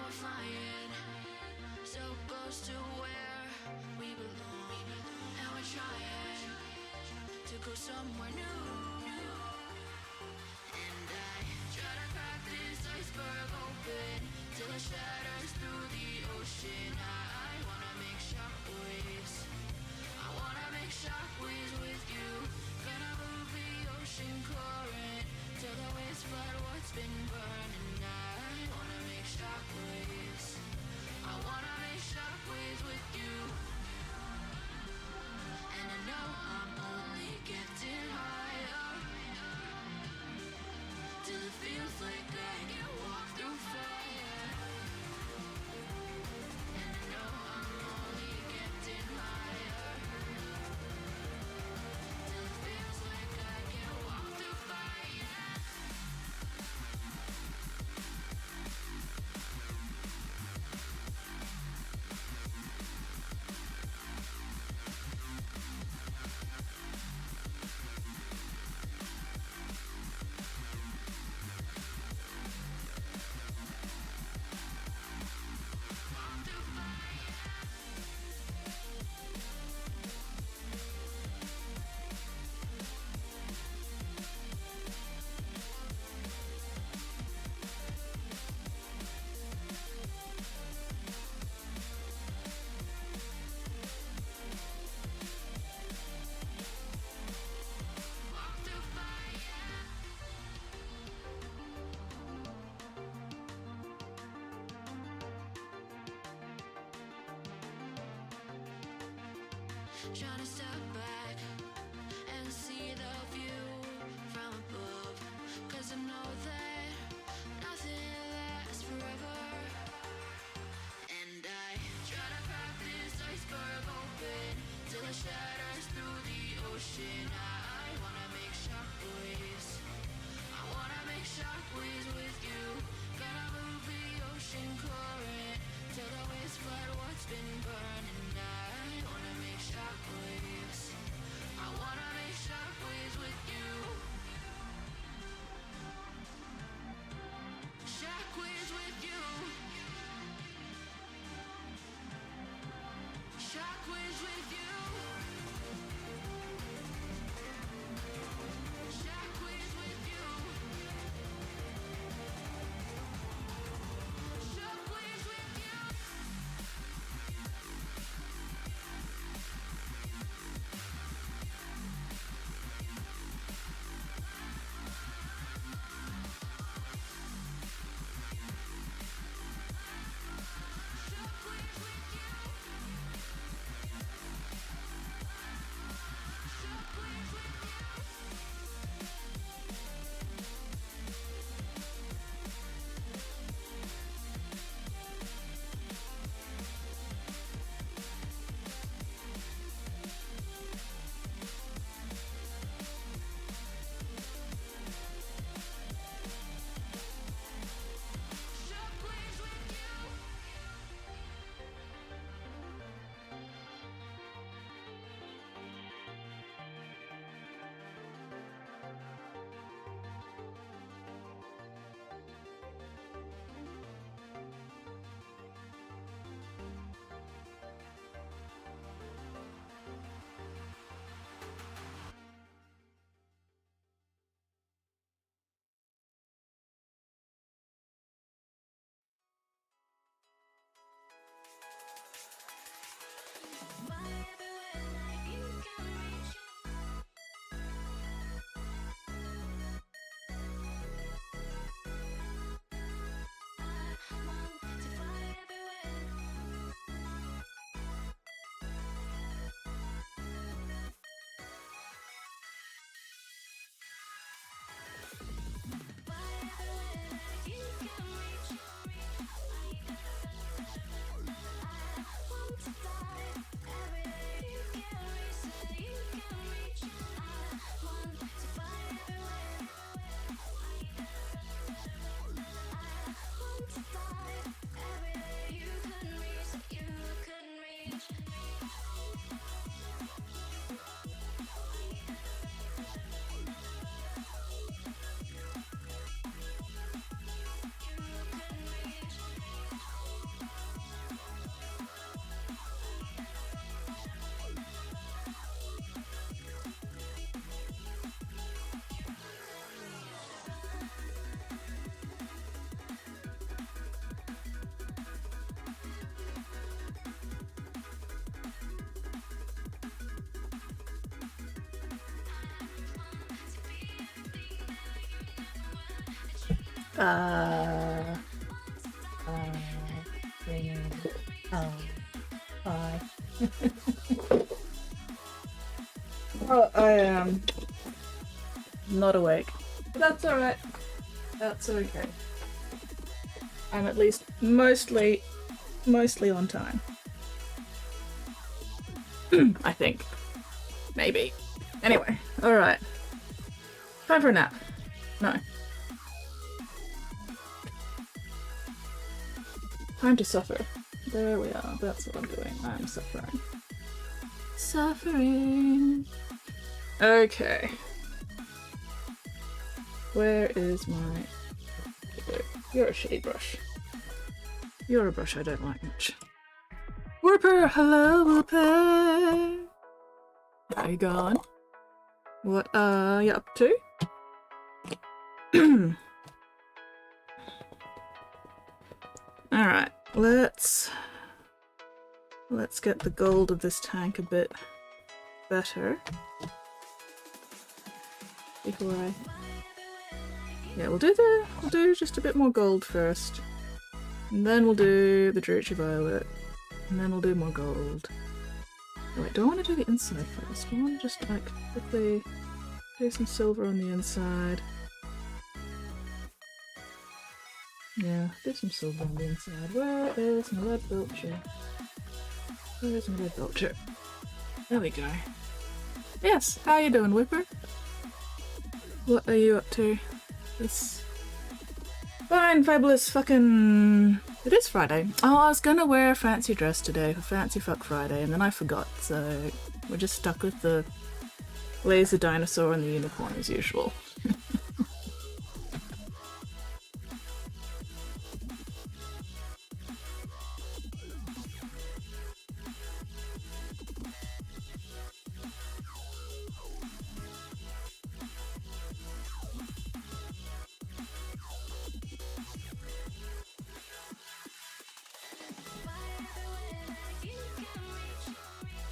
we're flying so close to where we belong, and we're trying to go somewhere new. And I try to crack this iceberg open till it shatters through the ocean. I wanna make shockwaves. I wanna make shockwaves with you. Gonna move the ocean current till the waves flood what's been burning. I wanna make shockwaves. I wanna make shockwaves with you. And I know I'm only getting higher till it feels like I can walk through fire. And I know I'm only getting higher till it feels like I can walk through fire. Trying to step back and see the view from above, 'cause I know that nothing lasts forever. And I try to crack this iceberg open till it shatters through the ocean. I wanna make shockwaves. I wanna make shockwaves with you. Gonna move the ocean current till the waves flood what's been burning. I wanna make shockwaves. Ringing. Hi. Oh, I am not awake. But that's alright. That's okay. I'm at least mostly on time. I think. Maybe. Anyway, alright. Time for a nap. No. Time to suffer. There we are. That's what I'm doing. I'm suffering. Suffering. Okay. Where is my... You're a shitty brush. You're a brush I don't like much. Whooper! Hello, Whooper! How you going? What are you up to? Alright, let's get the gold of this tank a bit better. Before I... Yeah, we'll do just a bit more gold first. And then we'll do the Druchii Violet. And then we'll do more gold. Oh, wait, do I want to do the inside first? Do I want to just, like, quickly do some silver on the inside? Yeah, do some silver on the inside. Where is my lead belcher? Where is my lead belcher? There we go. Yes, how you doing, Whipper? What are you up to? This fine, fabulous fucking... It is Friday. Oh, I was gonna wear a fancy dress today for Fancy Fuck Friday, and then I forgot, so we're just stuck with the laser dinosaur and the unicorn as usual.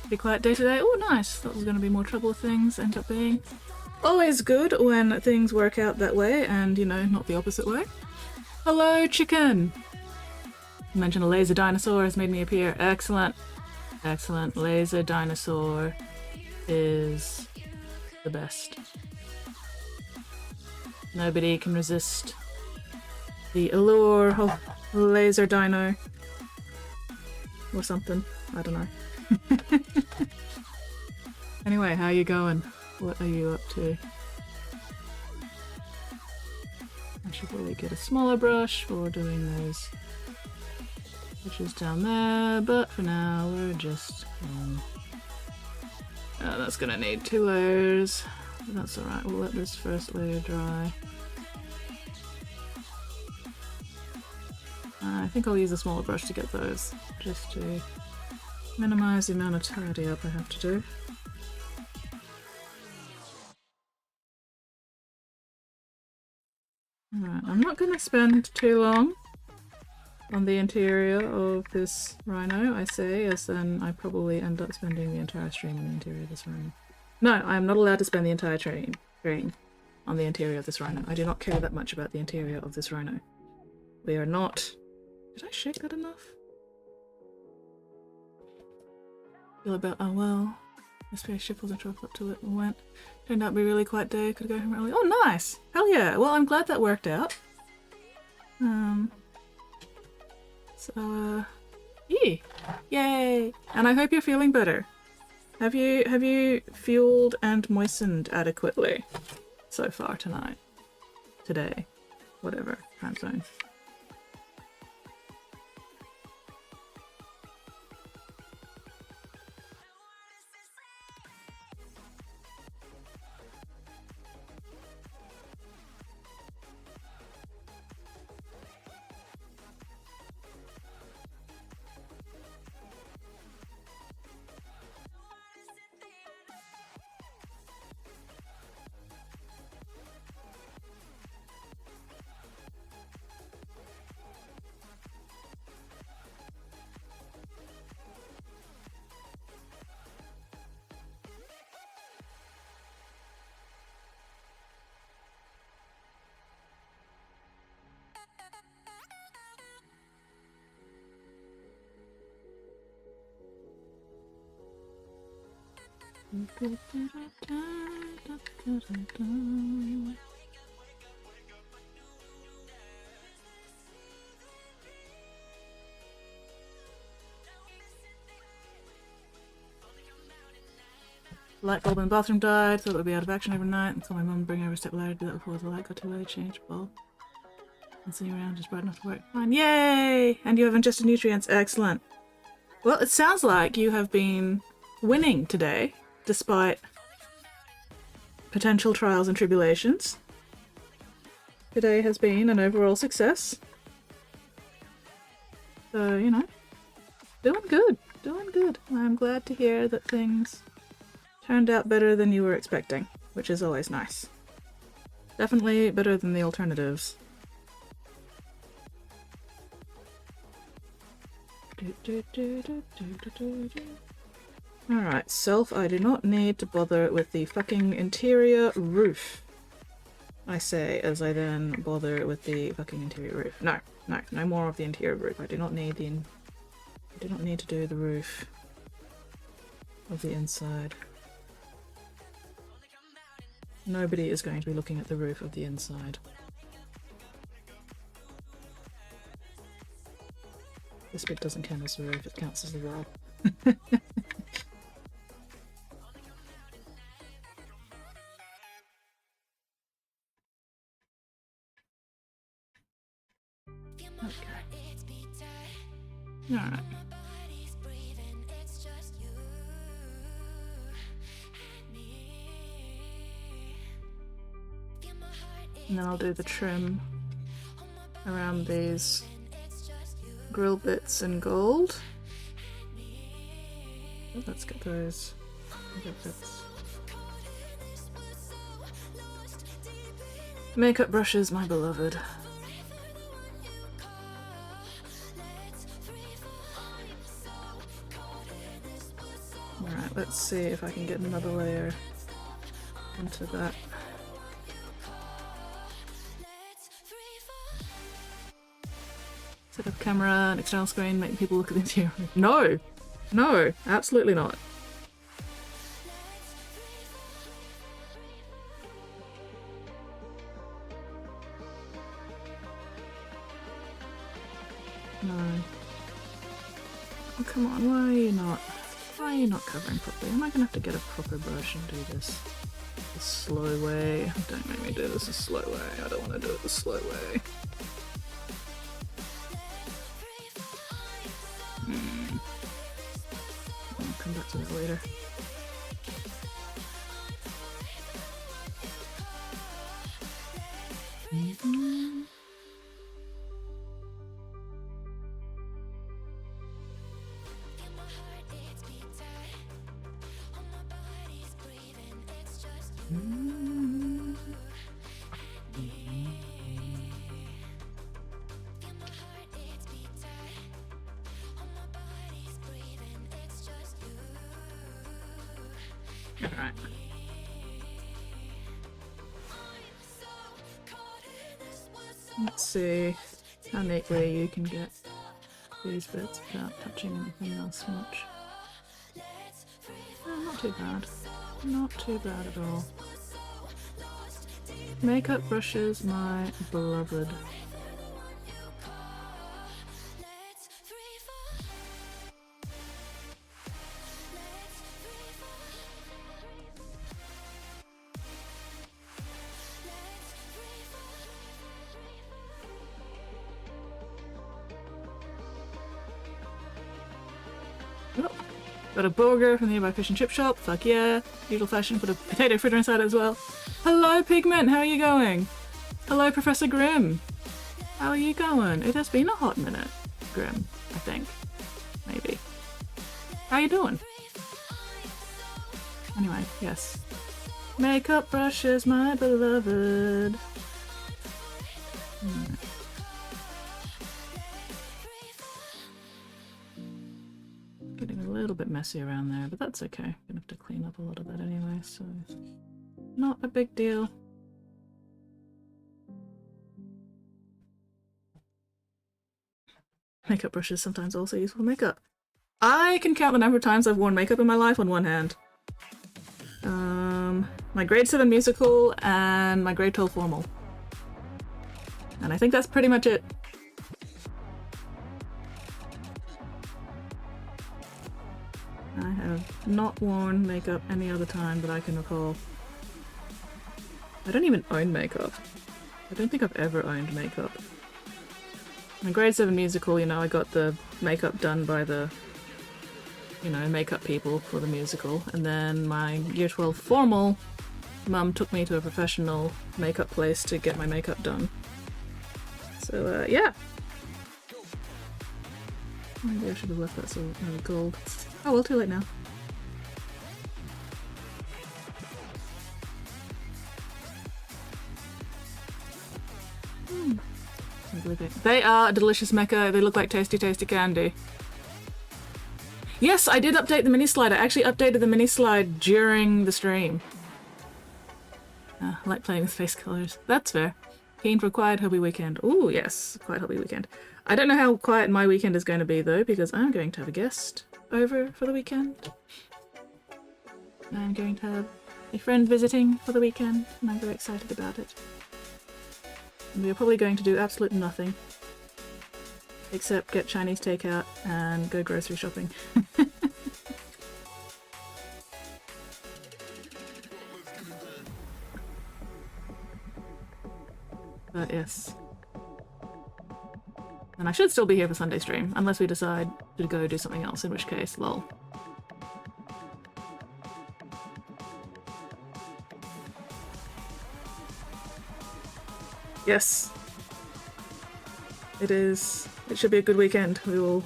Pretty quiet day today. Oh, nice. Thought there was going to be more trouble with things. End up being always good when things work out that way and, you know, not the opposite way. Hello, chicken! You mentioned a laser dinosaur has made me appear. Excellent. Excellent. Laser dinosaur is the best. Nobody can resist the allure of laser dino. Or something. I don't know. Anyway, how you going? What are you up to? I should probably get a smaller brush for doing those bushes down there, but for now we're just oh, that's gonna need 2 layers. That's alright, we'll let this first layer dry. I think I'll use a smaller brush to get those, just to minimize the amount of tidy up I have to do. Alright, I'm not going to spend too long on the interior of this rhino, I say, as then I probably end up spending the entire stream on the interior of this rhino. No, I am not allowed to spend the entire stream on the interior of this rhino. I do not care that much about the interior of this rhino. We are not... Did I shake that enough? Feel about, oh well, the spaceship wasn't sure up till it went. Turned out to be a really quiet day, could go home early. Oh nice! Hell yeah! Well, I'm glad that worked out. So, yeah. Yay! And I hope you're feeling better. Have you fueled and moistened adequately so far tonight? Today? Whatever time zone. Light bulb in the bathroom died, thought it would be out of action overnight, and told my mum to bring over a step ladder to do that before the light got too low, change bulb. And see around, just bright enough to work fine. Yay! And you have ingested nutrients. Excellent. Well, it sounds like you have been winning today, despite potential trials and tribulations. Today has been an overall success. So, you know, doing good. Doing good. I'm glad to hear that things turned out better than you were expecting, which is always nice. Definitely better than the alternatives. Alright, self, I do not need to bother with the fucking interior roof. I say, as I then bother with the fucking interior roof. No more of the interior roof. I do not need to do the roof of the inside. Nobody is going to be looking at the roof of the inside. This bit doesn't count as the roof, it counts as the wall. Alright. And then I'll do the trim around these grill bits in gold. Let's get those bits. Makeup brushes, my beloved. Alright, let's see if I can get another layer onto that. Set up camera and external screen, make people look at the interior. No! No! Absolutely not. No. Oh, come on, why are you not covering properly? Am I gonna have to get a proper brush and do this the slow way? Don't make me do this the slow way. I don't want to do it the slow way. I'll come back to that later. Alright. Let's see how neatly you can get these bits without touching anything else much. Oh, not too bad. Not too bad at all. Makeup brushes, my beloved. Got a burger from the nearby fish and chip shop. Fuck yeah. Usual fashion, put a potato fritter inside it as well. Hello, Pigment. How are you going? Hello, Professor Grimm. How are you going? It has been a hot minute, Grimm, I think. Maybe. How you doing? Anyway, yes. Makeup brushes, my beloved. Getting a little bit messy around there, but that's okay. Gonna have to clean up a lot of that anyway, so not a big deal. Makeup brushes sometimes also useful for makeup. I can count the number of times I've worn makeup in my life on one hand. my grade 7 musical and my grade 12 formal. And I think that's pretty much it. I have not worn makeup any other time that I can recall. I don't even own makeup. I don't think I've ever owned makeup. My grade 7 musical, you know, I got the makeup done by the, you know, makeup people for the musical. And then my year 12 formal, Mum took me to a professional makeup place to get my makeup done. So, yeah. Maybe I should have left that so gold. Oh well, too late now. They are a delicious mecha. They look like tasty, tasty candy. Yes, I did update the mini slide. I actually updated the mini slide during the stream. I like playing with face colors. That's fair. Keen for a quiet hobby weekend. Ooh, yes, quiet hobby weekend. I don't know how quiet my weekend is going to be though, because I'm going to have a guest over for the weekend. I'm going to have a friend visiting for the weekend, and I'm very excited about it. And we are probably going to do absolutely nothing except get Chinese takeout and go grocery shopping. But yes. And I should still be here for Sunday stream, unless we decide to go do something else, in which case, lol. Yes. It is. It should be a good weekend. We will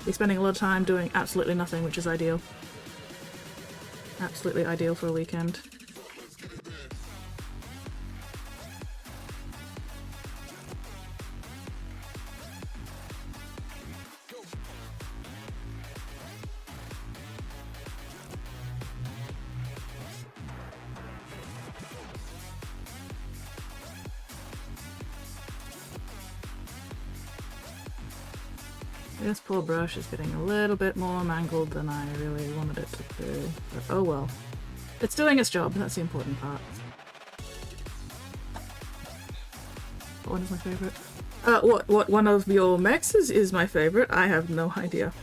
be spending a lot of time doing absolutely nothing, which is ideal. Absolutely ideal for a weekend. This poor brush is getting a little bit more mangled than I really wanted it to do, but oh well. It's doing its job, that's the important part. What one is my favourite? What one of your mechs is my favourite? I have no idea.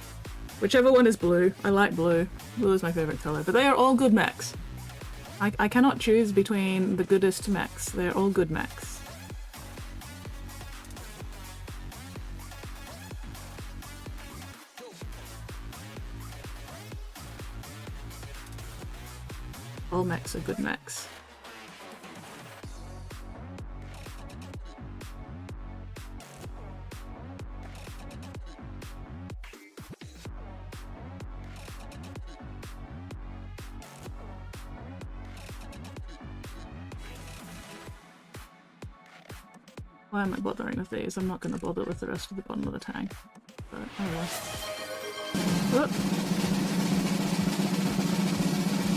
Whichever one is blue. I like blue. Blue is my favourite colour, but they are all good mechs. I cannot choose between the goodest mechs. They're all good mechs. All mechs are good mechs. Why am I bothering with these? I'm not going to bother with the rest of the bottom of the tank. But anyway. Whoop.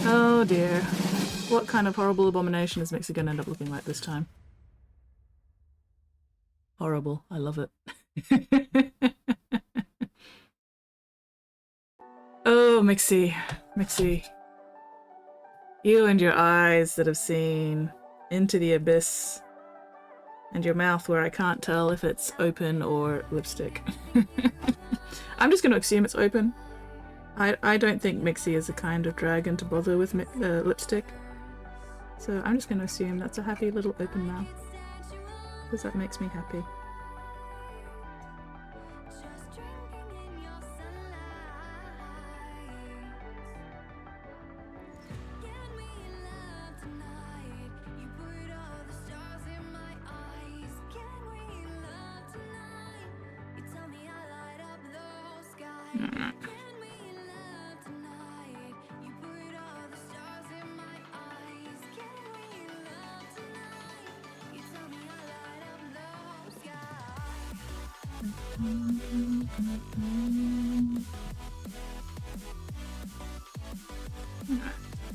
Oh dear. What kind of horrible abomination is Mixie going to end up looking like this time? Horrible. I love it. Oh, Mixie. Mixie. You and your eyes that have seen into the abyss. And your mouth where I can't tell if it's open or lipstick. I'm just going to assume it's open. I don't think Mixie is the kind of dragon to bother with lipstick. So I'm just going to assume that's a happy little open mouth. Because that makes me happy.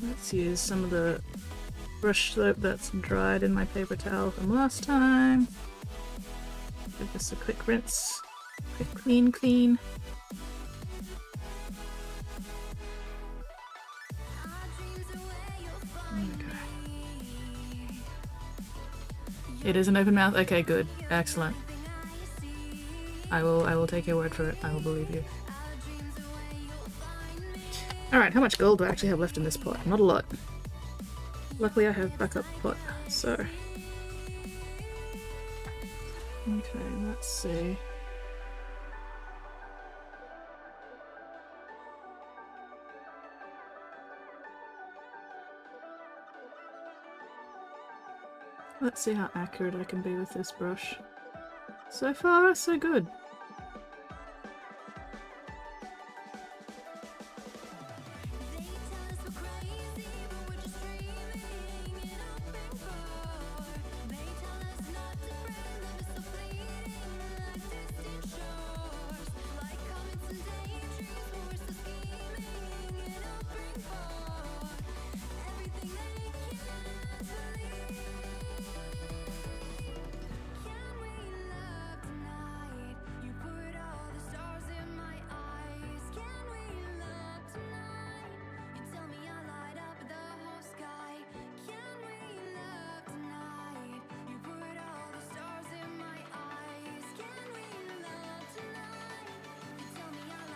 Let's use some of the brush soap that's dried in my paper towel from last time. Give this a quick rinse. Quick clean. Okay. It is an open mouth? Okay, good. Excellent. I will take your word for it. I will believe you. Alright, how much gold do I actually have left in this pot? Not a lot. Luckily I have backup pot, so... Okay, let's see. Let's see how accurate I can be with this brush. So far, so good.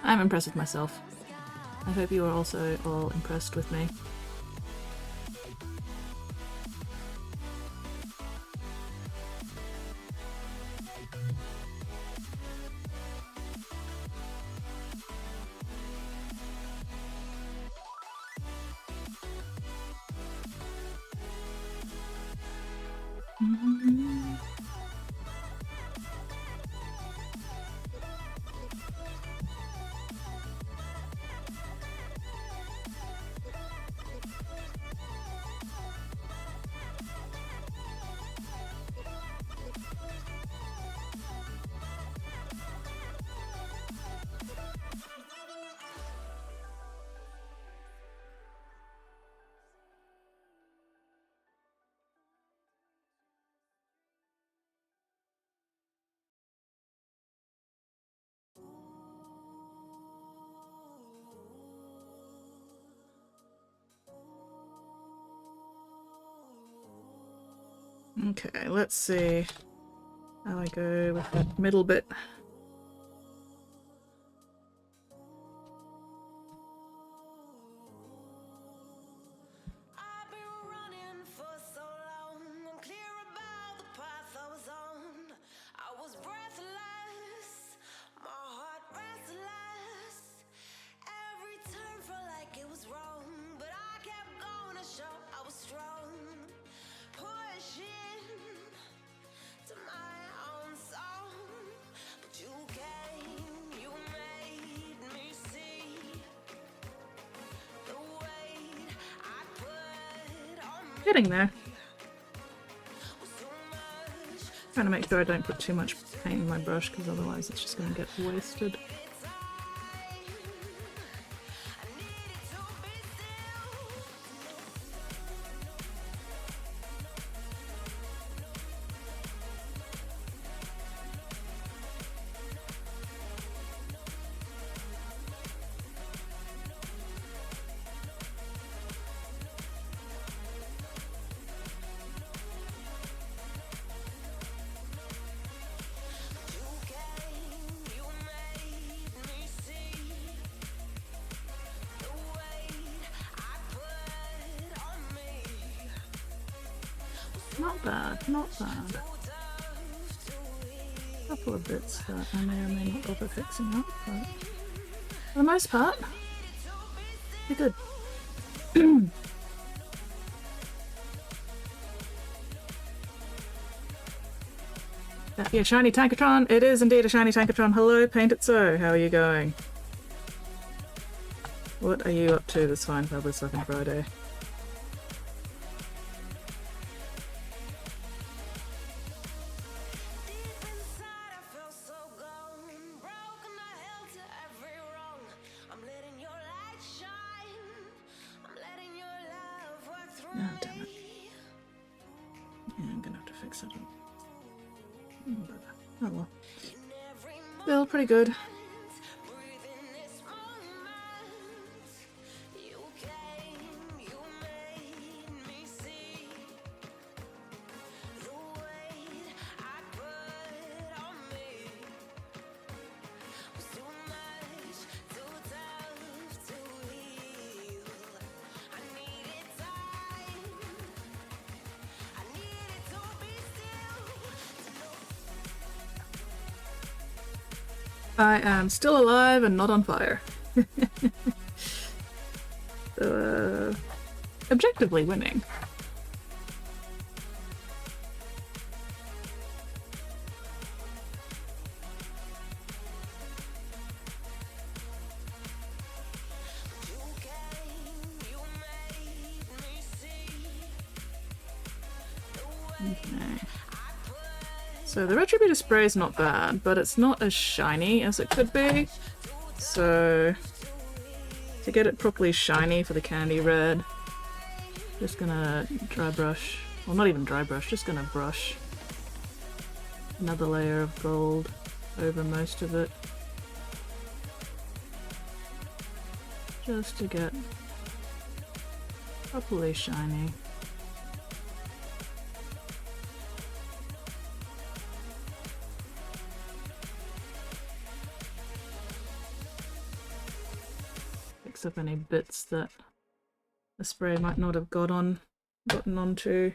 I'm impressed with myself. I hope you are also all impressed with me. Okay, let's see how I go with that middle bit. Getting there. Trying to make sure I don't put too much paint in my brush because otherwise it's just going to get wasted. Not bad, not bad. A couple of bits that I may or may not bother fixing up, but for the most part, pretty good. Yeah, shiny Tankatron. It is indeed a shiny Tankatron. Hello, Paint It So. How are you going? What are you up to this fine fabulous fucking Friday? Oh, damn it. Yeah, I'm gonna have to fix it up. Oh well. Still pretty good. I am still alive and not on fire. So, objectively winning. Okay. So the Retributor spray is not bad, but it's not as shiny as it could be. So to get it properly shiny for the candy red, just gonna dry brush, well not even dry brush, just gonna brush another layer of gold over most of it. Just to get properly shiny. Fix up any bits that the spray might not have gotten onto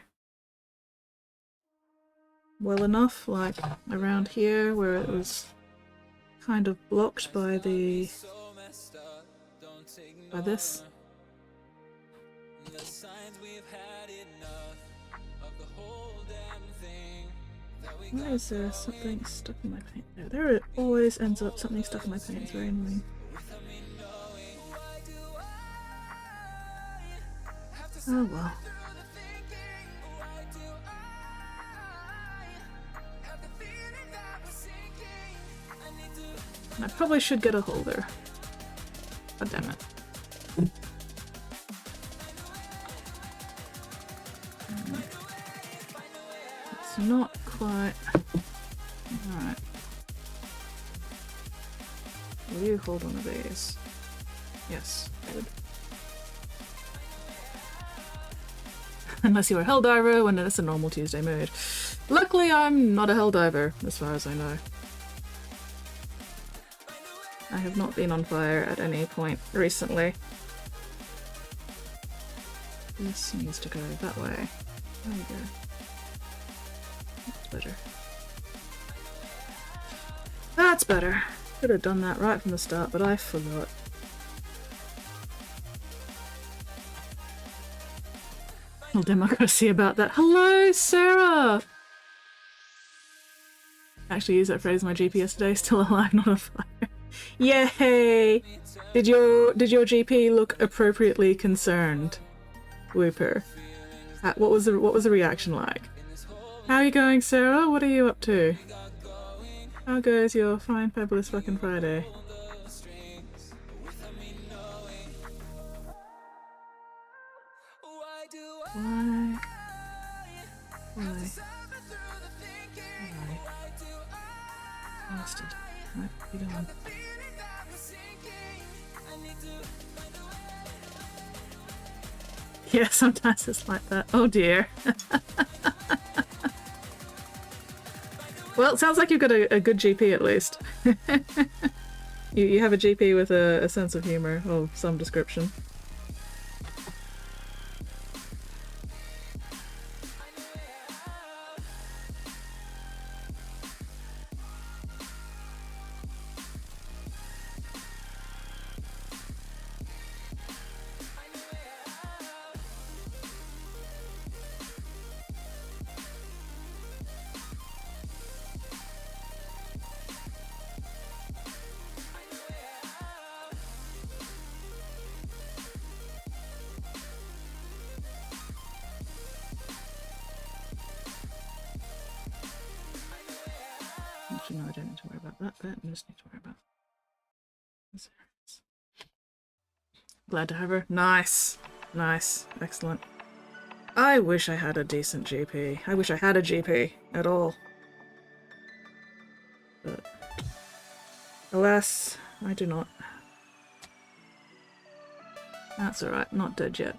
well enough, like around here where it was kind of blocked by this. Why is there something stuck in my paint there? There always ends up something stuck in my paint, it's very annoying. Oh well. I probably should get a holder. God damn it. It's not quite... Alright. Will you hold one of these? Yes, good. Unless you're a Helldiver when it's a normal Tuesday mood. Luckily I'm not a Helldiver, as far as I know. I have not been on fire at any point recently. This needs to go that way. There we go. That's better. That's better. Could have done that right from the start, but I forgot. Little democracy about that. Hello, Sarah! Actually used that phrase in my GP yesterday. Still alive, not on fire. Yay! Did your GP look appropriately concerned? Whooper. What was the reaction like? How are you going, Sarah? What are you up to? How goes your fine, fabulous fucking Friday? Why? Bastard. Right, be gone. Yeah, sometimes it's like that. Oh dear. Well, it sounds like you've got a good GP at least. You have a GP with a sense of humour of some description. Actually, no, I don't need to worry about that bit. I just need to worry about this. Glad to have her. Nice. Nice. Excellent. I wish I had a decent GP. I wish I had a GP at all. But alas, I do not. That's alright, not dead yet.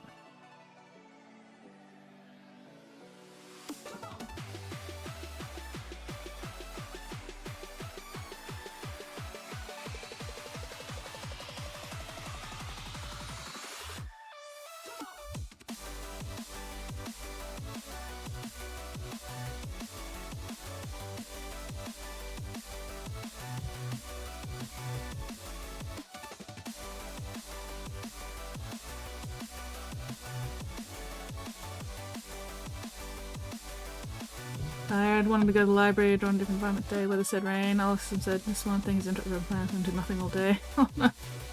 Tired, wanted to go to the library during a different environment day, weather said rain. Alison said, this one thing is interrupted by plans and did nothing all day. Oh no.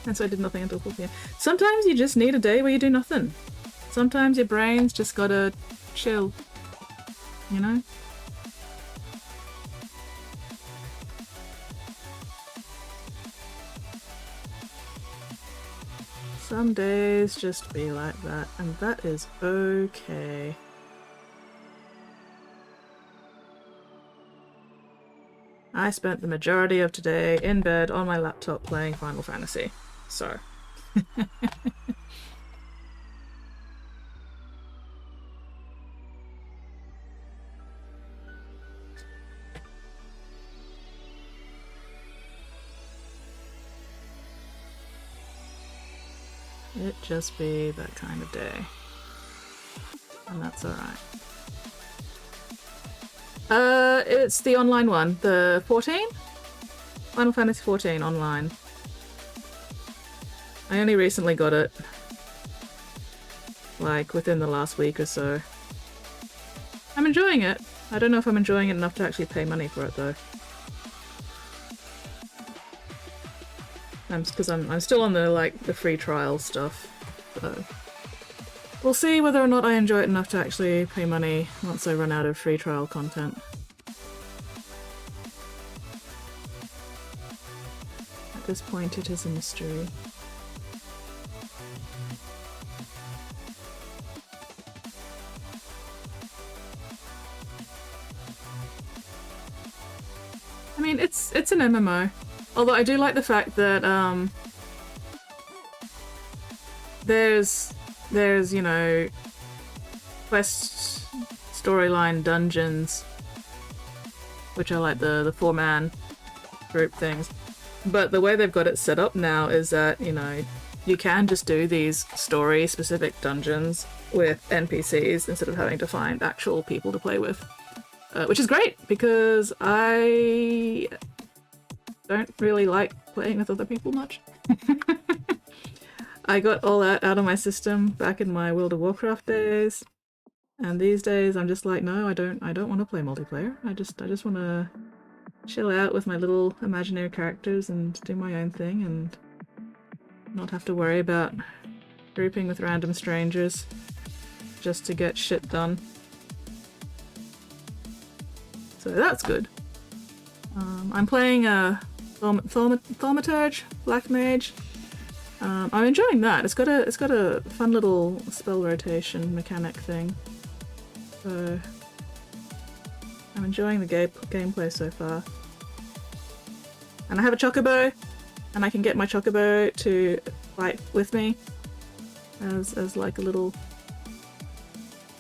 And so I did nothing until 4 p.m. Sometimes you just need a day where you do nothing. Sometimes your brain's just gotta chill. You know? Some days just be like that, and that is okay. I spent the majority of today in bed on my laptop playing Final Fantasy, so... It just be that kind of day. And that's alright. It's the online one. The 14? Final Fantasy 14 online. I only recently got it. Like, within the last week or so. I'm enjoying it. I don't know if I'm enjoying it enough to actually pay money for it, though. Because I'm still on the free trial stuff, so we'll see whether or not I enjoy it enough to actually pay money once I run out of free trial content. At this point, it is a mystery. I mean, it's an MMO. Although I do like the fact that there's you know, quest storyline dungeons, which are like the 4-man group things. But the way they've got it set up now is that, you know, you can just do these story specific dungeons with NPCs instead of having to find actual people to play with, which is great because I don't really like playing with other people much. I got all that out of my system back in my World of Warcraft days, and these days I'm just like, no, I don't want to play multiplayer. I just want to chill out with my little imaginary characters and do my own thing and not have to worry about grouping with random strangers just to get shit done. So that's good. I'm playing Thaumaturge, Black Mage. I'm enjoying that. It's got a fun little spell rotation mechanic thing. So I'm enjoying the gameplay so far. And I have a chocobo, and I can get my chocobo to fight with me as like a little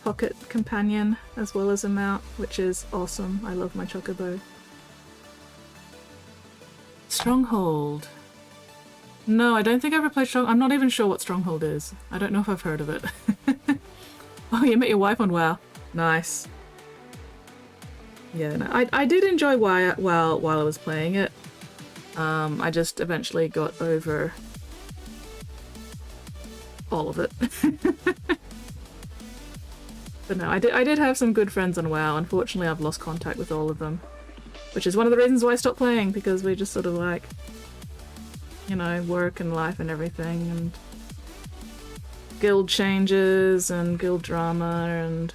pocket companion as well as a mount, which is awesome. I love my chocobo. Stronghold. No, I don't think I've ever played Stronghold. I'm not even sure what Stronghold is. I don't know if I've heard of it. Oh, you met your wife on WoW. Nice. Yeah, no, I did enjoy WoW while I was playing it. I just eventually got over all of it. But no, I did have some good friends on WoW. Unfortunately, I've lost contact with all of them. Which is one of the reasons why I stopped playing, because we just sort of like, you know, work and life and everything, and guild changes and guild drama and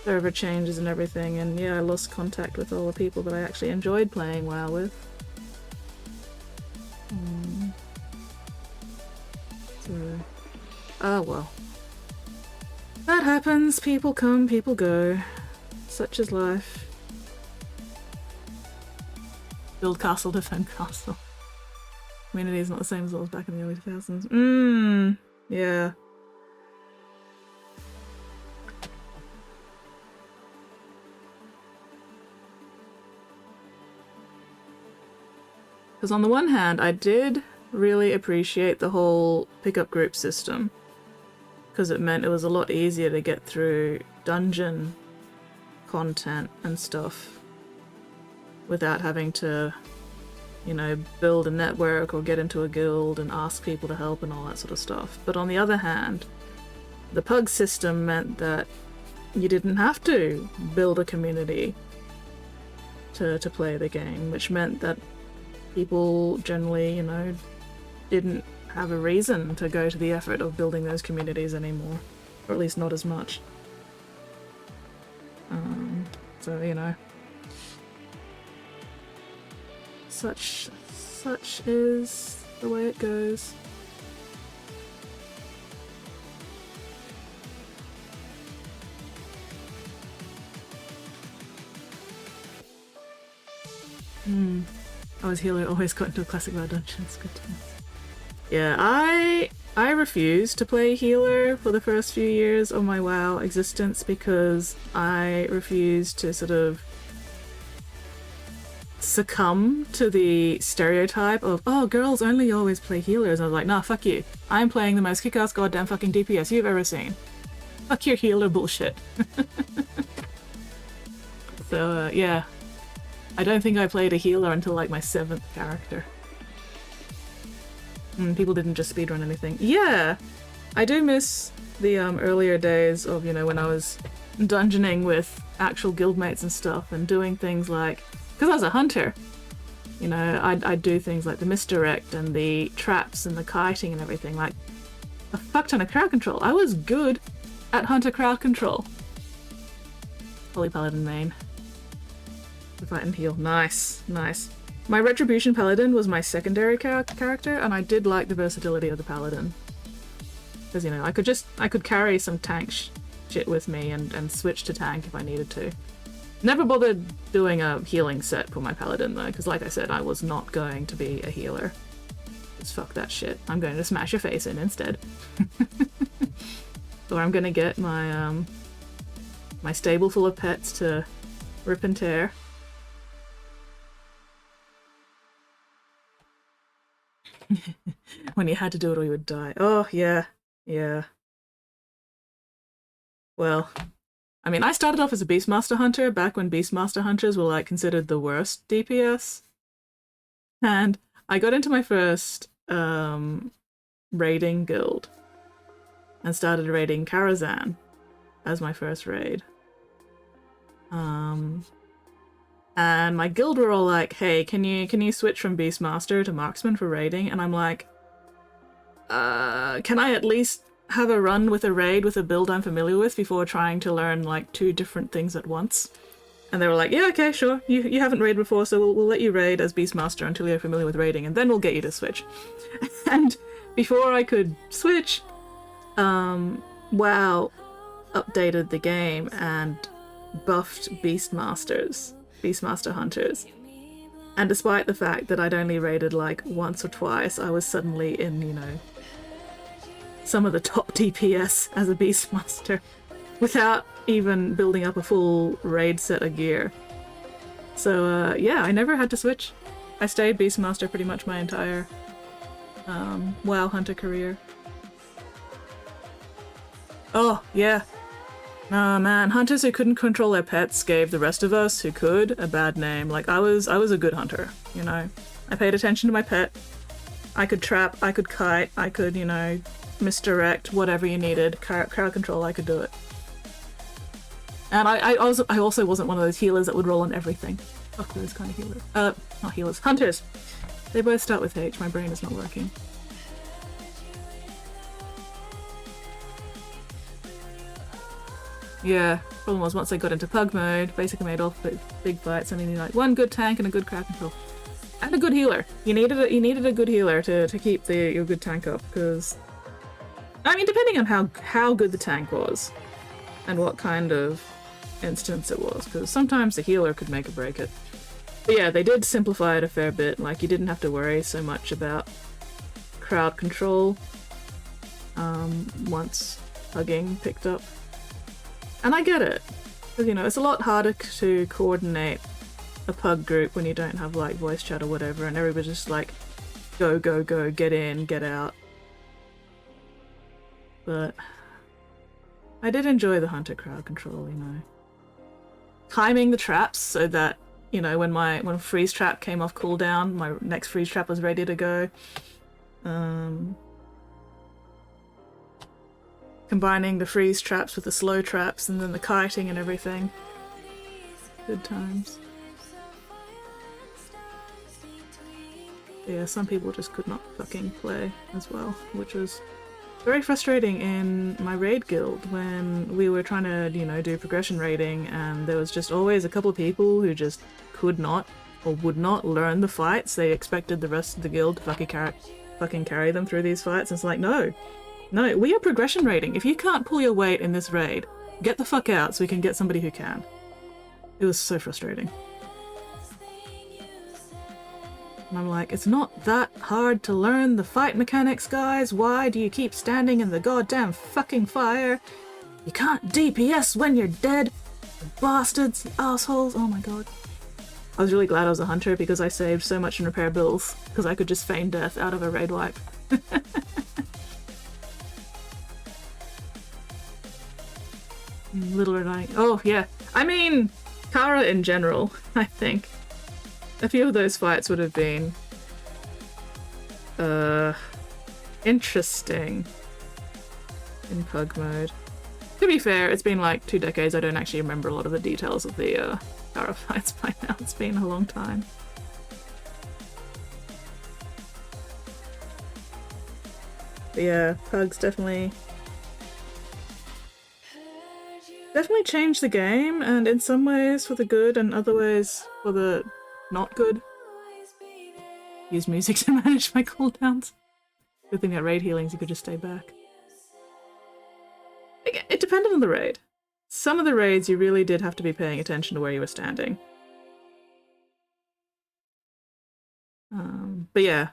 server changes and everything, and yeah, I lost contact with all the people that I actually enjoyed playing WoW with. So, well. That happens, people come, people go. Such is life. Build castle, defend castle. Community is not the same as it was back in the early 2000s. Yeah. Because on the one hand, I did really appreciate the whole pickup group system, because it meant it was a lot easier to get through dungeon content and stuff without having to, you know, build a network or get into a guild and ask people to help and all that sort of stuff. But on the other hand, the pug system meant that you didn't have to build a community to play the game, which meant that people generally, you know, didn't have a reason to go to the effort of building those communities anymore, or at least not as much. So, you know, such is the way it goes. I was healer, always got into a classic WoW dungeons. Good times. Yeah, I refused to play healer for the first few years of my WoW existence because I refused to sort of succumb to the stereotype of, oh, girls only always play healers. And I was like, nah, fuck you. I'm playing the most kick-ass goddamn fucking DPS you've ever seen. Fuck your healer bullshit. So, yeah. I don't think I played a healer until like my 7th character. People didn't just speedrun anything. Yeah! I do miss the earlier days of, you know, when I was dungeoning with actual guildmates and stuff and doing things like... Because I was a hunter, you know, I'd do things like the misdirect and the traps and the kiting and everything, like a fuck ton of crowd control. I was good at hunter crowd control. Holy Paladin main. Fight and heal. Nice, nice. My Retribution Paladin was my secondary character, and I did like the versatility of the Paladin. Because, you know, I could carry some tank shit with me and switch to tank if I needed to. Never bothered doing a healing set for my Paladin though, because like I said, I was not going to be a healer. Just fuck that shit. I'm going to smash your face in instead. Or I'm gonna get my my stable full of pets to rip and tear. When you had to do it or you would die. Oh, yeah. Yeah. Well, I mean, I started off as a Beastmaster Hunter back when Beastmaster Hunters were, like, considered the worst DPS. And I got into my first, raiding guild. And started raiding Karazhan as my first raid. And my guild were all like, hey, can you switch from Beastmaster to Marksman for raiding? And I'm like, can I at least have a run with a raid with a build I'm familiar with before trying to learn like 2 different things at once? And they were like, yeah, okay, sure. You haven't raided before, so we'll let you raid as Beastmaster until you're familiar with raiding, and then we'll get you to switch. And before I could switch, WoW updated the game and buffed Beastmaster Hunters. And despite the fact that I'd only raided like once or twice, I was suddenly in, you know, some of the top DPS as a Beastmaster without even building up a full raid set of gear. So yeah, I never had to switch. I stayed Beastmaster pretty much my entire WoW Hunter career. Oh, yeah. Oh man, hunters who couldn't control their pets gave the rest of us who could a bad name. Like, I was a good hunter, you know. I paid attention to my pet. I could trap, I could kite, I could, you know, misdirect, whatever you needed. Crowd control, I could do it. And I also wasn't one of those healers that would roll on everything. Fuck those kind of healers. Not healers. Hunters! They both start with H, my brain is not working. Yeah, problem was once I got into pug mode, basically made off with big fights. I mean, like one good tank and a good crowd control. And a good healer. You needed a good healer to keep your good tank up, because I mean, depending on how good the tank was and what kind of instance it was, because sometimes the healer could make or break it. But yeah, they did simplify it a fair bit. Like, you didn't have to worry so much about crowd control once hugging picked up. And I get it, because, you know, it's a lot harder to coordinate a pug group when you don't have, like, voice chat or whatever, and everybody's just like, go, go, go, get in, get out. But I did enjoy the hunter crowd control, you know. Timing the traps so that, you know, when freeze trap came off cooldown, my next freeze trap was ready to go. Combining the freeze traps with the slow traps and then the kiting and everything. Good times. Yeah, some people just could not fucking play as well, which was very frustrating in my raid guild when we were trying to, you know, do progression raiding, and there was just always a couple of people who just could not or would not learn the fights. They expected the rest of the guild to fucking carry them through these fights. And it's like, no, we are progression raiding. If you can't pull your weight in this raid, get the fuck out so we can get somebody who can. It was so frustrating. And I'm like, it's not that hard to learn the fight mechanics, guys. Why do you keep standing in the goddamn fucking fire? You can't DPS when you're dead. Bastards, assholes, oh my god. I was really glad I was a hunter because I saved so much in repair bills, because I could just feign death out of a raid wipe. Little annoying. Oh yeah, I mean, Kara in general, I think. A few of those fights would have been interesting in pug mode. To be fair, it's been like 2 decades. I don't actually remember a lot of the details of the Kara fights by now. It's been a long time. But yeah, pugs definitely changed the game, and in some ways for the good and other ways for the not good. Use music to manage my cooldowns. Good thing that raid healings, you could just stay back. It depended on the raid. Some of the raids you really did have to be paying attention to where you were standing. But yeah.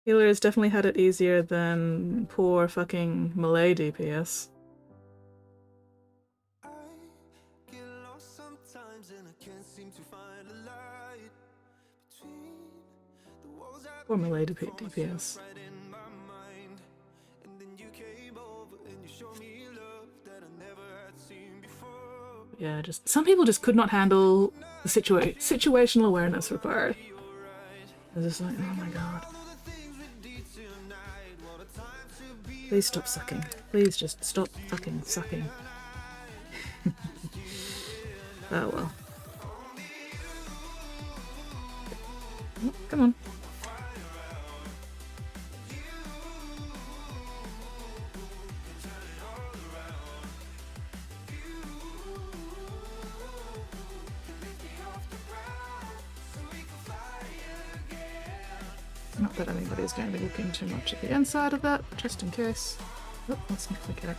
Healers definitely had it easier than poor fucking Malay DPS. Poor Malay DPS. Yeah, just some people just could not handle the situational awareness required. I was just like, oh my god. Please stop sucking. Please just stop fucking sucking. Oh well. Oh, come on. Not that anybody's going to be looking too much at the inside of that, but just in case. Oh, let's not click it.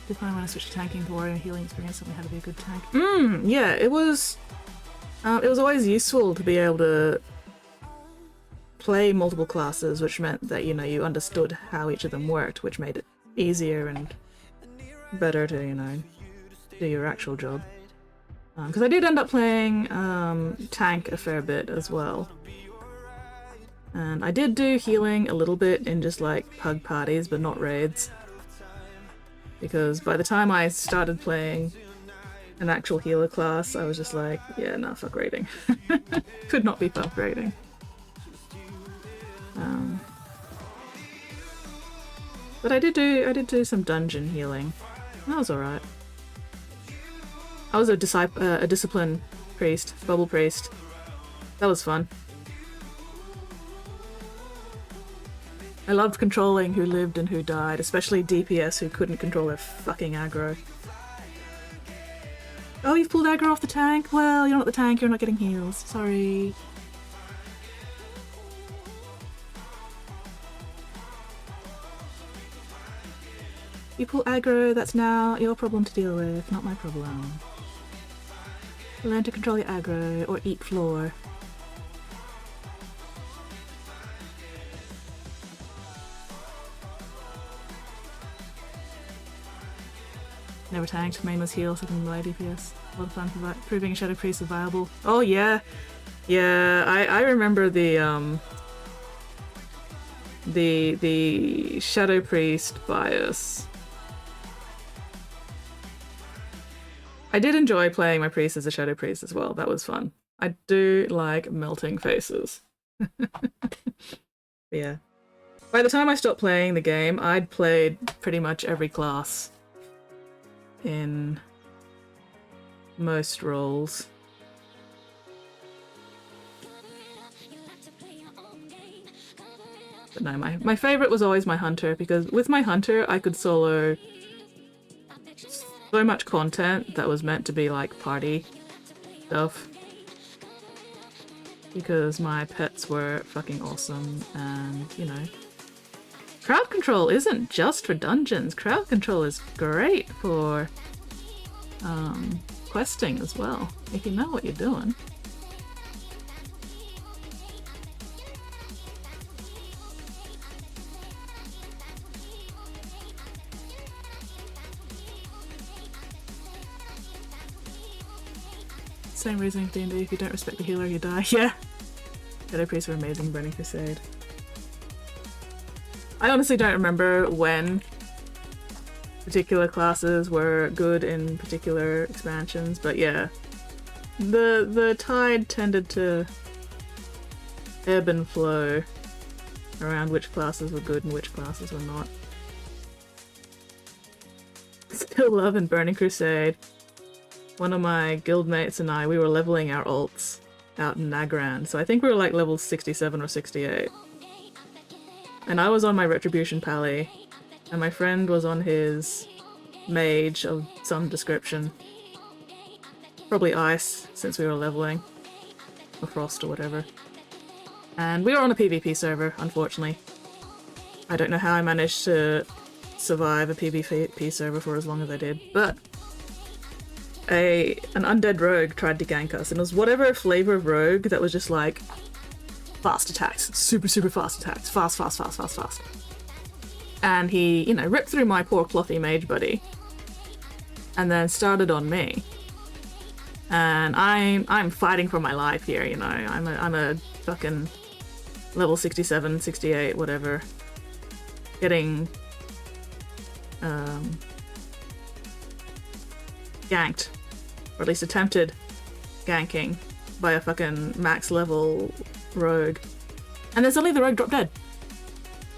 Did find when I switched to tanking to warrior healing experience, something had to be a good tank. Yeah, it was always useful to be able to play multiple classes, which meant that, you know, you understood how each of them worked, which made it easier and better to, you know, do your actual job. Because I did end up playing tank a fair bit as well. And I did do healing a little bit in just like pug parties, but not raids. Because by the time I started playing an actual healer class, I was just like, yeah, nah, fuck raiding. Could not be fuck raiding. But I did do some dungeon healing. That was alright. I was a discipline priest, bubble priest. That was fun. I loved controlling who lived and who died, especially DPS who couldn't control their fucking aggro. Oh, you've pulled aggro off the tank? Well, you're not the tank, you're not getting heals. Sorry. You pull aggro, that's now your problem to deal with, not my problem. Learn to control your aggro, or eat floor. Never tanked, main was heal, second Malay DPS. A lot of fun proving a Shadow Priest is viable. Oh yeah! Yeah, I remember the Shadow Priest bias. I did enjoy playing my priest as a Shadow Priest as well, that was fun. I do like melting faces. Yeah. By the time I stopped playing the game, I'd played pretty much every class in most roles. But no, my favorite was always my hunter, because with my hunter I could solo so much content that was meant to be like party stuff. Because my pets were fucking awesome, and you know, crowd control isn't just for dungeons. Crowd control is great for questing as well, if you know what you're doing. Same reasoning for D&D, if you don't respect the healer, you die. Yeah! Shadow Priests were amazing, Burning Crusade. I honestly don't remember when particular classes were good in particular expansions, but yeah. The tide tended to ebb and flow around which classes were good and which classes were not. Still loving Burning Crusade. One of my guildmates and I, we were leveling our alts out in Nagran, so I think we were like level 67 or 68. And I was on my Retribution Pally, and my friend was on his mage of some description. Probably ice, since we were leveling. Or frost or whatever. And we were on a PvP server, unfortunately. I don't know how I managed to survive a PvP server for as long as I did, but an undead rogue tried to gank us, and it was whatever flavor of rogue that was just like fast attacks, super fast attacks, fast. And he, you know, ripped through my poor clothy mage buddy, and then started on me. And I'm fighting for my life here, you know. I'm a fucking level 67, 68, whatever, getting ganked, or at least attempted ganking by a fucking max level rogue. And then suddenly the rogue dropped dead.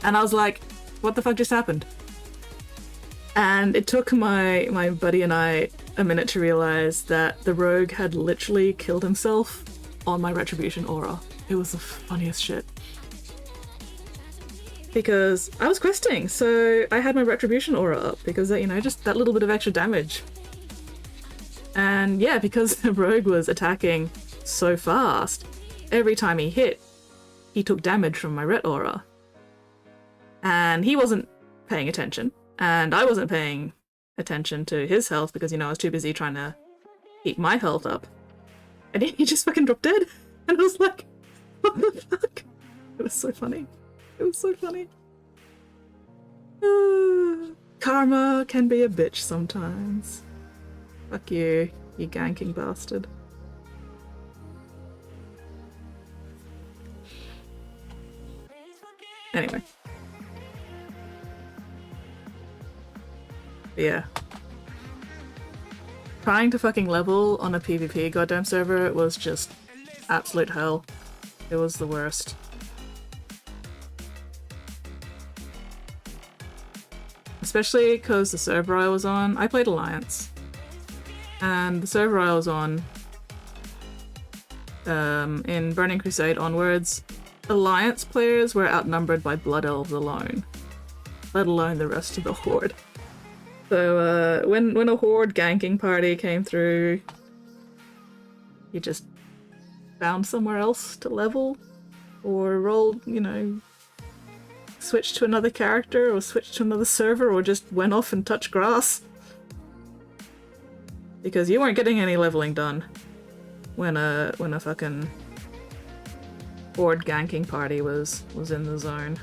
And I was like, what the fuck just happened? And it took my buddy and I a minute to realize that the rogue had literally killed himself on my Retribution aura. It was the funniest shit. Because I was questing, so I had my Retribution aura up, because, you know, just that little bit of extra damage. And yeah, because the rogue was attacking so fast, every time he hit, he took damage from my ret aura. And he wasn't paying attention, and I wasn't paying attention to his health because, you know, I was too busy trying to keep my health up. And he just fucking dropped dead. And I was like, what the fuck? It was so funny. It was so funny. Karma can be a bitch sometimes. Fuck you, you ganking bastard. Anyway. But yeah. Trying to fucking level on a PvP goddamn server was just absolute hell. It was the worst. Especially because the server I was on, I played Alliance. And the server I was on, in Burning Crusade onwards, Alliance players were outnumbered by Blood Elves alone. Let alone the rest of the Horde. So when a Horde ganking party came through, you just found somewhere else to level, or rolled, you know, switched to another character, or switched to another server, or just went off and touched grass. Because you weren't getting any leveling done when a fucking Horde ganking party was in the zone.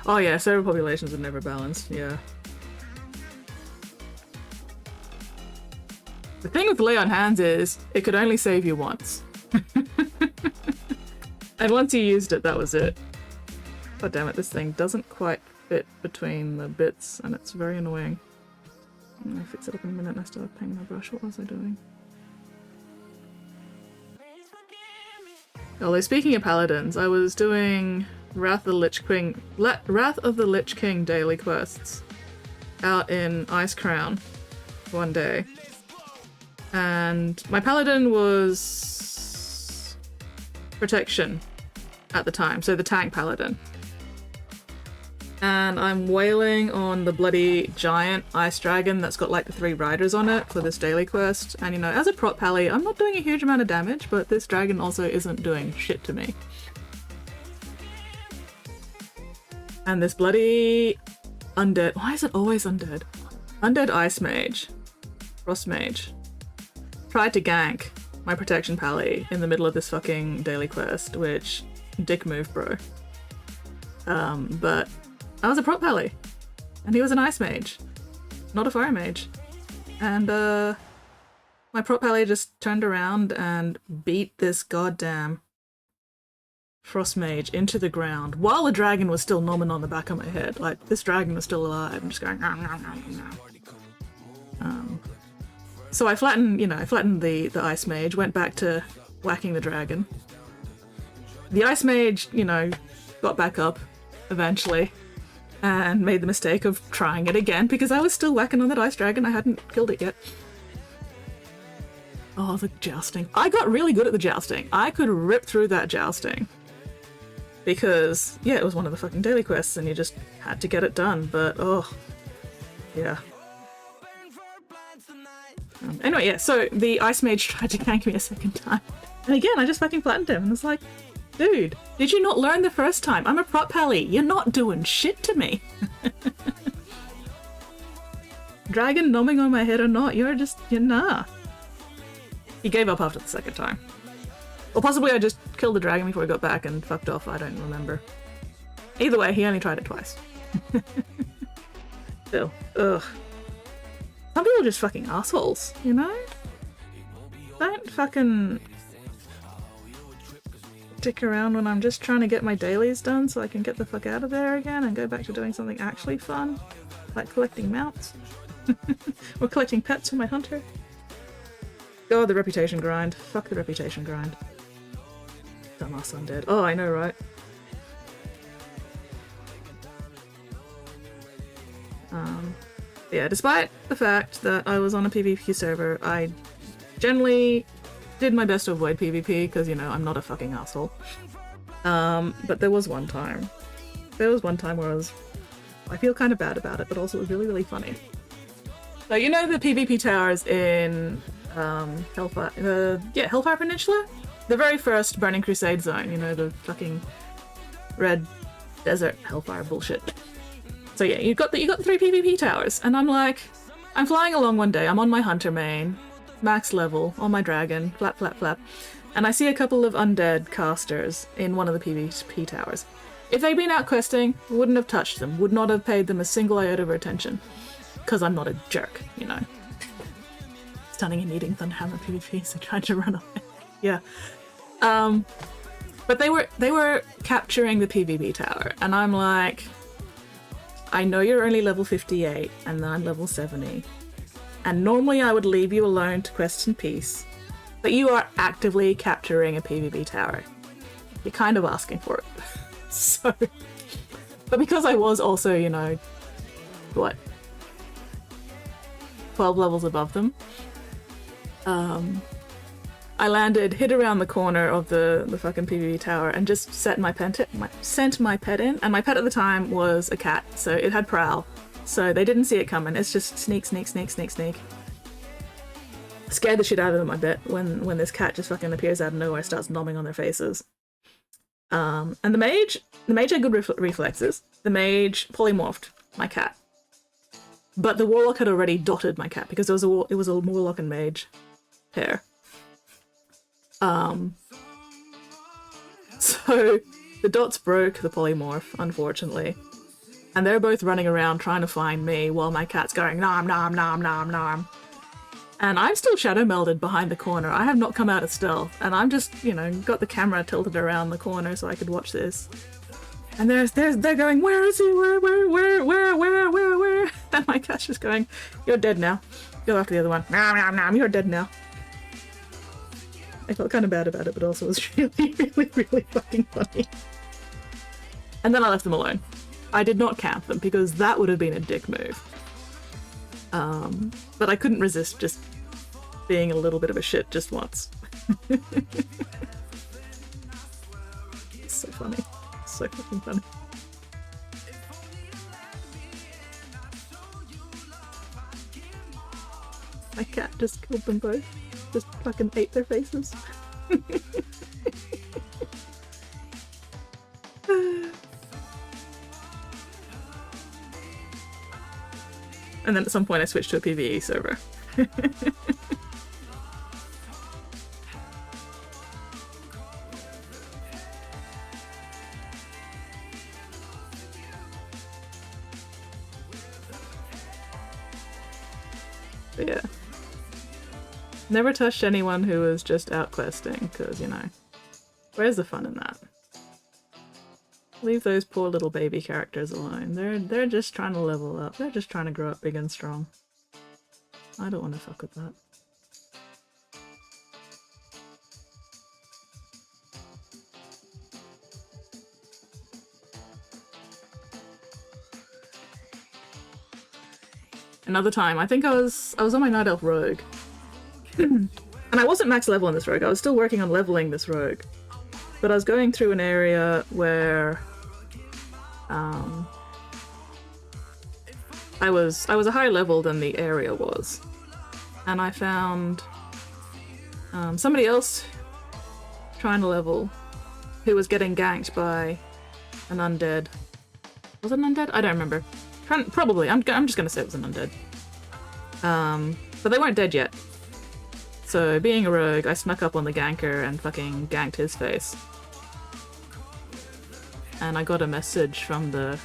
Oh yeah, server populations are never balanced, yeah. The thing with Lay on Hands is, it could only save you once. And once you used it, that was it. God damn it, this thing doesn't quite fit between the bits, and it's very annoying. I'll fix it up in a minute and I still have paint my brush. What was I doing? Although speaking of paladins, I was doing Wrath of the Lich King daily quests out in Ice Crown one day. And my paladin was protection at the time, so the tank paladin. And I'm wailing on the bloody giant ice dragon that's got like the 3 riders on it for this daily quest. And you know, as a prot pally, I'm not doing a huge amount of damage, but this dragon also isn't doing shit to me. And this bloody undead, why is it always undead? Undead ice mage, frost mage, tried to gank my protection pally in the middle of this fucking daily quest, which, dick move, bro. But I was a prot pally, and he was an ice mage, not a fire mage. And my prot pally just turned around and beat this goddamn frost mage into the ground while the dragon was still nomming on the back of my head. Like, this dragon was still alive and just going nom, nom, nom, nom. So I flattened the ice mage, went back to whacking the dragon. The ice mage, you know, got back up eventually and made the mistake of trying it again because I was still whacking on that ice dragon. I hadn't killed it yet. Oh, the jousting. I got really good at the jousting. I could rip through that jousting. Because, yeah, it was one of the fucking daily quests and you just had to get it done, but oh, yeah. Anyway, yeah, so the ice mage tried to gank me a second time. And again, I just fucking flattened him and was like, dude, did you not learn the first time? I'm a prot pally. You're not doing shit to me. Dragon nomming on my head or not, you're nah. He gave up after the second time. Or possibly I just killed the dragon before he got back and fucked off, I don't remember. Either way, he only tried it twice. Still, ugh. Some people are just fucking assholes, you know? Don't fucking stick around when I'm just trying to get my dailies done so I can get the fuck out of there again and go back to doing something actually fun, like collecting mounts. Or collecting pets for my hunter. God, the reputation grind. Fuck the reputation grind. Dumbass undead. Oh, I know, right? Yeah, despite the fact that I was on a PvP server, I generally did my best to avoid PvP because, you know, I'm not a fucking asshole. But there was one time. Where I feel kind of bad about it, but also it was really, really funny. So, you know the PvP towers in Hellfire Peninsula? The very first Burning Crusade zone, you know, the fucking red desert Hellfire bullshit. So yeah, you got the 3 PvP towers, and I'm like, I'm flying along one day, I'm on my hunter main, max level, on my dragon, flap, flap, flap, and I see a couple of undead casters in one of the PvP towers. If they'd been out questing, wouldn't have touched them, would not have paid them a single iota of attention. Because I'm not a jerk, you know. Stunning and eating Thunderhammer PvP, so tried to run away. Yeah. But they were capturing the PvP tower, and I'm like, I know you're only level 58, and I'm level 70, and normally I would leave you alone to quest in peace, but you are actively capturing a PvP tower. You're kind of asking for it. So, but because I was also, you know, what, 12 levels above them, I landed, hid around the corner of the fucking PvP tower and just sent my pet in, and my pet at the time was a cat, so it had prowl, so they didn't see it coming. It's just sneak, sneak, sneak, sneak, sneak. Scared the shit out of them, I bet, when this cat just fucking appears out of nowhere, starts nomming on their faces. And the mage had good reflexes. The mage polymorphed my cat. But the warlock had already dotted my cat because it was a warlock and mage pair. So the dots broke the polymorph, unfortunately. And they're both running around trying to find me while my cat's going nom nom nom nom nom. And I'm still shadow melded behind the corner. I have not come out of stealth, and I'm just, you know, got the camera tilted around the corner so I could watch this. And they're going, where is he? Where? And my cat's just going, you're dead now. Go after the other one. Nom, you're dead now. I felt kind of bad about it, but also it was really fucking funny. And then I left them alone. I did not camp them because that would have been a dick move. But I couldn't resist just being a little bit of a shit just once. It's so funny. So fucking funny. My cat just killed them both. Just fucking ate their faces. And then at some point I switched to a PvE server. But yeah. Never touched anyone who was just out questing, because, you know, where's the fun in that? Leave those poor little baby characters alone. They're just trying to level up. They're just trying to grow up big and strong. I don't want to fuck with that. Another time, I think I was on my Night Elf rogue. And I wasn't max level in this rogue, I was still working on leveling this rogue. But I was going through an area where I was a higher level than the area was. And I found somebody else trying to level who was getting ganked by an undead. Was it an undead? I don't remember. Probably. I'm just gonna say it was an undead. But they weren't dead yet. So, being a rogue, I snuck up on the ganker and fucking ganked his face. And I got a message from the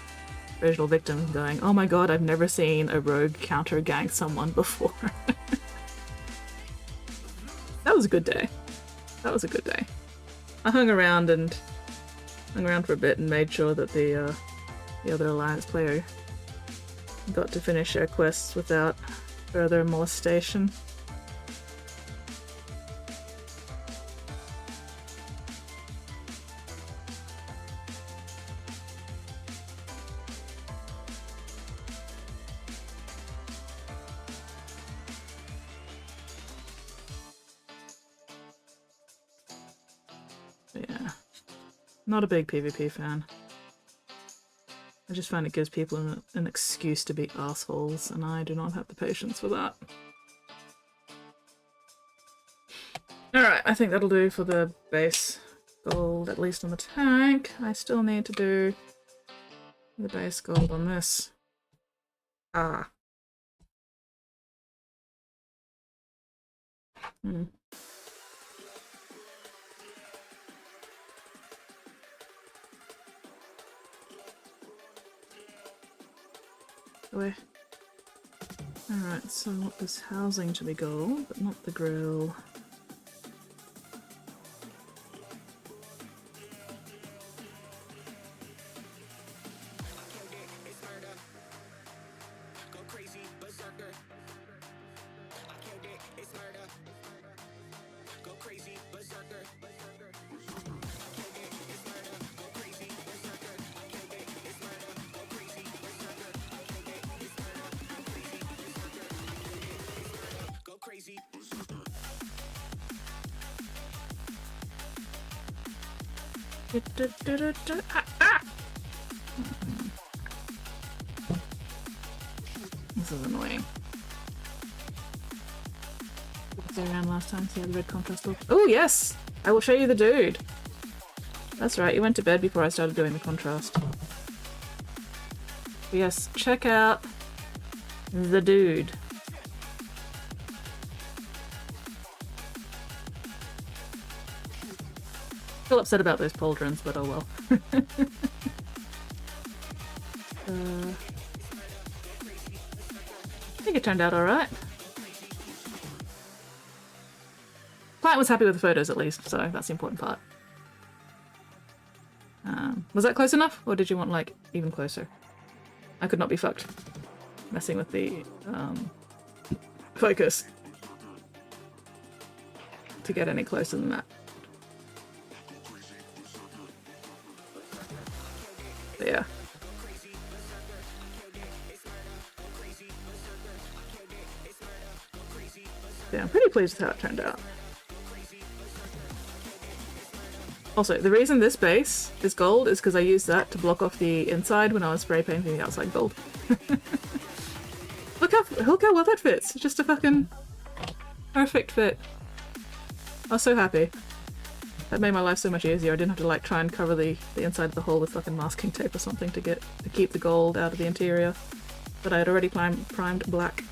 original victim going, oh my god, I've never seen a rogue counter gank someone before. That was a good day. That was a good day. I hung around for a bit and made sure that the other Alliance player got to finish their quests without further molestation. Yeah. Not a big PvP fan. I just find it gives people an excuse to be assholes, and I do not have the patience for that. Alright, I think that'll do for the base gold, at least on the tank. I still need to do the base gold on this. Ah. Away. Alright, so I want this housing to be gold, but not the grill. This is annoying. Was I around last time? See how the red contrast looked? Oh yes! I will show you the dude! That's right, you went to bed before I started doing the contrast. Yes, check out the dude. Still upset about those pauldrons, but oh well. I think it turned out alright. Client was happy with the photos at least, so that's the important part. Was that close enough? Or did you want, like, even closer? I could not be fucked. Messing with the, focus. To get any closer than that. But yeah. Yeah, I'm pretty pleased with how it turned out. Also, the reason this base is gold is because I used that to block off the inside when I was spray painting the outside gold. Look how well that fits. Just a fucking perfect fit. I was so happy. That made my life so much easier. I didn't have to like try and cover the inside of the hole with fucking masking tape or something to keep the gold out of the interior that I had already primed black.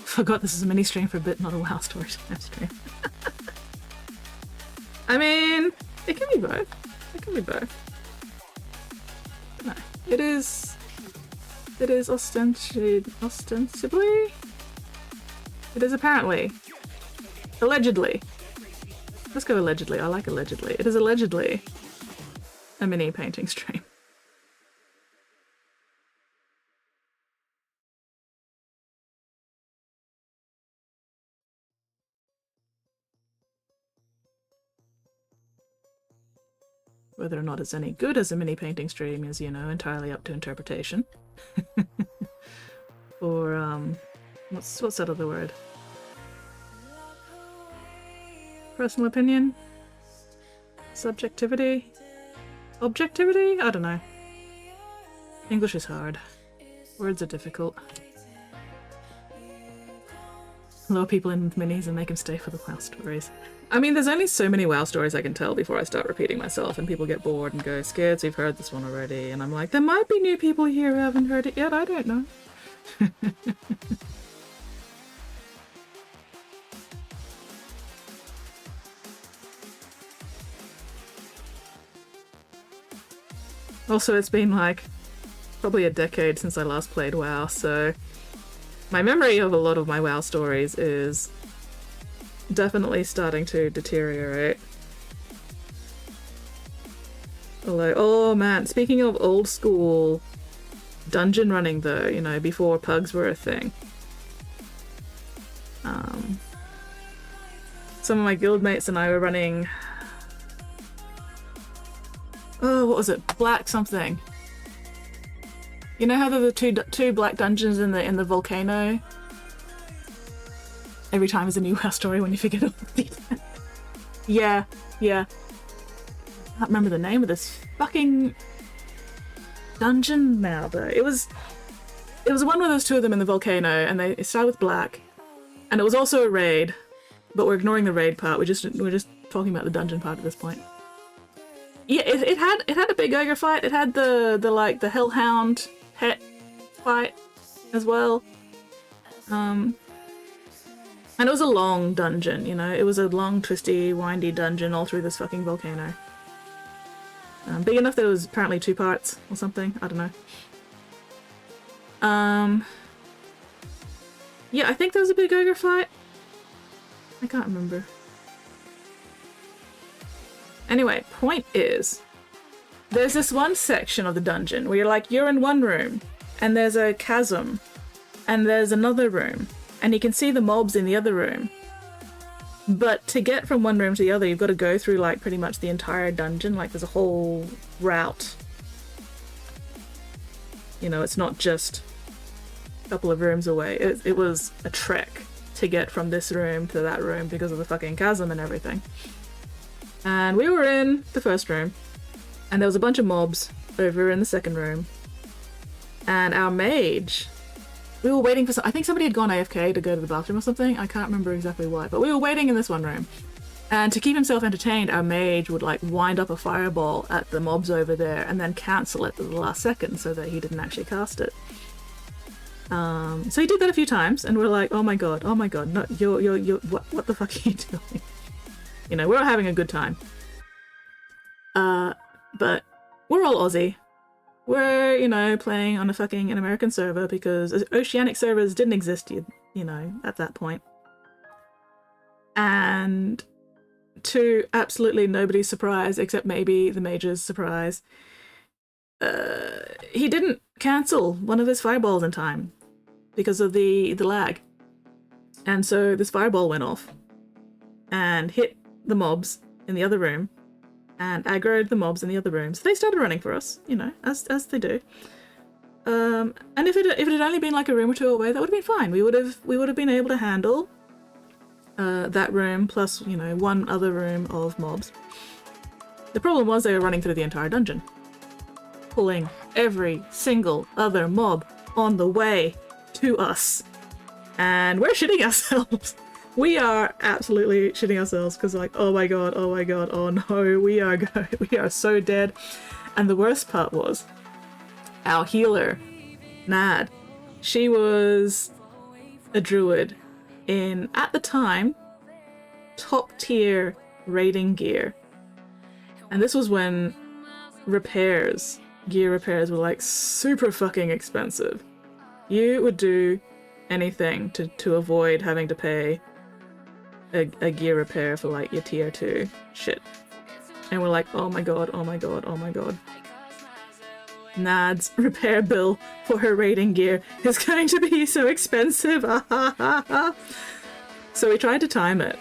Forgot this is a mini stream for a bit, not a WoW story stream. I mean, it can be both. It can be both. No, it is ostensibly. It is apparently. Allegedly. Let's go allegedly. I like allegedly. It is allegedly a mini painting stream. Whether or not it's any good as a mini painting stream is, you know, entirely up to interpretation. Or, what's that other word? Personal opinion? Subjectivity? Objectivity? I don't know. English is hard. Words are difficult. Lure people in with minis and make them stay for the WoW stories. I mean, there's only so many WoW stories I can tell before I start repeating myself and people get bored and go, "Scared, we've heard this one already." And I'm like, there might be new people here who haven't heard it yet, I don't know. Also, it's been like probably a decade since I last played WoW, so my memory of a lot of my WoW stories is definitely starting to deteriorate. Although, oh man, speaking of old school dungeon running though, you know, before pugs were a thing. Some of my guildmates and I were running... Oh, what was it? Black something. You know how there are the two black dungeons in the volcano? Every time is a new WoW story when you forget all the details. Yeah. I can't remember the name of this fucking dungeon now though. It was one where there's two of them in the volcano and it started with black. And it was also a raid, but we're ignoring the raid part. We're just talking about the dungeon part at this point. Yeah, it had a big ogre fight. It had the hellhound het fight as well. And it was a long dungeon, you know. It was a long, twisty, windy dungeon all through this fucking volcano. Big enough that it was apparently 2 parts or something. I don't know. Yeah, I think there was a big ogre fight. I can't remember. Anyway, point is, there's this one section of the dungeon where you're in one room, and there's a chasm, and there's another room, and you can see the mobs in the other room. But to get from one room to the other, you've got to go through like pretty much the entire dungeon. Like there's a whole route. You know, it's not just a couple of rooms away. It was a trek to get from this room to that room because of the fucking chasm and everything. And we were in the first room, and there was a bunch of mobs over in the second room. And our mage, we were waiting for I think somebody had gone AFK to go to the bathroom or something. I can't remember exactly why, but we were waiting in this one room. And to keep himself entertained, our mage would like wind up a fireball at the mobs over there and then cancel it at the last second so that he didn't actually cast it. So he did that a few times, and we're like, oh my god, no, you're what the fuck are you doing? You know, we're all having a good time. But we're all Aussie. We're, you know, playing on an American server because oceanic servers didn't exist, you know, at that point. And to absolutely nobody's surprise, except maybe the Mage's surprise, he didn't cancel one of his fireballs in time because of the lag. And so this fireball went off and hit the mobs in the other room and aggroed the mobs in the other room. So they started running for us, you know, as they do. And if it had only been like a room or two away, that would have been fine. We would have been able to handle that room plus, you know, one other room of mobs. The problem was they were running through the entire dungeon, pulling every single other mob on the way to us. And we're shitting ourselves. We are absolutely shitting ourselves because like, oh my god, oh no, we are so dead. And the worst part was our healer, Nad. She was a druid in, at the time, top tier raiding gear. And this was when gear repairs were like super fucking expensive. You would do anything to avoid having to pay a gear repair for like your tier 2 shit. And we're like, oh my god. Nad's repair bill for her raiding gear is going to be so expensive. So we tried to time it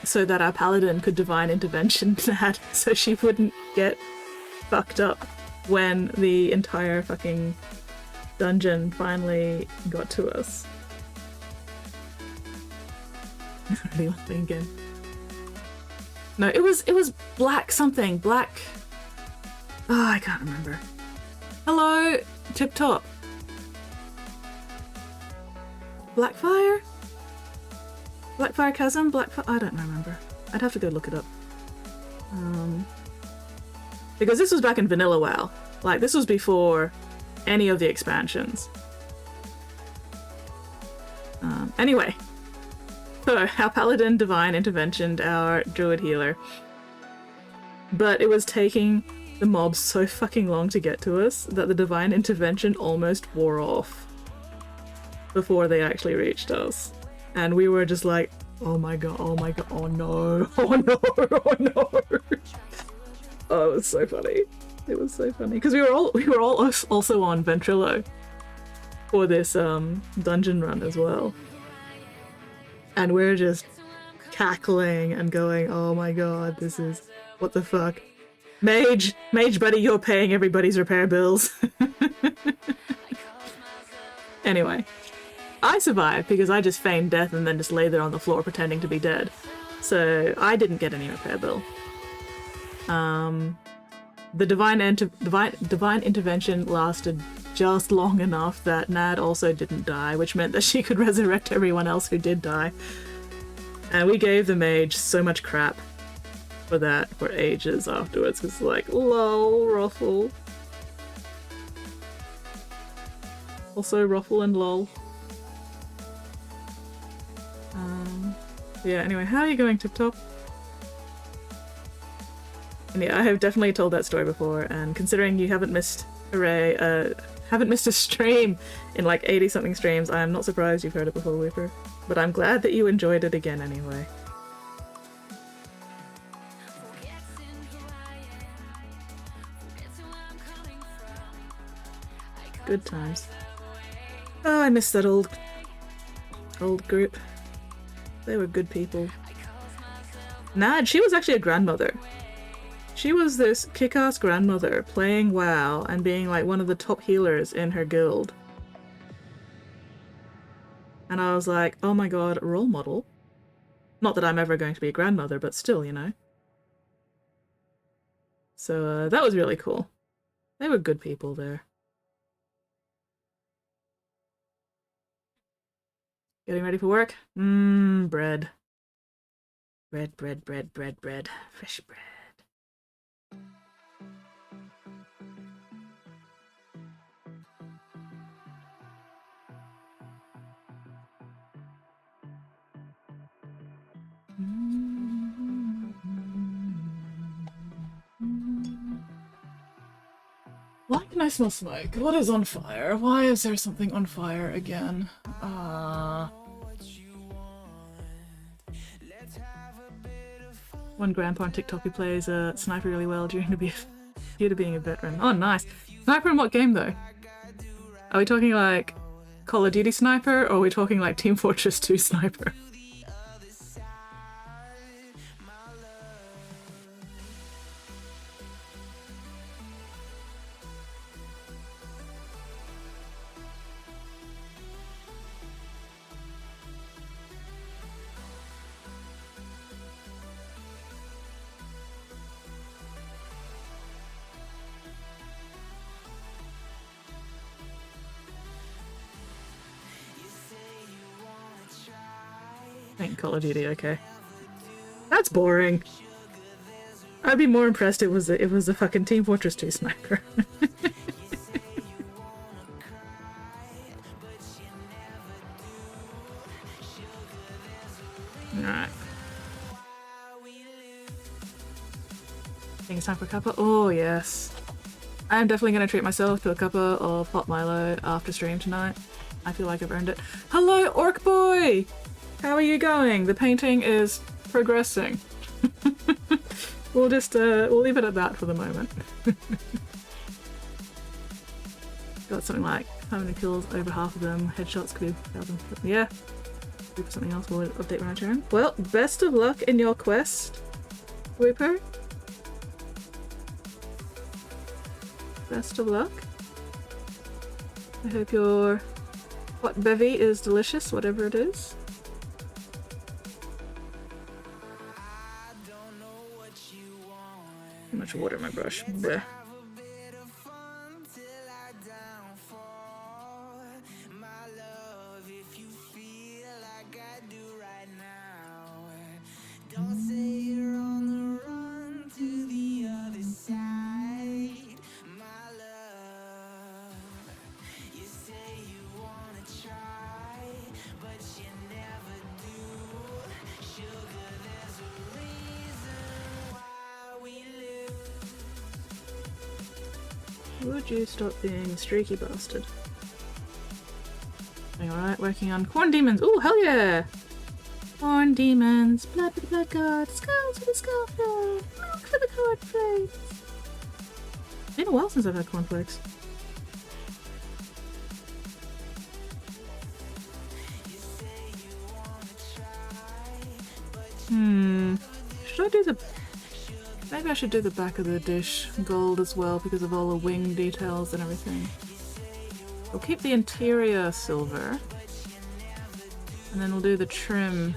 so that our paladin could divine intervention Nad so she wouldn't get fucked up when the entire fucking dungeon finally got to us. Really laughing again. No, it was black something. Black. Oh, I can't remember. Hello, Tip Top. Blackfire? Blackfire Chasm? Blackfire? I don't remember. I'd have to go look it up. Because this was back in Vanilla WoW. Like, this was before any of the expansions. Anyway. So, our Paladin divine interventioned our Druid healer. But it was taking the mobs so fucking long to get to us that the divine intervention almost wore off before they actually reached us. And we were just like, oh my god, oh no, oh no, oh no. Oh, it was so funny. It was so funny. Because we were all also on Ventrilo for this dungeon run as well. And we're just cackling and going, oh my god, this is, what the fuck. Mage buddy, you're paying everybody's repair bills. Anyway, I survived because I just feigned death and then just lay there on the floor pretending to be dead. So I didn't get any repair bill. The divine intervention lasted just long enough that Nad also didn't die, which meant that she could resurrect everyone else who did die. And we gave the mage so much crap for that for ages afterwards. It's like, lol, Ruffle. Also Ruffle and lol. Yeah, anyway, how are you going, Tip Top? And yeah, I have definitely told that story before, and considering you haven't missed a stream in like 80-something streams, I am not surprised you've heard it before, Weeper. But I'm glad that you enjoyed it again anyway. Good times. Oh, I miss that old group. They were good people. Nad, she was actually a grandmother. She was this kick-ass grandmother playing WoW and being like one of the top healers in her guild. And I was like, oh my god, role model. Not that I'm ever going to be a grandmother, but still, you know. So that was really cool. They were good people there. Getting ready for work? Bread. Bread. Fresh bread. Why can I smell smoke? What is on fire? Why is there something on fire again? One grandpa on TikTok who plays a sniper really well due to being a veteran. Oh, nice. Sniper in what game though? Are we talking like Call of Duty sniper, or are we talking like Team Fortress 2 sniper? I think Call of Duty, okay. That's boring. I'd be more impressed it was a fucking Team Fortress 2 sniper. Alright. I think it's time for a cuppa. Oh yes. I'm definitely gonna treat myself to a cuppa of hot Milo after stream tonight. I feel like I've earned it. Hello, Orc Boy! How are you going? The painting is progressing. We'll leave it at that for the moment. Got something like 500 kills, over half of them. Headshots could be 1,000. Yeah. Do something else, we'll update when I turn. Well, best of luck in your quest, Whipper. Best of luck. I hope your hot bevy is delicious, whatever it is. Too much water in my brush. Blech. Would you stop being a streaky bastard? Alright, working on Corn Demons. Ooh, hell yeah! Corn Demons, blood for the blood god, skulls for the skull flame, milk for the cornflakes. It's been a while since I've had cornflakes. Should I do the... Maybe I should do the back of the dish gold as well because of all the wing details and everything. We'll keep the interior silver. And then we'll do the trim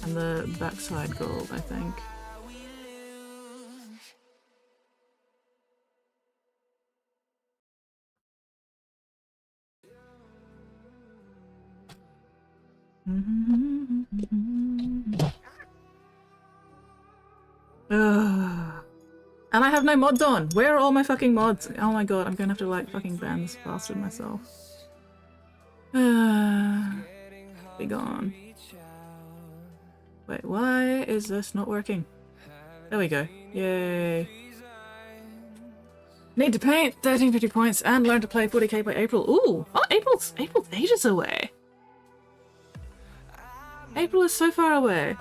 and the backside gold, I think. And I have no mods on! Where are all my fucking mods? Oh my god, I'm gonna have to like fucking ban this bastard myself. Be gone. Wait, why is this not working? There we go. Yay. Need to paint 1350 points and learn to play 40k by April. Ooh! Oh, April's ages away! April is so far away.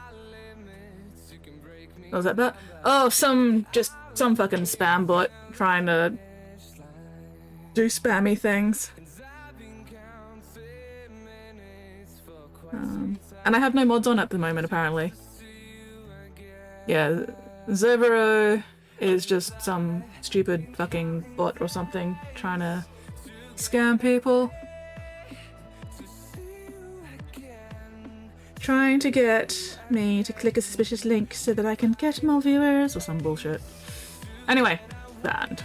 What was that about? Oh, some fucking spam bot trying to do spammy things. And I have no mods on at the moment, apparently. Yeah, Zervero is just some stupid fucking bot or something trying to scam people. Trying to get me to click a suspicious link so that I can get more viewers or some bullshit. Anyway, banned.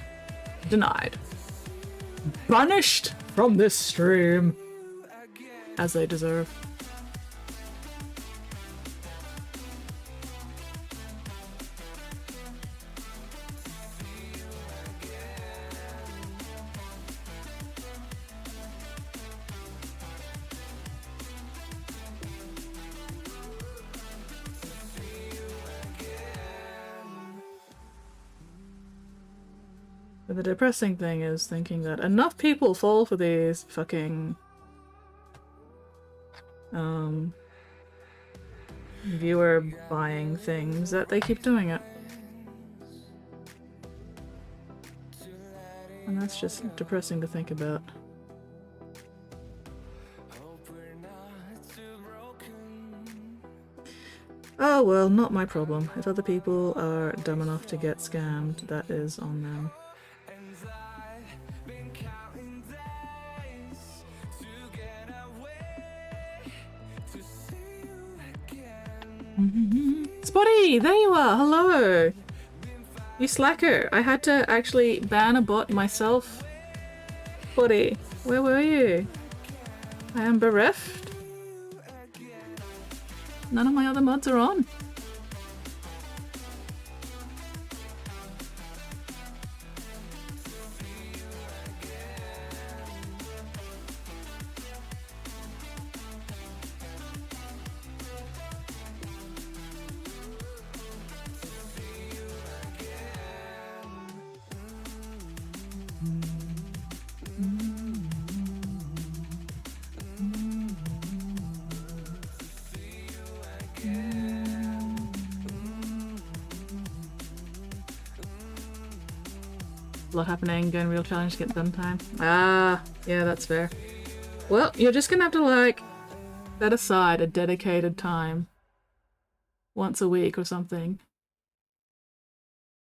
Denied. Banished from this stream. As they deserve. But the depressing thing is thinking that enough people fall for these fucking viewer buying things that they keep doing it. And that's just depressing to think about. Oh well, not my problem. If other people are dumb enough to get scammed, that is on them. Spotty, there you are. Hello. You slacker. I had to actually ban a bot myself. Spotty, where were you? I am bereft. None of my other mods are on. A lot happening, going real challenge to get done time. Ah, yeah, that's fair. Well, you're just gonna have to like set aside a dedicated time once a week or something.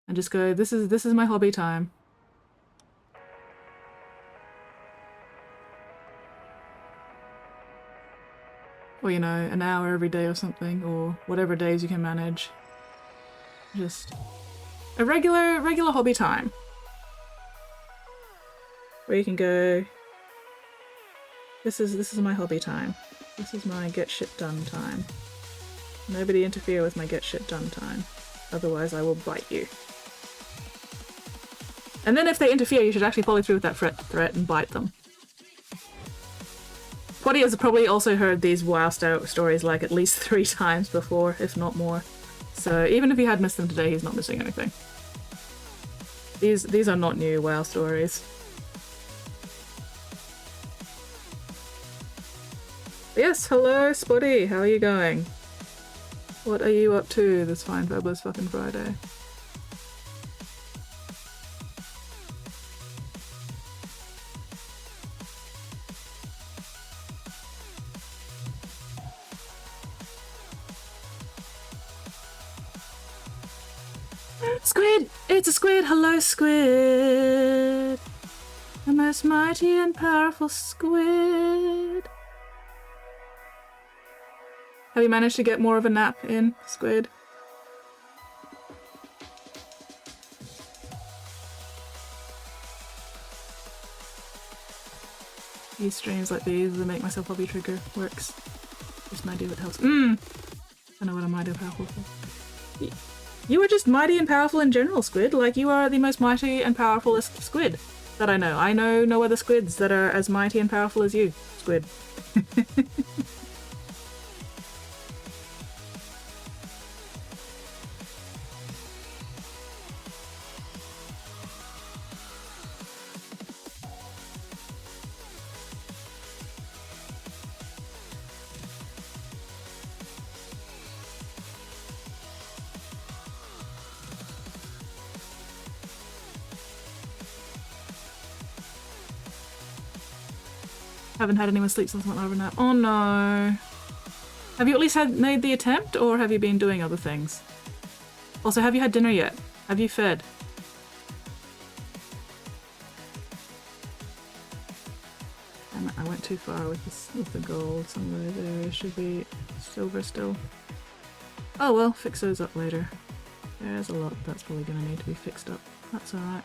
And just go, this is my hobby time. Or, you know, an hour every day or something, or whatever days you can manage. Just a regular hobby time. Where you can go, this is my hobby time. This is my get shit done time. Nobody interfere with my get shit done time. Otherwise I will bite you. And then if they interfere, you should actually follow through with that threat and bite them. Potty has probably also heard these WoW stories like at least 3 times before, if not more. So even if he had missed them today, he's not missing anything. These are not new WoW stories. Yes, hello, Spotty. How are you going? What are you up to this fine fabulous fucking Friday? Squid! It's a squid! Hello, squid! The most mighty and powerful squid! Have you managed to get more of a nap in, squid? These streams like these, the make myself hobby trigger works. Just might do what helps. I know what I'm mighty and powerful for. You are just mighty and powerful in general, squid. Like, you are the most mighty and powerfulest squid that I know. I know no other squids that are as mighty and powerful as you, squid. Haven't had anyone sleep since I went over nap. Oh no. Have you at least made the attempt, or have you been doing other things? Also, have you had dinner yet? Have you fed? I went too far with the gold. Some of those areas should be silver still. Oh well, fix those up later. There's a lot that's probably gonna need to be fixed up. That's alright.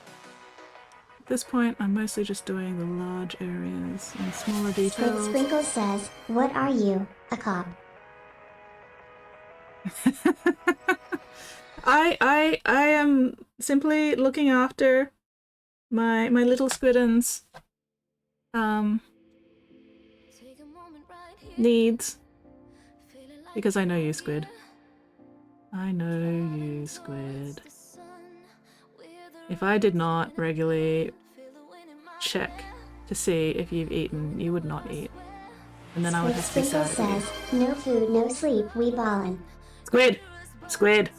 At this point, I'm mostly just doing the large areas and smaller details. Sprinkle says, "What are you, a cop?" I am simply looking after my little squiddens needs, because I know you, squid. I know you, squid. If I did not regularly check to see if you've eaten, you would not eat. And then I would have to be sad. Sprinkle says, "No food, no sleep, we ballin'." Squid! Squid!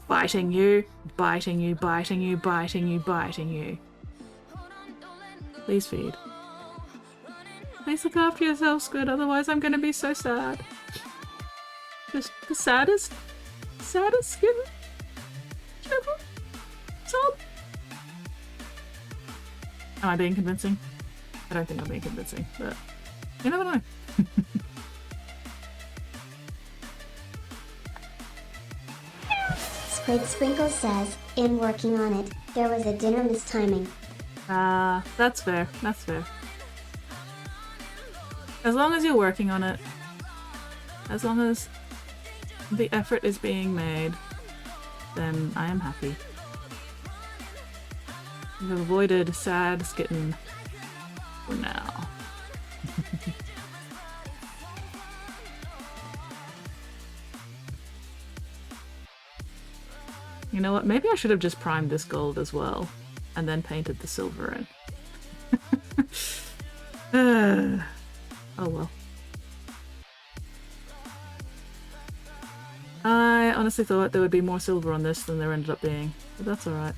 Biting you, biting you, biting you, biting you, biting you. Please feed. Please look after yourself, Squid, otherwise I'm gonna be so sad. Just the saddest skin ever. Sob. Am I being convincing? I don't think I'm being convincing, but you never know. Squid Sprinkles says, in working on it, there was a dinner mistiming. That's fair. That's fair. As long as you're working on it, as long as the effort is being made, then I am happy. You've avoided sad skitting for now. You know what? Maybe I should have just primed this gold as well, and then painted the silver in. Oh well. I honestly thought there would be more silver on this than there ended up being, but that's alright.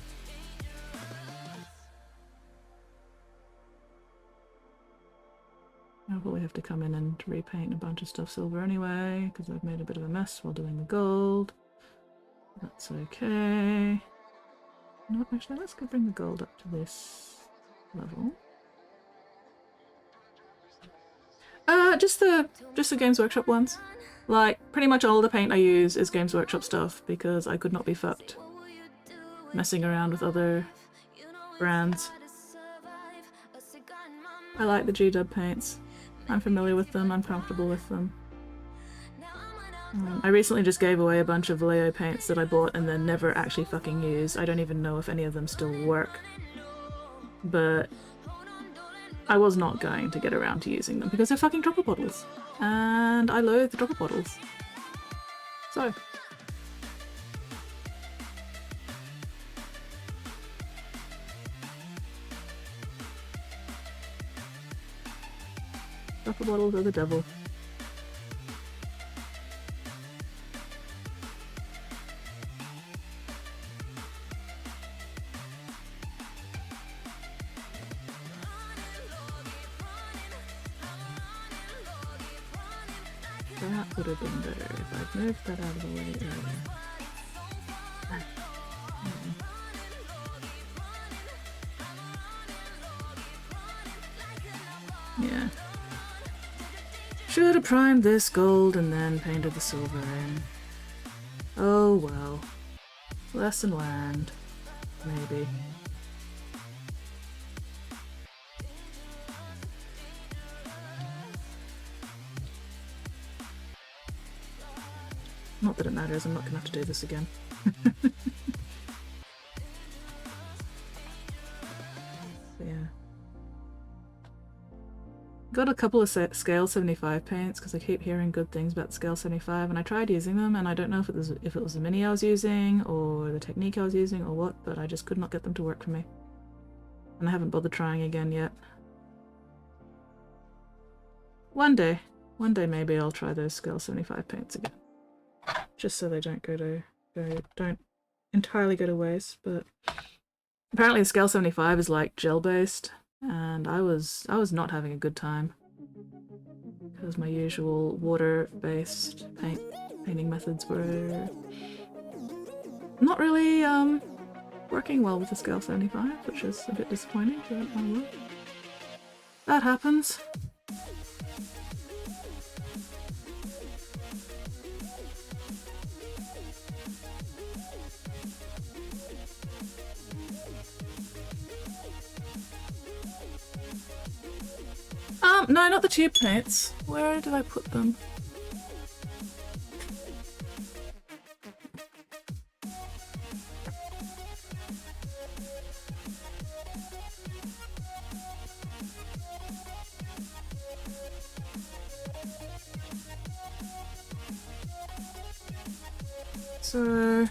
I'll probably have to come in and repaint a bunch of stuff silver anyway, because I've made a bit of a mess while doing the gold. That's okay. No, actually, let's go bring the gold up to this level. Just the Games Workshop ones. Like, pretty much all the paint I use is Games Workshop stuff because I could not be fucked messing around with other brands. I like the G-Dub paints. I'm familiar with them, I'm comfortable with them. I recently just gave away a bunch of Vallejo paints that I bought and then never actually fucking used. I don't even know if any of them still work. But I was not going to get around to using them because they're fucking dropper bottles. And I loathe the dropper bottles. So. Dropper bottles are the devil. That would have been better if I'd moved that out of the way earlier. Yeah. Should have primed this gold and then painted the silver in. Oh well. Lesson learned. Maybe. Not that it matters, I'm not gonna have to do this again. But yeah. Got a couple of scale 75 paints because I keep hearing good things about scale 75 and I tried using them and I don't know if it was the mini I was using or the technique I was using or what, but I just could not get them to work for me. And I haven't bothered trying again yet. One day maybe I'll try those scale 75 paints again. Just so they don't don't entirely go to waste, but apparently the scale 75 is like gel based and I was not having a good time because my usual water based painting methods were not really working well with the scale 75, which is a bit disappointing, but oh well. That happens. No, not the tube paints. Where did I put them? So,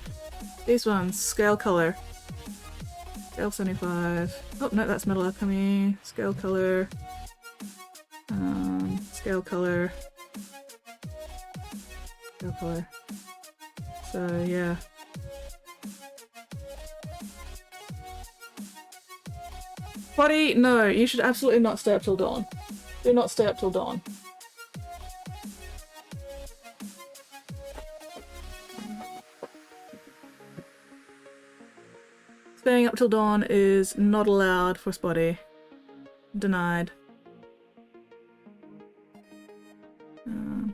these ones, scale color. Scale 75. Oh, no, that's Metal Alchemy. Scale color. Scale color. Scale color. So yeah. Spotty, no, you should absolutely not stay up till dawn. Do not stay up till dawn. Staying up till dawn is not allowed for Spotty. Denied.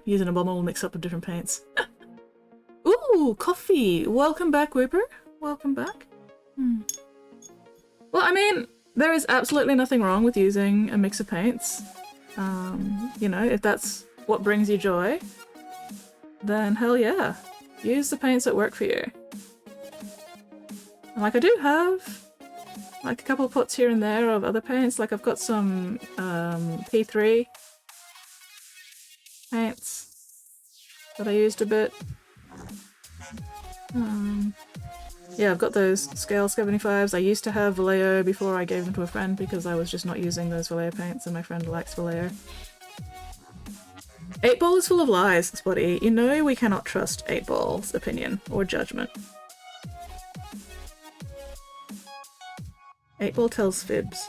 Using a abominable mix-up of different paints. Ooh, coffee! Welcome back, Whooper. Welcome back. Well, I mean, there is absolutely nothing wrong with using a mix of paints. You know, if that's what brings you joy, then hell yeah. Use the paints that work for you. And like, I do have like a couple of pots here and there of other paints. Like, I've got some P3 paints that I used a bit. Yeah, I've got those Scale 75s. I used to have Vallejo before I gave them to a friend because I was just not using those Vallejo paints and my friend likes Vallejo. 8-Ball is full of lies, Spotty. You know we cannot trust 8-Ball's opinion or judgment. 8-Ball tells fibs.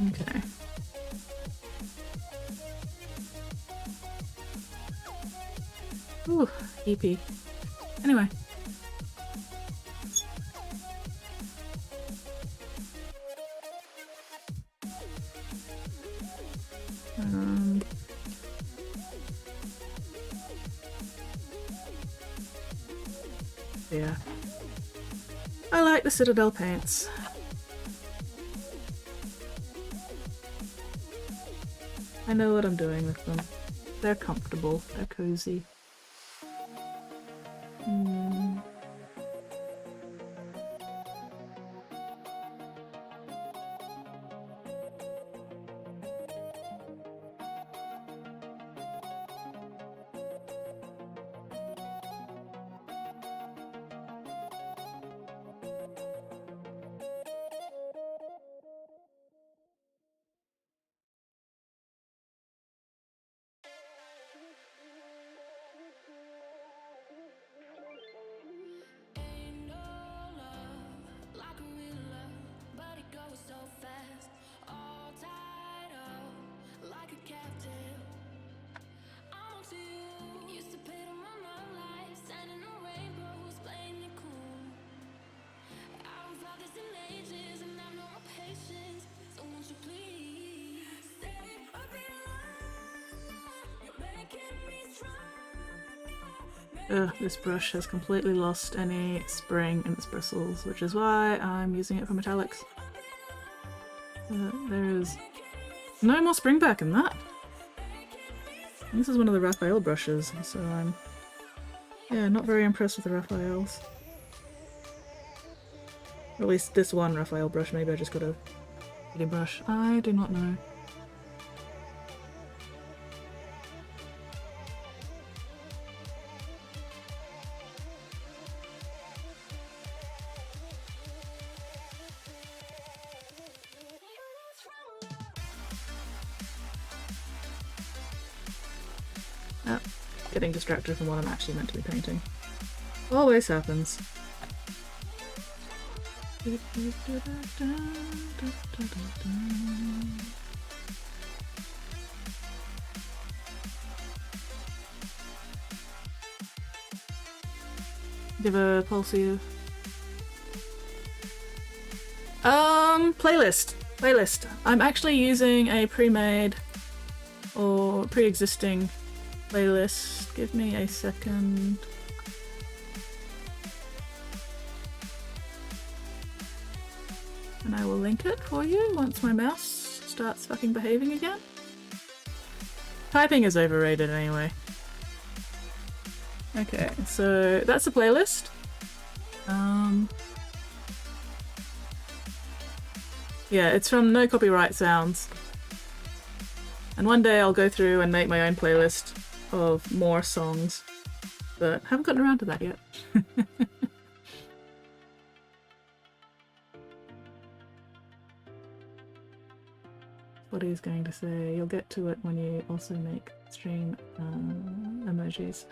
Okay. Ooh, EP. Anyway. Yeah. I like the Citadel paints. I know what I'm doing with them. They're comfortable, they're cozy. This brush has completely lost any spring in its bristles, which is why I'm using it for metallics. There is no more spring back in that. This is one of the Raphael brushes, so I'm not very impressed with the Raphaels. Or at least this one Raphael brush. Maybe I just got a shitty brush. I do not know. Getting distracted from what I'm actually meant to be painting. Always happens. Give a pulse. Playlist. I'm actually using a pre-made or pre-existing playlist. Give me a second. And I will link it for you once my mouse starts fucking behaving again. Typing is overrated anyway. Okay, so that's the playlist. Yeah, it's from No Copyright Sounds. And one day I'll go through and make my own playlist of more songs, but haven't gotten around to that yet. what he's going to say. You'll get to it when you also make stream emojis.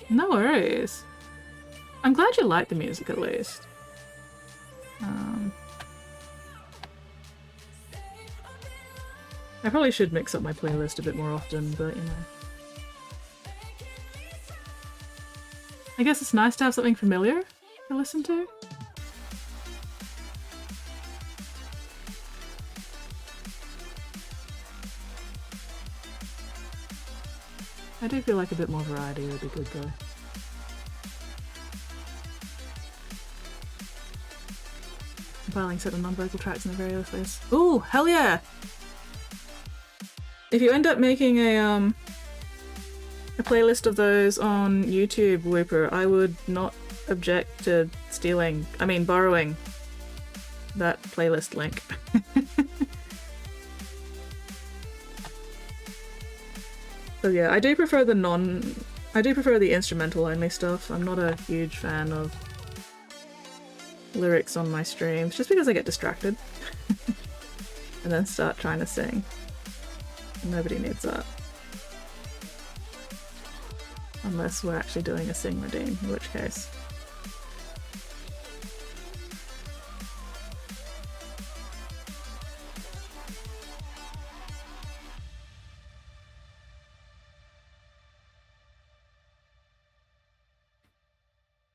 No worries. I'm glad you like the music at least. I probably should mix up my playlist a bit more often, but you know. I guess it's nice to have something familiar to listen to. I do feel like a bit more variety would be good though. Compiling certain non-vocal tracks in the various ways. Ooh, hell yeah! If you end up making a playlist of those on YouTube, Whooper, I would not object to borrowing that playlist link. So yeah, I do prefer the instrumental only stuff. I'm not a huge fan of lyrics on my streams, just because I get distracted and then start trying to sing. Nobody needs that. Unless we're actually doing a sing redeem, in which case.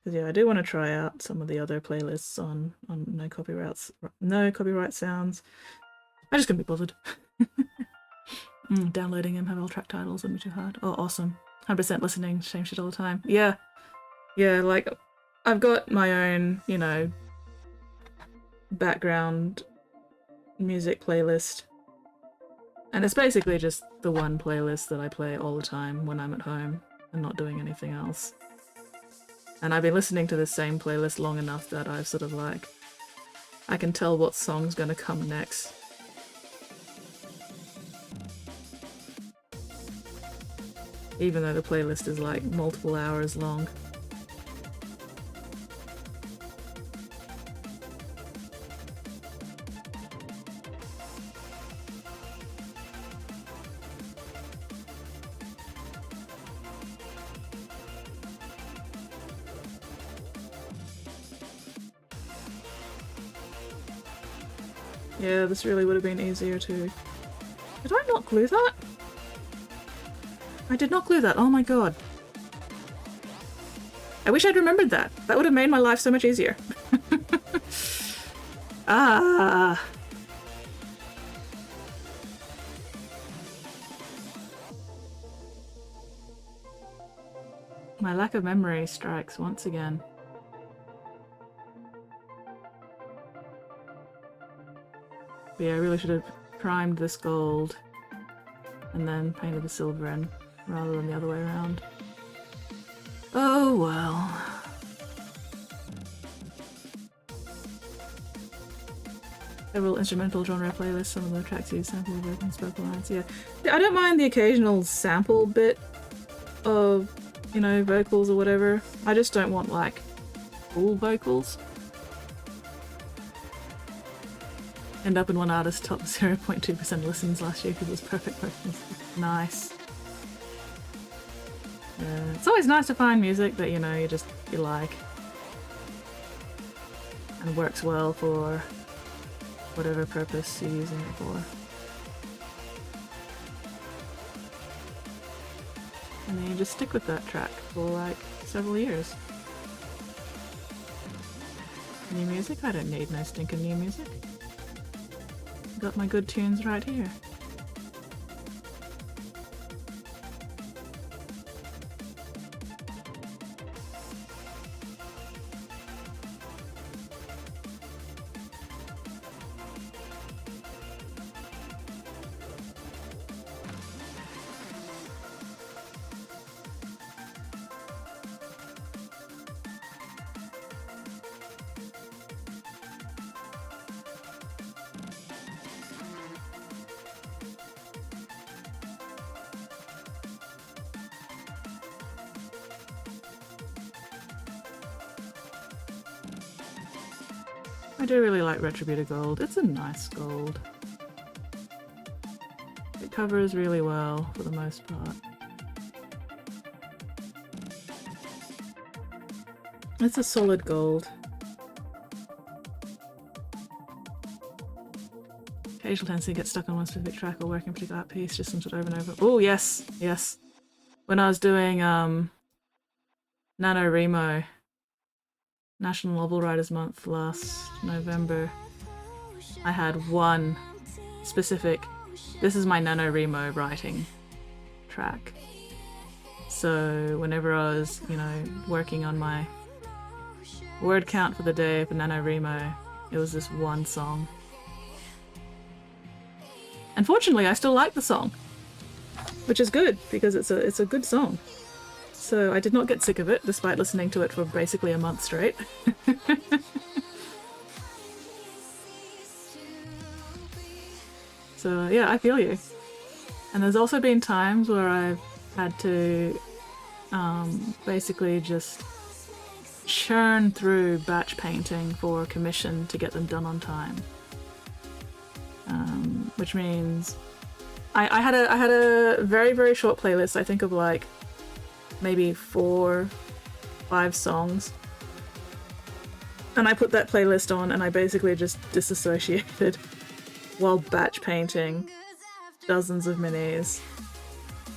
Yeah, I do want to try out some of the other playlists on no copyright sounds. I just couldn't be bothered. Downloading MHL track titles wouldn't be too hard. Oh, awesome. 100% listening, same shit all the time. Yeah, like, I've got my own, you know, background music playlist. And it's basically just the one playlist that I play all the time when I'm at home and not doing anything else. And I've been listening to the same playlist long enough that I've sort of like, I can tell what song's gonna come next. Even though the playlist is like multiple hours long. Yeah, this really would have been easier too. Did I not glue that? I did not glue that, oh my god. I wish I'd remembered that. That would have made my life so much easier. Ah. My lack of memory strikes once again. But yeah, I really should have primed this gold and then painted the silver in rather than the other way around. Oh well. Several instrumental genre playlists, some of the tracks use sample of and spoken lines, yeah. I don't mind the occasional sample bit of, you know, vocals or whatever. I just don't want like full vocals. End up in one artist's top 0.2% listens last year because it was perfect vocals. Nice. Yeah, it's always nice to find music that, you know, you like. And works well for whatever purpose you're using it for. And then you just stick with that track for like several years. New music? I don't need no stinking new music. Got my good tunes right here. I do really like Retributor Gold. It's a nice gold. It covers really well for the most part. It's a solid gold. Occasional tendency to get stuck on one specific track or working a particular art piece, just listen to it over and over. Oh yes, yes. When I was doing NaNoWriMo, National Novel Writers Month last November, I had one specific, this is my NaNoWriMo writing track. So whenever I was, you know, working on my word count for the day for NaNoWriMo, it was this one song. Unfortunately, I still like the song, which is good because it's a good song. So I did not get sick of it, despite listening to it for basically a month straight. So yeah, I feel you. And there's also been times where I've had to basically just churn through batch painting for commission to get them done on time. Which means I had a very, very short playlist, I think of like maybe 4-5 songs, and I put that playlist on and I basically just disassociated while batch painting dozens of minis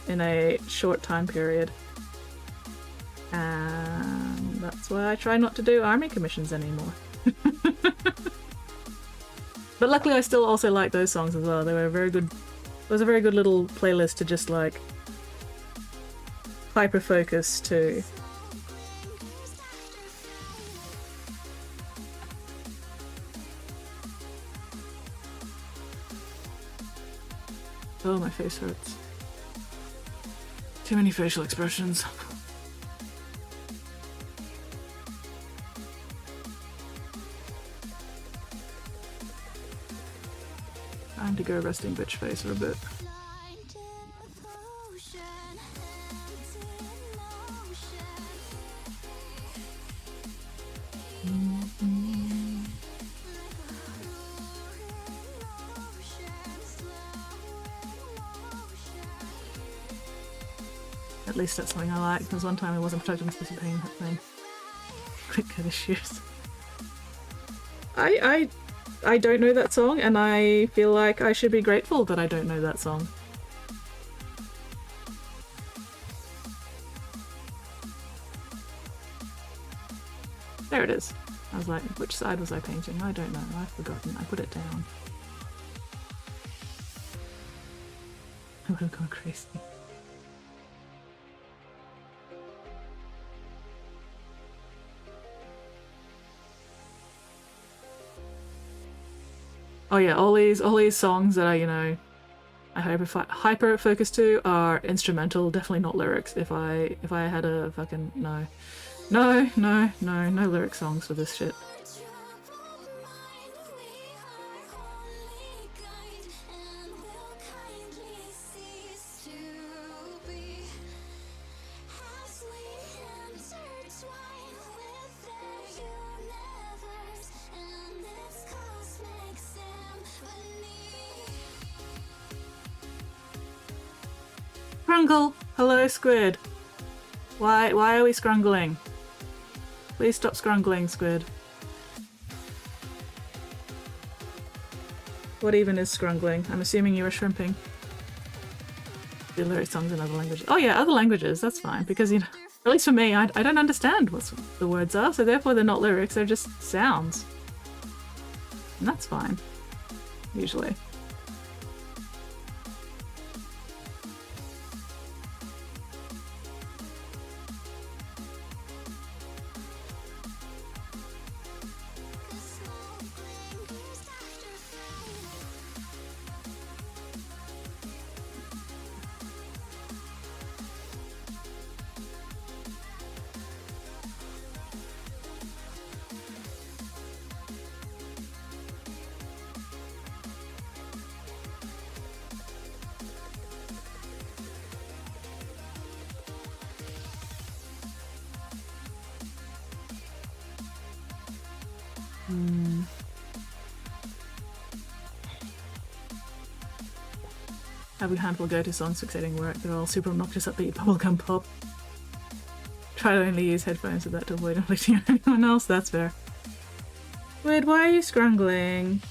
in a short time period. And that's why I try not to do army commissions anymore. But luckily I still also like those songs as well. They were very good. It was a very good little playlist to just like hyper focus to. Oh, my face hurts. Too many facial expressions. Time to go resting bitch face for a bit. At least that's something I like. There was one time I wasn't protected from specific pain thing. Quick cut issues. I don't know that song, and I feel like I should be grateful that I don't know that song. There it is. I was like, which side was I painting? I don't know. I've forgotten. I put it down. I would have gone crazy. Oh yeah, all these songs that I hyper focus to are instrumental, definitely not lyrics. If I had a fucking no lyric songs for this shit. Scrungle! Hello, Squid. Why are we scrungling? Please stop scrungling, Squid. What even is scrungling? I'm assuming you are shrimping. The lyric songs in other languages. Oh yeah, other languages, that's fine. Because, you know, at least for me, I don't understand what the words are, so therefore they're not lyrics, they're just sounds. And that's fine. Usually. have a handful of go-to songs fixating work. They're all super obnoxious, upbeat bubblegum pop. Try to only use headphones with that to avoid inflicting on anyone else. That's fair. Squid, why are you scrangling?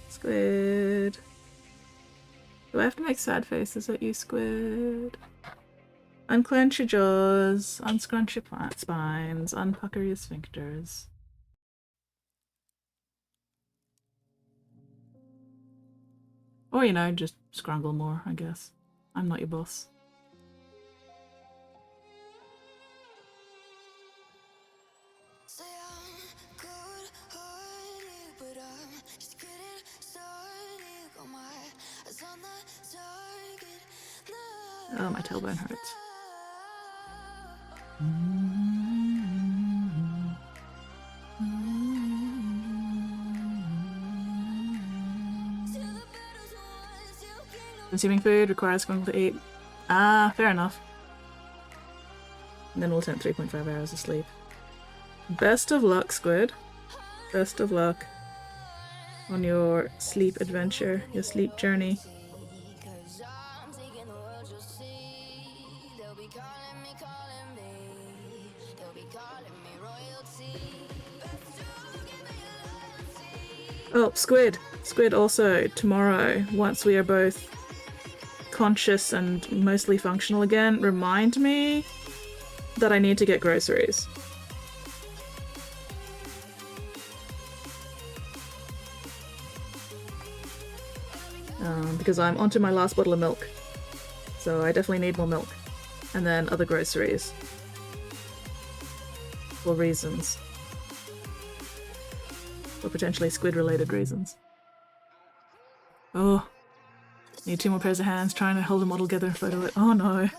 Squid. Do I have to make sad faces at you, Squid? Unclench your jaws, unscrunch your spines, unpucker your sphincters. Or, you know, just scrangle more, I guess. I'm not your boss. Oh, my tailbone hurts. Consuming food requires scramble to eat. Ah, fair enough. And then we'll attempt 3.5 hours of sleep. Best of luck, Squid. Best of luck on your sleep adventure, your sleep journey. Oh, Squid! Squid also, tomorrow, once we are both conscious and mostly functional again, remind me that I need to get groceries. Because I'm onto my last bottle of milk. So I definitely need more milk. And then other groceries. For reasons. For potentially squid-related reasons. Oh. Need 2 more pairs of hands, trying to hold a model together and photo it. Oh no.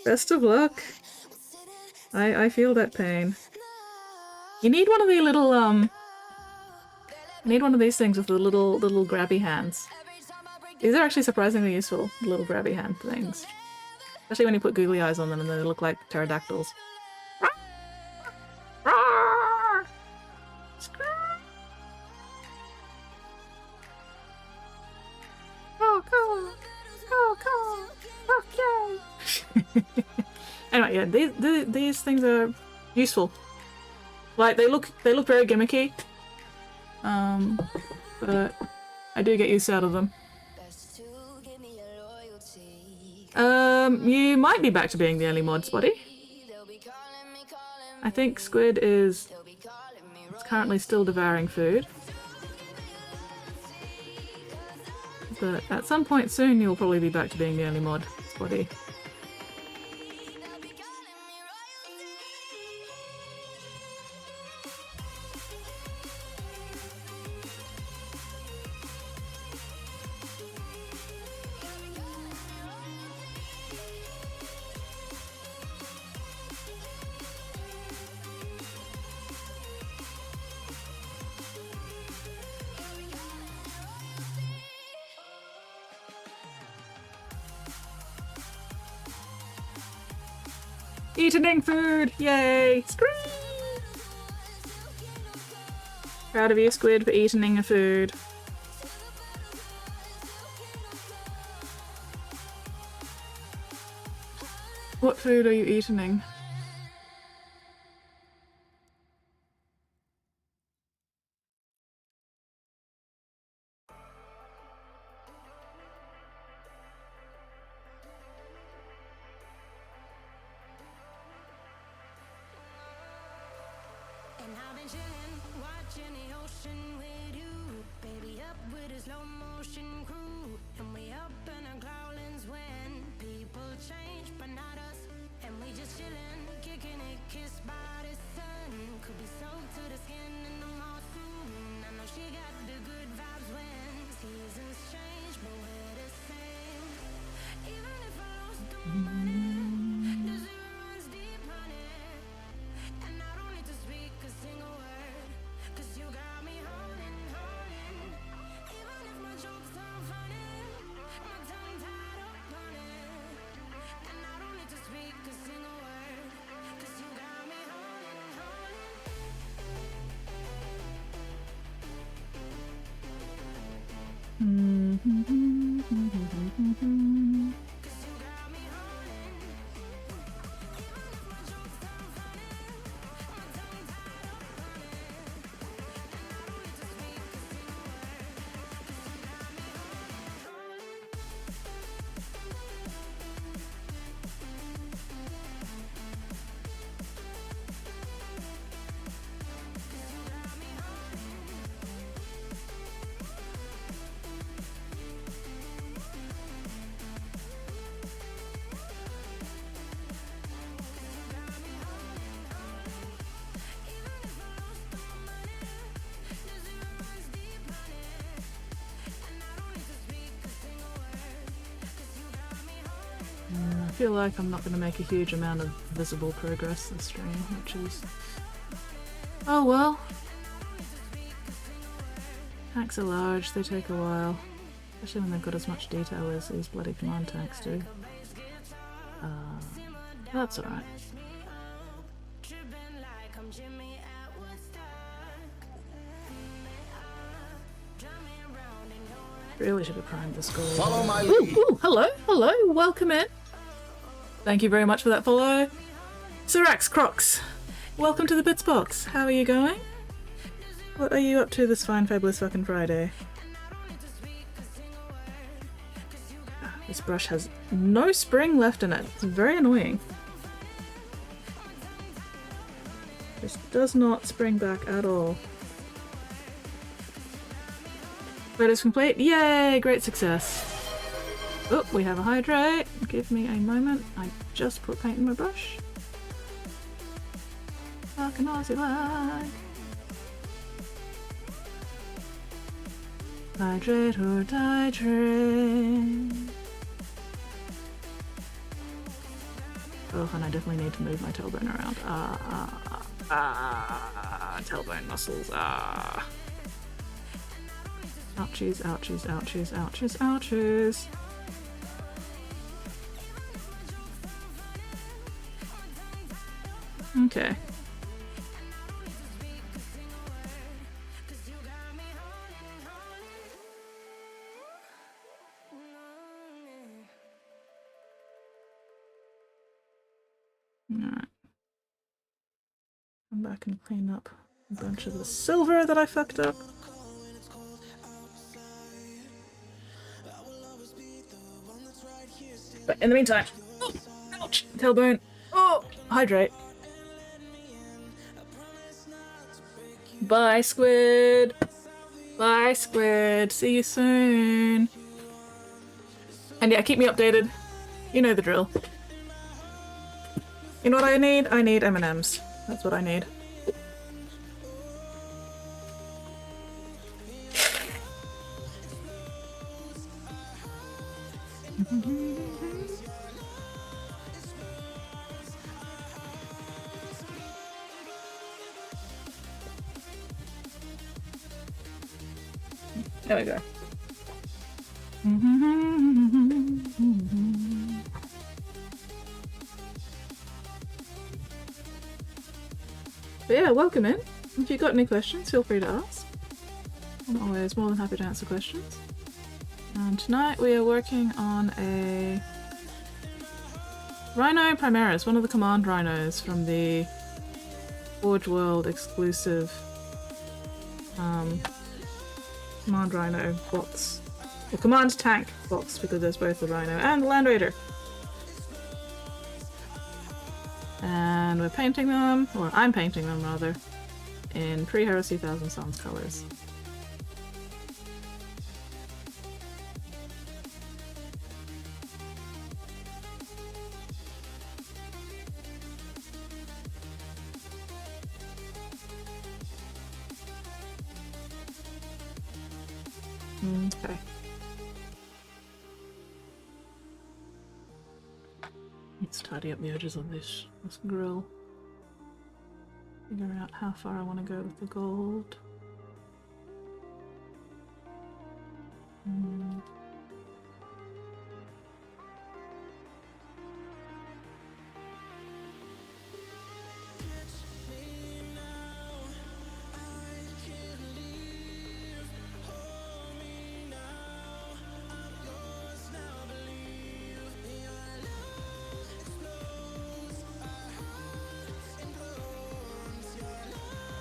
Best of luck. I feel that pain. You need one of the little, I need one of these things with the little grabby hands. These are actually surprisingly useful, little grabby hand things. Especially when you put googly eyes on them and they look like pterodactyls. Anyway, yeah, these things are useful. Like they look very gimmicky. But I do get use out of them. You might be back to being the only mod, Spotty. I think Squid is currently still devouring food. But at some point soon you'll probably be back to being the only mod, Spotty. Eating food! Yay! Scream! Proud of you, Squid, for eating a food. What food are you eating? I feel like I'm not going to make a huge amount of visible progress this stream, which is... oh well. Tanks are large, they take a while. Especially when they've got as much detail as these bloody command tanks do. That's alright. Really should have primed this goal. Follow my Ooh, lead. ooh, hello, hello, welcome in. Thank you very much for that follow. Sirax Crocs, welcome to the Bits Box. How are you going? What are you up to this fine, fabulous fucking Friday? This brush has no spring left in it. It's very annoying. This does not spring back at all. Photos complete. Yay! Great success. Oh, we have a hydrate. Give me a moment. I just put paint in my brush. Fucking Aussie lag. Hydrate or dihydrate. Oh, and I definitely need to move my tailbone around. Tailbone muscles. Ouchies, ouchies, ouchies, ouchies, ouchies. Okay. Alright. Come back and clean up a bunch of the silver that I fucked up. But in the meantime, oh, ouch, tailbone, oh, hydrate. Bye, squid. Bye, squid. See you soon. And yeah, keep me updated. You know the drill. You know what I need? I need M&Ms. That's what I need. There we go. But yeah, welcome in. If you've got any questions, feel free to ask. I'm always more than happy to answer questions. And tonight we are working on a Rhino Primaris, one of the command rhinos from the Forge World exclusive command rhino box. Or command tank box, because there's both the Rhino and the Land Raider. And we're painting them, or I'm painting them rather, in pre-Heresy Thousand Suns colors. Okay. Let's tidy up the edges of this grill. Figure out how far I want to go with the gold.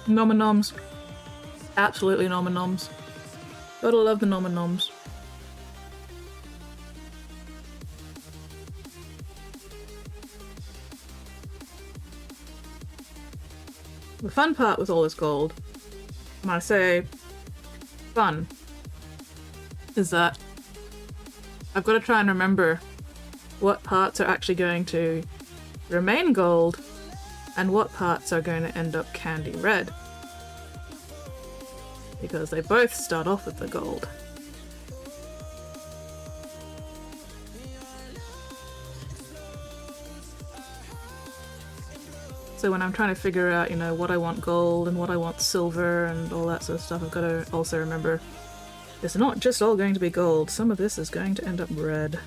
Nom noms. Absolutely nom noms. Gotta love the nom noms. The fun part with all this gold, when I say fun, is that I've got to try and remember what parts are actually going to remain gold and what parts are going to end up candy red. Because they both start off with the gold. So when I'm trying to figure out, you know, what I want gold and what I want silver and all that sort of stuff, I've got to also remember it's not just all going to be gold. Some of this is going to end up red.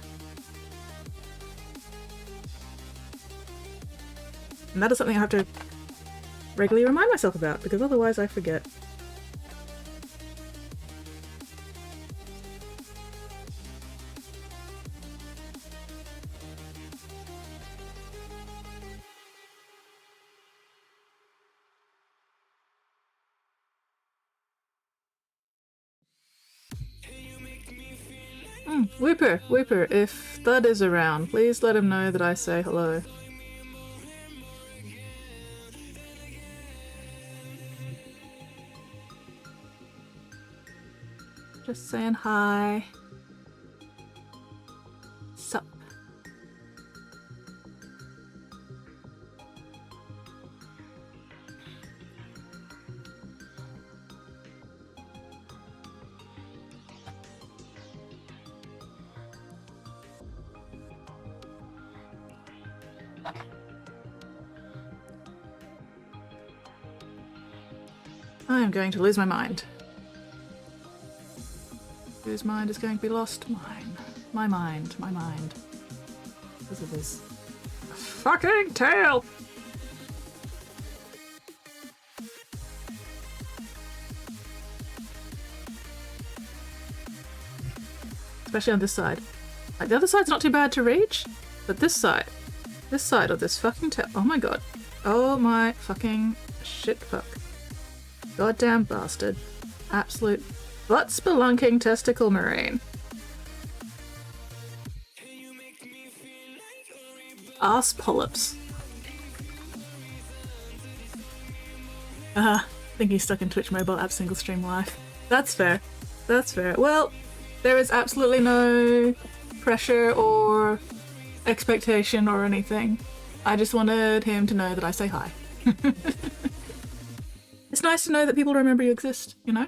And that is something I have to regularly remind myself about, because otherwise I forget. Whipper, Whipper, if Thud is around, please let him know that I say hello. Just saying hi. Sup. I am going to lose my mind. Whose mind is going to be lost? Mine. My mind. My mind. Because of this fucking tail! Especially on this side. Like, the other side's not too bad to reach, but this side of this fucking tail. Oh my god. Oh my fucking shit fuck. Goddamn bastard. Absolute butt spelunking testicle marine. Ass polyps. I think he's stuck in Twitch mobile app single stream life. That's fair. That's fair. Well, there is absolutely no pressure or expectation or anything. I just wanted him to know that I say hi. It's nice to know that people remember you exist, you know?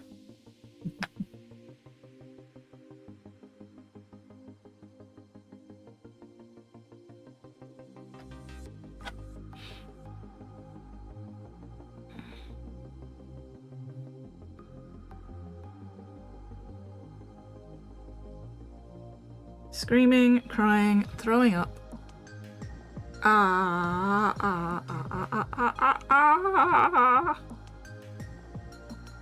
Screaming, crying, throwing up.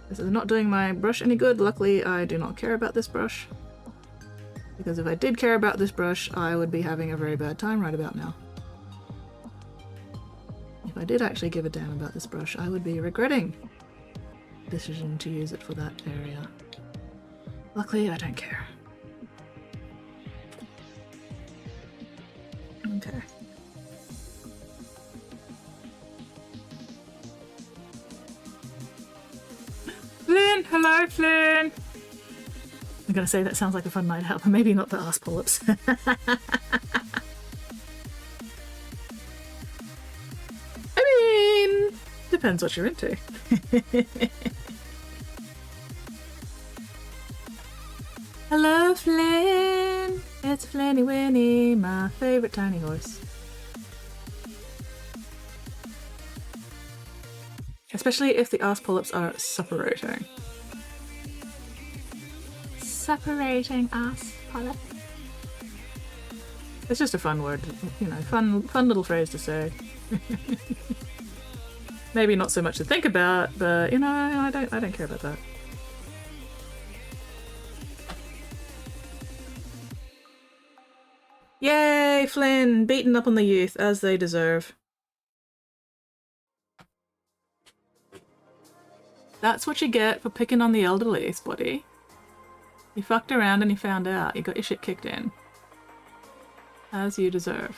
This is not doing my brush any good. Luckily, I do not care about this brush. Because if I did care about this brush, I would be having a very bad time right about now. If I did actually give a damn about this brush, I would be regretting the decision to use it for that area. Luckily, I don't care. Okay. Flynn! Hello, Flynn! I'm gonna say that sounds like a fun night out, but maybe not the arse polyps. I mean, depends what you're into. Hello, Flynn! It's Flinny Winnie, my favourite tiny horse. Especially if the arse polyps are suppurating. Suppurating arse polyp. It's just a fun word, you know, fun little phrase to say. Maybe not so much to think about, but you know, I don't care about that. Yay, Flynn! Beaten up on the youth, as they deserve. That's what you get for picking on the elderly, Spotty. You fucked around and you found out. You got your shit kicked in. As you deserve.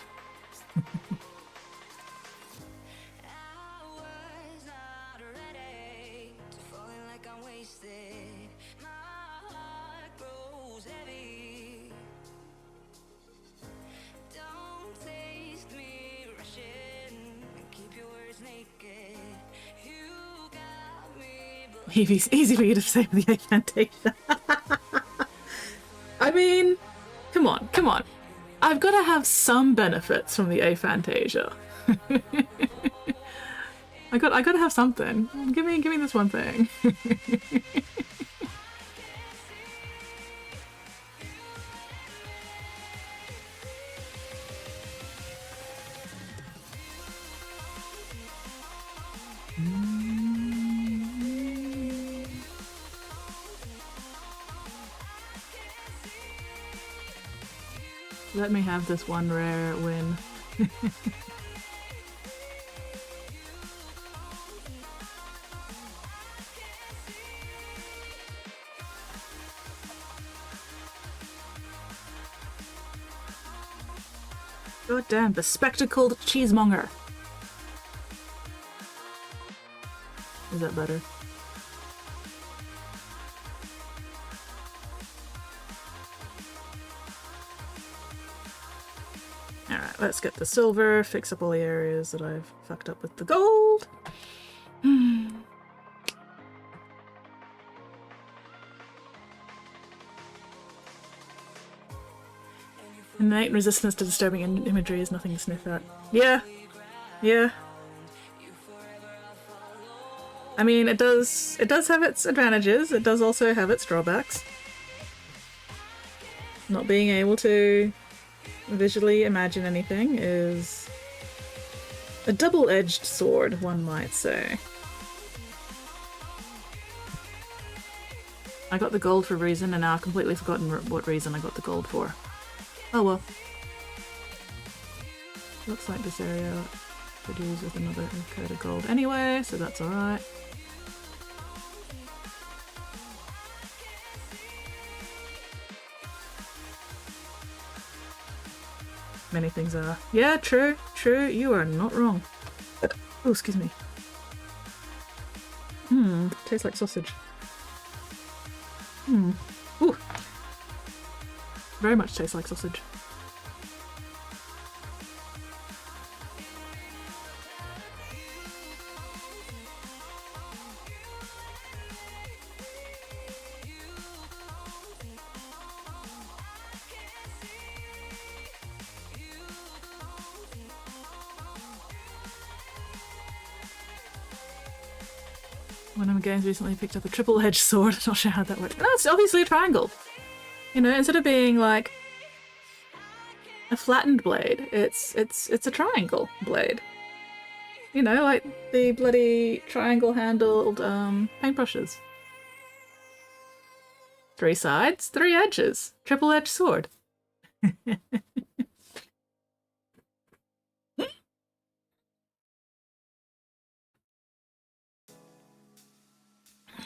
Easy for you to say with the Fantasia. I mean, come on. I've got to have some benefits from the aphantasia. I got to have something. Give me this one thing. Let me have this one rare win. God damn, the spectacled cheesemonger. Is that better? Alright, let's get the silver, fix up all the areas that I've fucked up with the gold. Innate resistance to disturbing imagery is nothing to sniff at. Yeah. I mean, it does have its advantages. It does also have its drawbacks. Not being able to visually imagine anything is a double-edged sword, one might say. I got the gold for a reason, and now I've completely forgotten what reason I got the gold for. Oh well. Looks like this area could use with another coat of gold anyway, so that's alright. Many things are. Yeah, true, you are not wrong. Oh, excuse me. Tastes like sausage. Ooh. Very much tastes like sausage. One of my games recently picked up a triple-edged sword. Not sure how that works. No, it's obviously a triangle. You know, instead of being like a flattened blade, it's a triangle blade. You know, like the bloody triangle-handled paintbrushes. 3 sides, 3 edges. Triple-edged sword.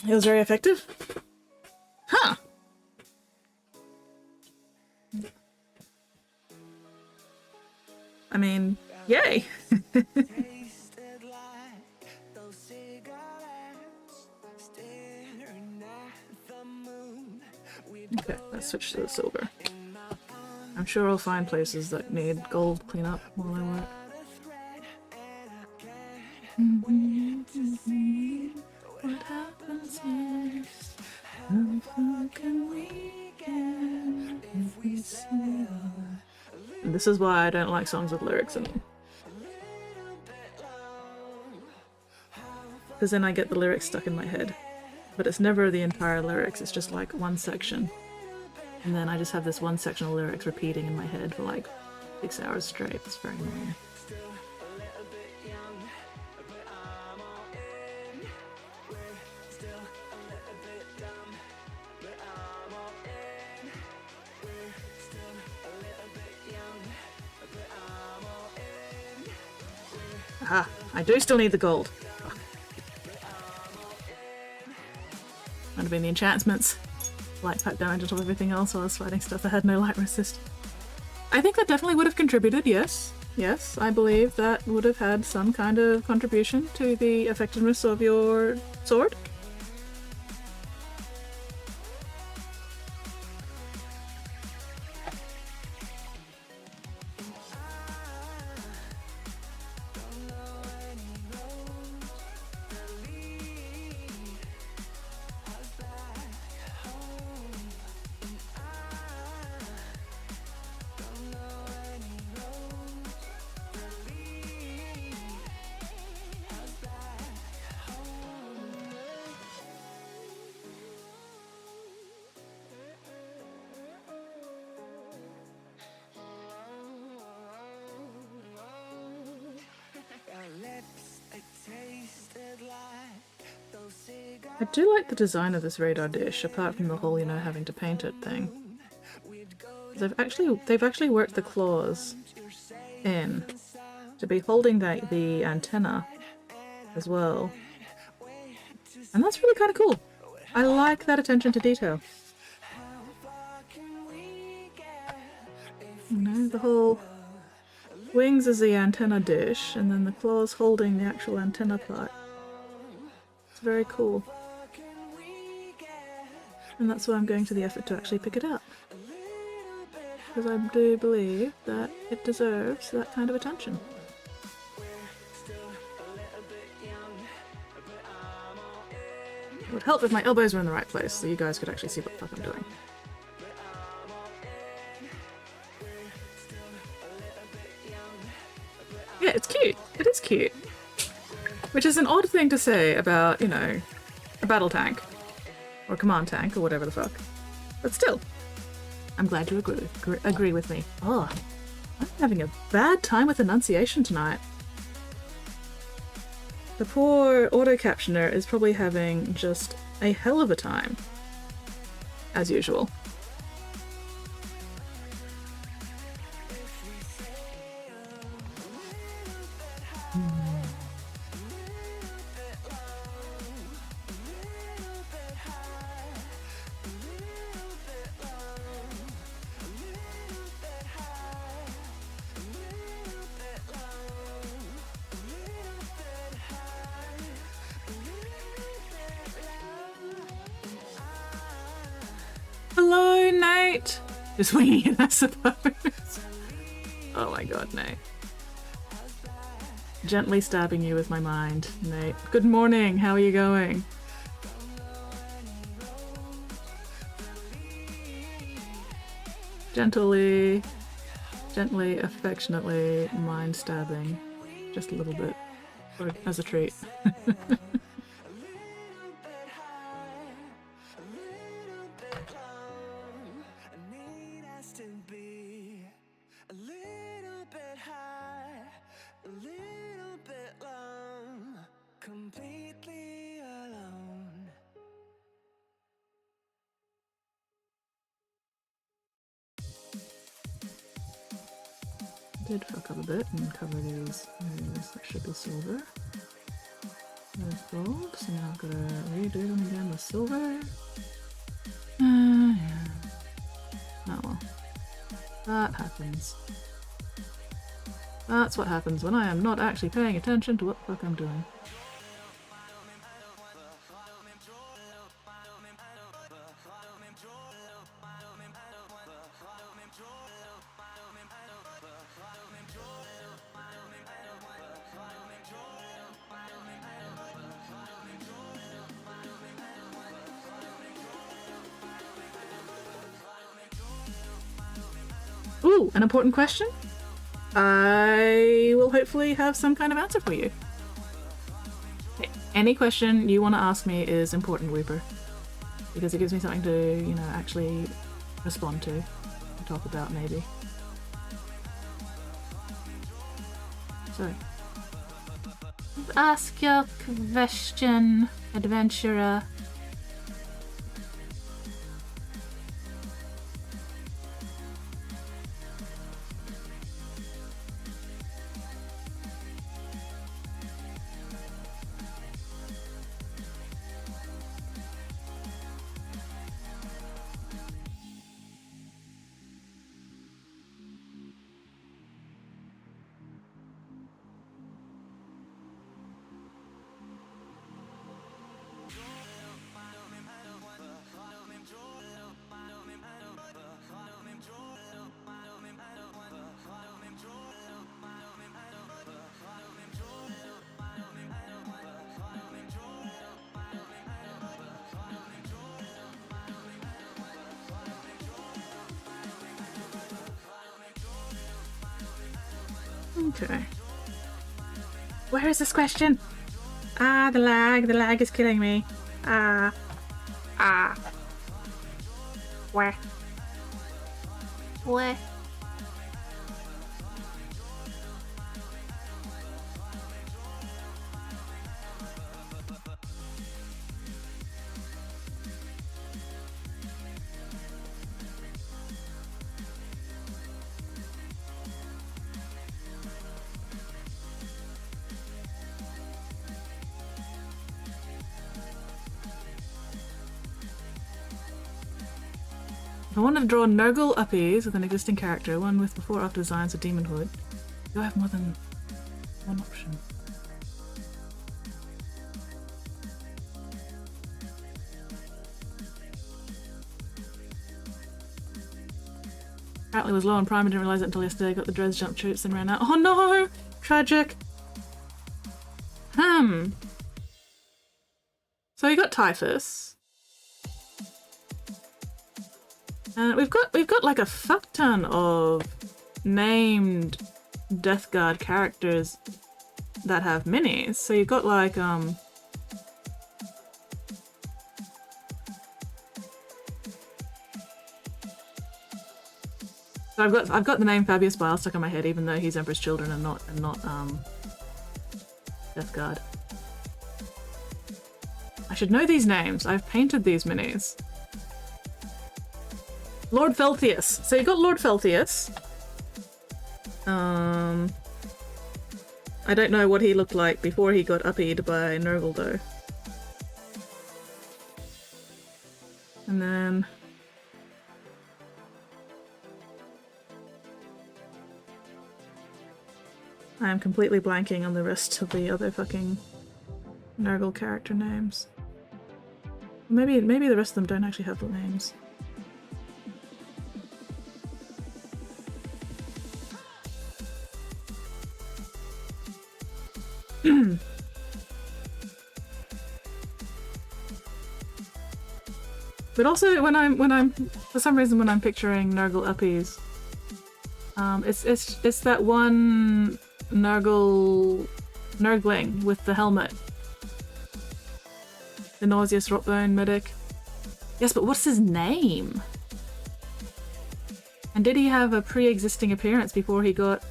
It was very effective. Huh. I mean, yay. Okay, let's switch to the silver. I'm sure I'll find places that need gold cleanup while I work. What happens next? How far can we get if we say? And this is why I don't like songs with lyrics in them. Because then I get the lyrics stuck in my head. But it's never the entire lyrics, it's just like one section. And then I just have this one section of lyrics repeating in my head for like 6 hours straight. It's very annoying. Aha! I do still need the gold. Fuck. kind of been the enchantments. Light pack damage on top of everything else while I was fighting stuff that had no light resist. I think that definitely would have contributed, yes. Yes, I believe that would have had some kind of contribution to the effectiveness of your sword. I do like the design of this radar dish, apart from the whole, you know, having to paint it thing. They've actually worked the claws in to be holding the antenna as well. And that's really kind of cool. I like that attention to detail. You know, the whole wings is the antenna dish, and then the claws holding the actual antenna part. It's very cool. And that's why I'm going to the effort to actually pick it up. Because I do believe that it deserves that kind of attention. It would help if my elbows were in the right place so you guys could actually see what the fuck I'm doing. Yeah, it's cute. It is cute. Which is an odd thing to say about, you know, a battle tank. Or command tank, or whatever the fuck. But still, I'm glad you agree with me. Oh, I'm having a bad time with enunciation tonight. The poor auto-captioner is probably having just a hell of a time. As usual. Hello, Nate! Just winging it, I suppose. Oh my god, Nate. Gently stabbing you with my mind, Nate. Good morning, how are you going? Gently, affectionately, mind stabbing. Just a little bit. Or as a treat. Did fuck up a bit and cover these areas that should be silver. There's gold, so now I've got to redo them again with silver. Yeah. Oh well. That happens. That's what happens when I am not actually paying attention to what the fuck I'm doing. Ooh, an important question? I will hopefully have some kind of answer for you. Any question you want to ask me is important, Weeper. Because it gives me something to, you know, actually respond to. Talk about, maybe. So. Ask your question, adventurer. Okay. Where is this question? Ah, the lag is killing me. Where? Where? I wanted to draw Nurgle uppies with an existing character, one with before after designs of Demonhood. Do I have more than one option? Apparently was low on prime, I didn't realise it until yesterday, got the Dres jump troops and ran out. Oh no! Tragic! So you got Typhus. And we've got like a fuck ton of named Death Guard characters that have minis. So you've got like so I've got the name Fabius Bile stuck in my head, even though he's Emperor's Children and not Death Guard. I should know these names. I've painted these minis. Lord Felthius. So you got Lord Felthius. I don't know what he looked like before he got uppied by Nurgle though. And then I am completely blanking on the rest of the other fucking Nurgle character names. Maybe the rest of them don't actually have the names. But also when I'm for some reason when I'm picturing Nurgle uppies, it's that one Nurgling with the helmet. The nauseous rotbone medic. Yes, but what's his name? And did he have a pre-existing appearance before he got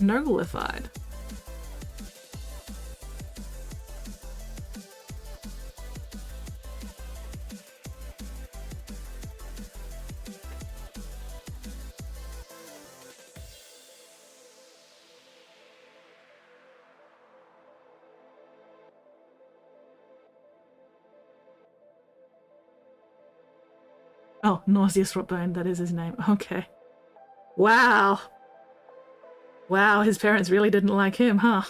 Nurglified? Oh, nauseous rotbone, that is his name. Okay. Wow. Wow, his parents really didn't like him, huh?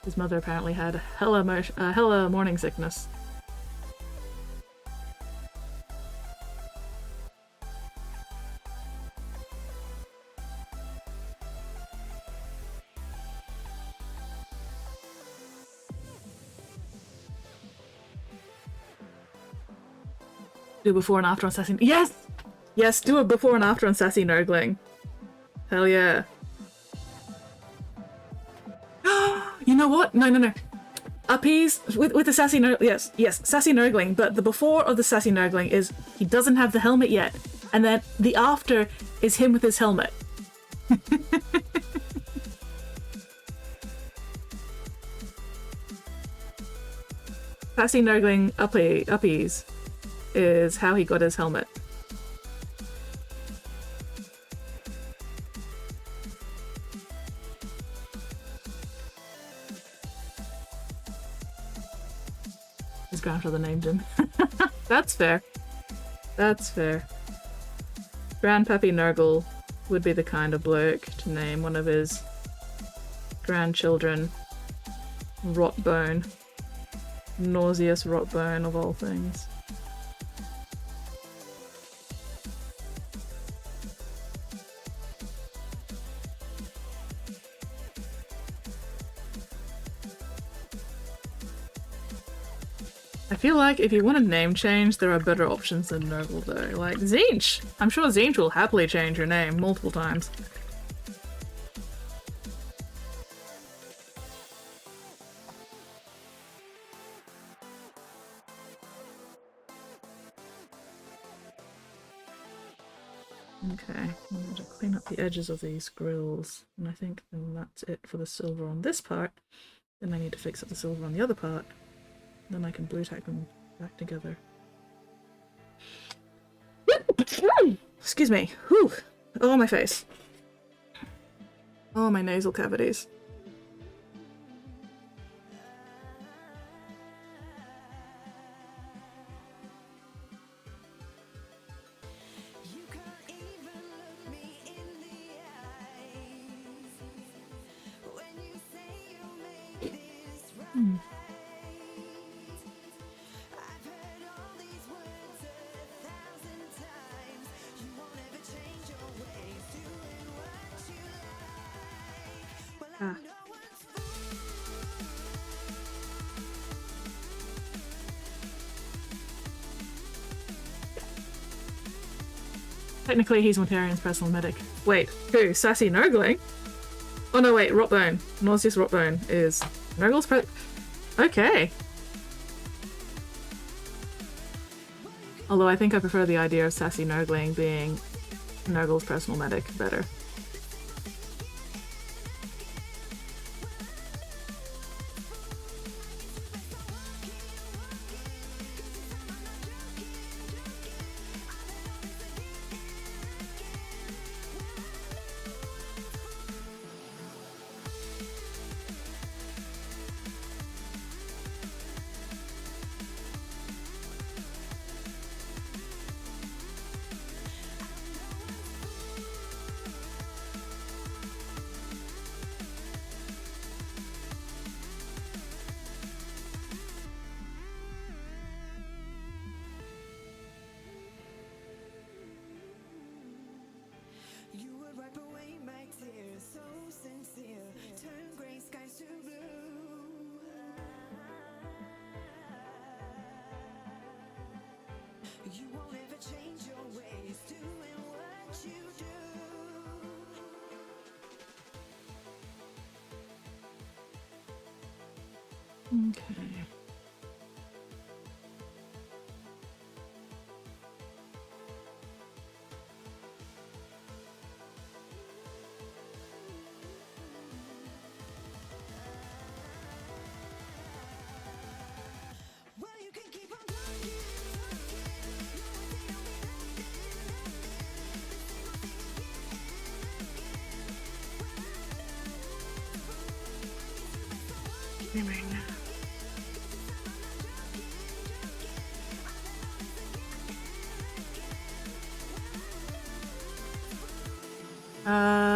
His mother apparently had hella morning sickness. Do before and after on Sassy. Yes! Yes, do a before and after on Sassy Nurgling. Hell yeah. You know what? No. Uppies with the Sassy Nurgling. Yes, Sassy Nurgling, but the before of the Sassy Nurgling is he doesn't have the helmet yet. And then the after is him with his helmet. Sassy Nurgling uppies is how he got his helmet. His grandfather named him. That's fair. That's fair. Grandpappy Nurgle would be the kind of bloke to name one of his grandchildren Rotbone. Nauseous Rotbone of all things. I feel like if you want a name change, there are better options than Nurgle though. Like Zinch! I'm sure Zinch will happily change your name multiple times. Okay, I'm going to clean up the edges of these grills, and I think then that's it for the silver on this part. Then I need to fix up the silver on the other part. Then I can blue tack them back together. Excuse me. Whew. Oh, my face. Oh, my nasal cavities. Ah. Technically, he's Mortarian's personal medic. Wait, who? Sassy Nurgling? Oh no, wait, Rotbone. Nauseous Rotbone is Nurgle's Okay. Although I think I prefer the idea of Sassy Nurgling being Nurgle's personal medic better. You won't ever change your ways, doing what you do. Okay.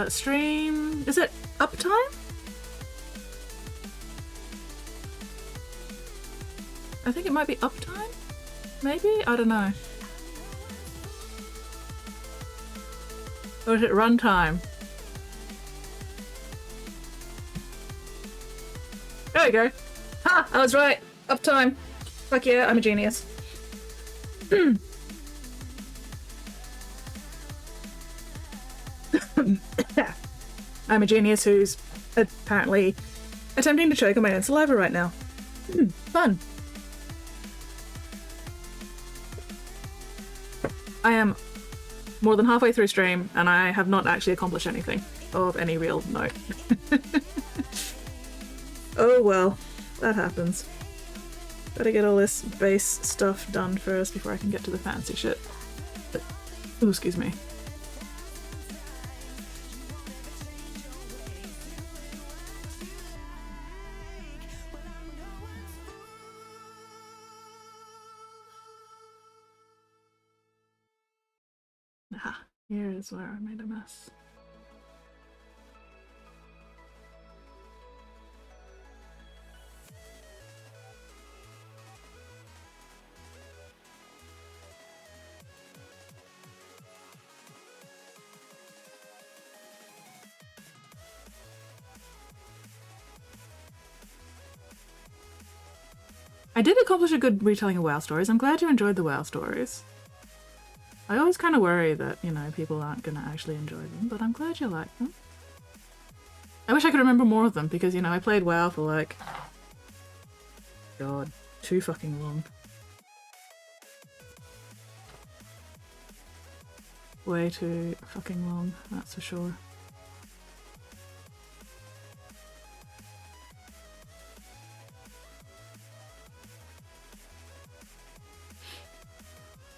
Stream... Is it uptime? I think it might be uptime? Maybe? I don't know. Or is it runtime? There we go. Ha! I was right! Uptime! Fuck yeah, I'm a genius. I'm a genius who's apparently attempting to choke on my own saliva right now. Fun. I am more than halfway through stream and I have not actually accomplished anything of any real note. Oh well, that happens. Better get all this base stuff done first before I can get to the fancy shit. Oh, excuse me. Aha, here is where I made a mess. I did accomplish a good retelling of WoW stories. I'm glad you enjoyed the WoW stories. I always kind of worry that, you know, people aren't going to actually enjoy them, but I'm glad you like them. I wish I could remember more of them because, you know, I played WoW for like... God, too fucking long. Way too fucking long, that's for sure.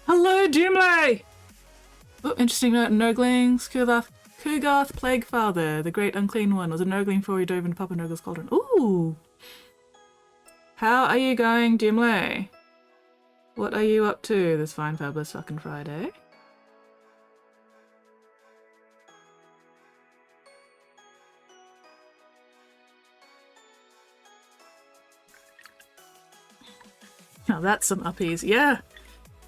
Hello, Doomlay! Oh, interesting note, Nurglings, Kugarth Plaguefather, the Great Unclean One, was a Nurgling before he dove into Papa Nurgle's cauldron. Ooh! How are you going, Doomlay? What are you up to this fine fabulous fucking Friday? Now that's some uppies. Yeah!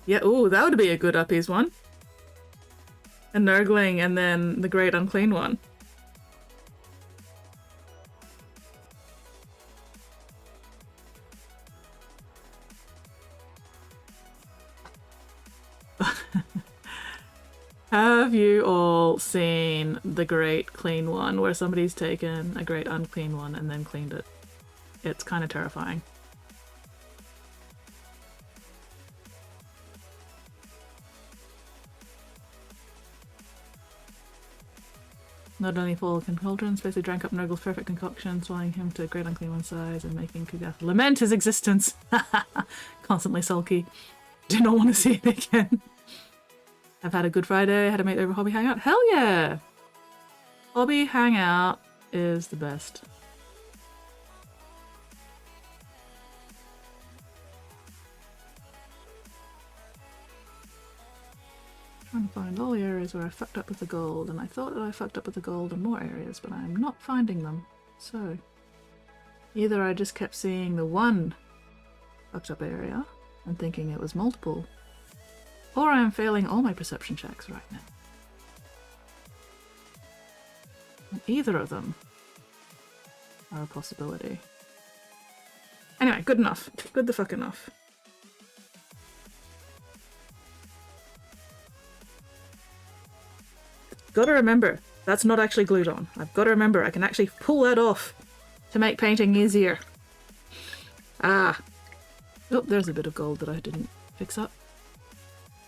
Yeah, ooh, that would be a good uppies one. A Nurgling and then the Great Unclean One. Have you all seen the Great Clean One, where somebody's taken a Great Unclean One and then cleaned it? It's kind of terrifying. Not only full of cauldrons, basically drank up Nurgle's perfect concoction, swallowing him to a Great Unclean One's size and making Kugath lament his existence. Constantly sulky. Do not want to see it again. I've had a good Friday, had a mate over hobby hangout. Hell yeah! Hobby hangout is the best. Trying to find all the areas where I fucked up with the gold, and I thought that I fucked up with the gold in more areas, but I'm not finding them. So, either I just kept seeing the one fucked up area and thinking it was multiple, or I am failing all my perception checks right now. And either of them are a possibility. Anyway, good enough. Good the fuck enough. Gotta remember, that's not actually glued on. I've gotta remember I can actually pull that off to make painting easier. Ah. Oh, there's a bit of gold that I didn't fix up.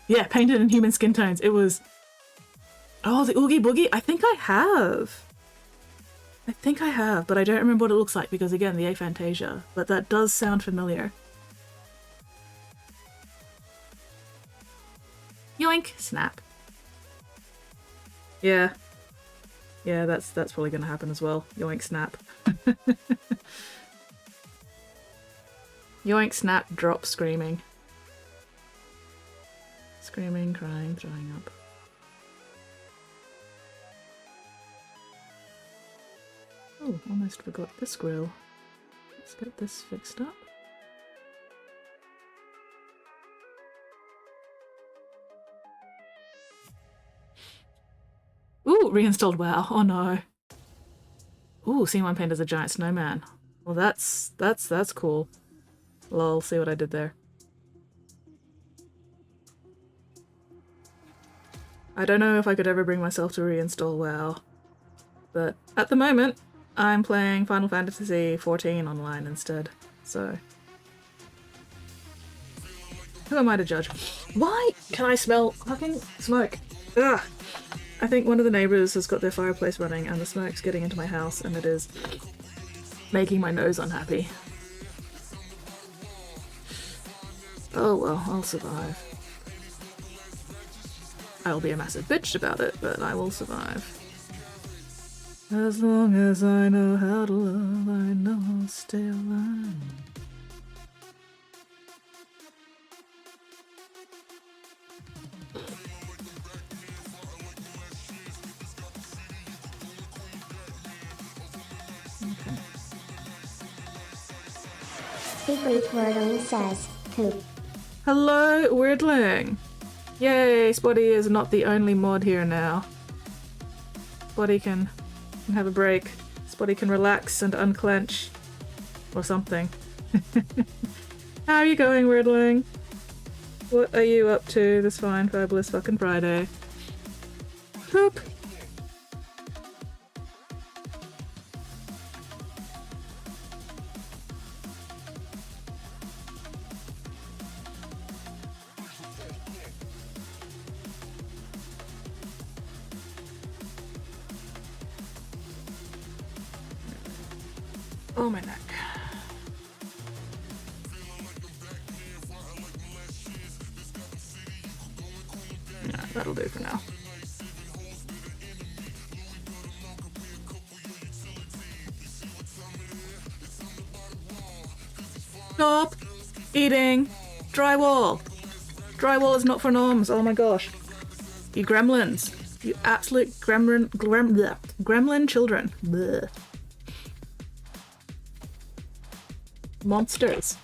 Yeah, painted in human skin tones. It was... Oh, the Oogie Boogie? I think I have. I think I have, but I don't remember what it looks like because, again, the aphantasia. But that does sound familiar. Yoink! Snap. Yeah. Yeah, that's probably gonna happen as well. Yoink, snap. Yoink, snap, drop, screaming. Screaming, crying, throwing up. Oh, almost forgot this grill. Let's get this fixed up. Ooh, reinstalled WoW. Oh no. Ooh, C1 paint as a giant snowman. Well, that's cool. Lol, see what I did there. I don't know if I could ever bring myself to reinstall WoW, but at the moment, I'm playing Final Fantasy XIV online instead, so... Who am I to judge? Why can I smell fucking smoke? Ugh! I think one of the neighbours has got their fireplace running and the smoke's getting into my house and it is making my nose unhappy. Oh well, I'll survive. I'll be a massive bitch about it, but I will survive. As long as I know how to love, I know I'll stay alive. Secret Wordling says, poop. Hello, Weirdling! Yay, Spotty is not the only mod here now. Spotty can have a break. Spotty can relax and unclench. Or something. How are you going, Riddling? What are you up to this fine, fabulous fucking Friday? Poop! Oh, my neck. Yeah, that'll do for now. Stop eating drywall. Drywall is not for norms. Oh my gosh. You gremlins. You absolute gremlin children. Blech. Monsters.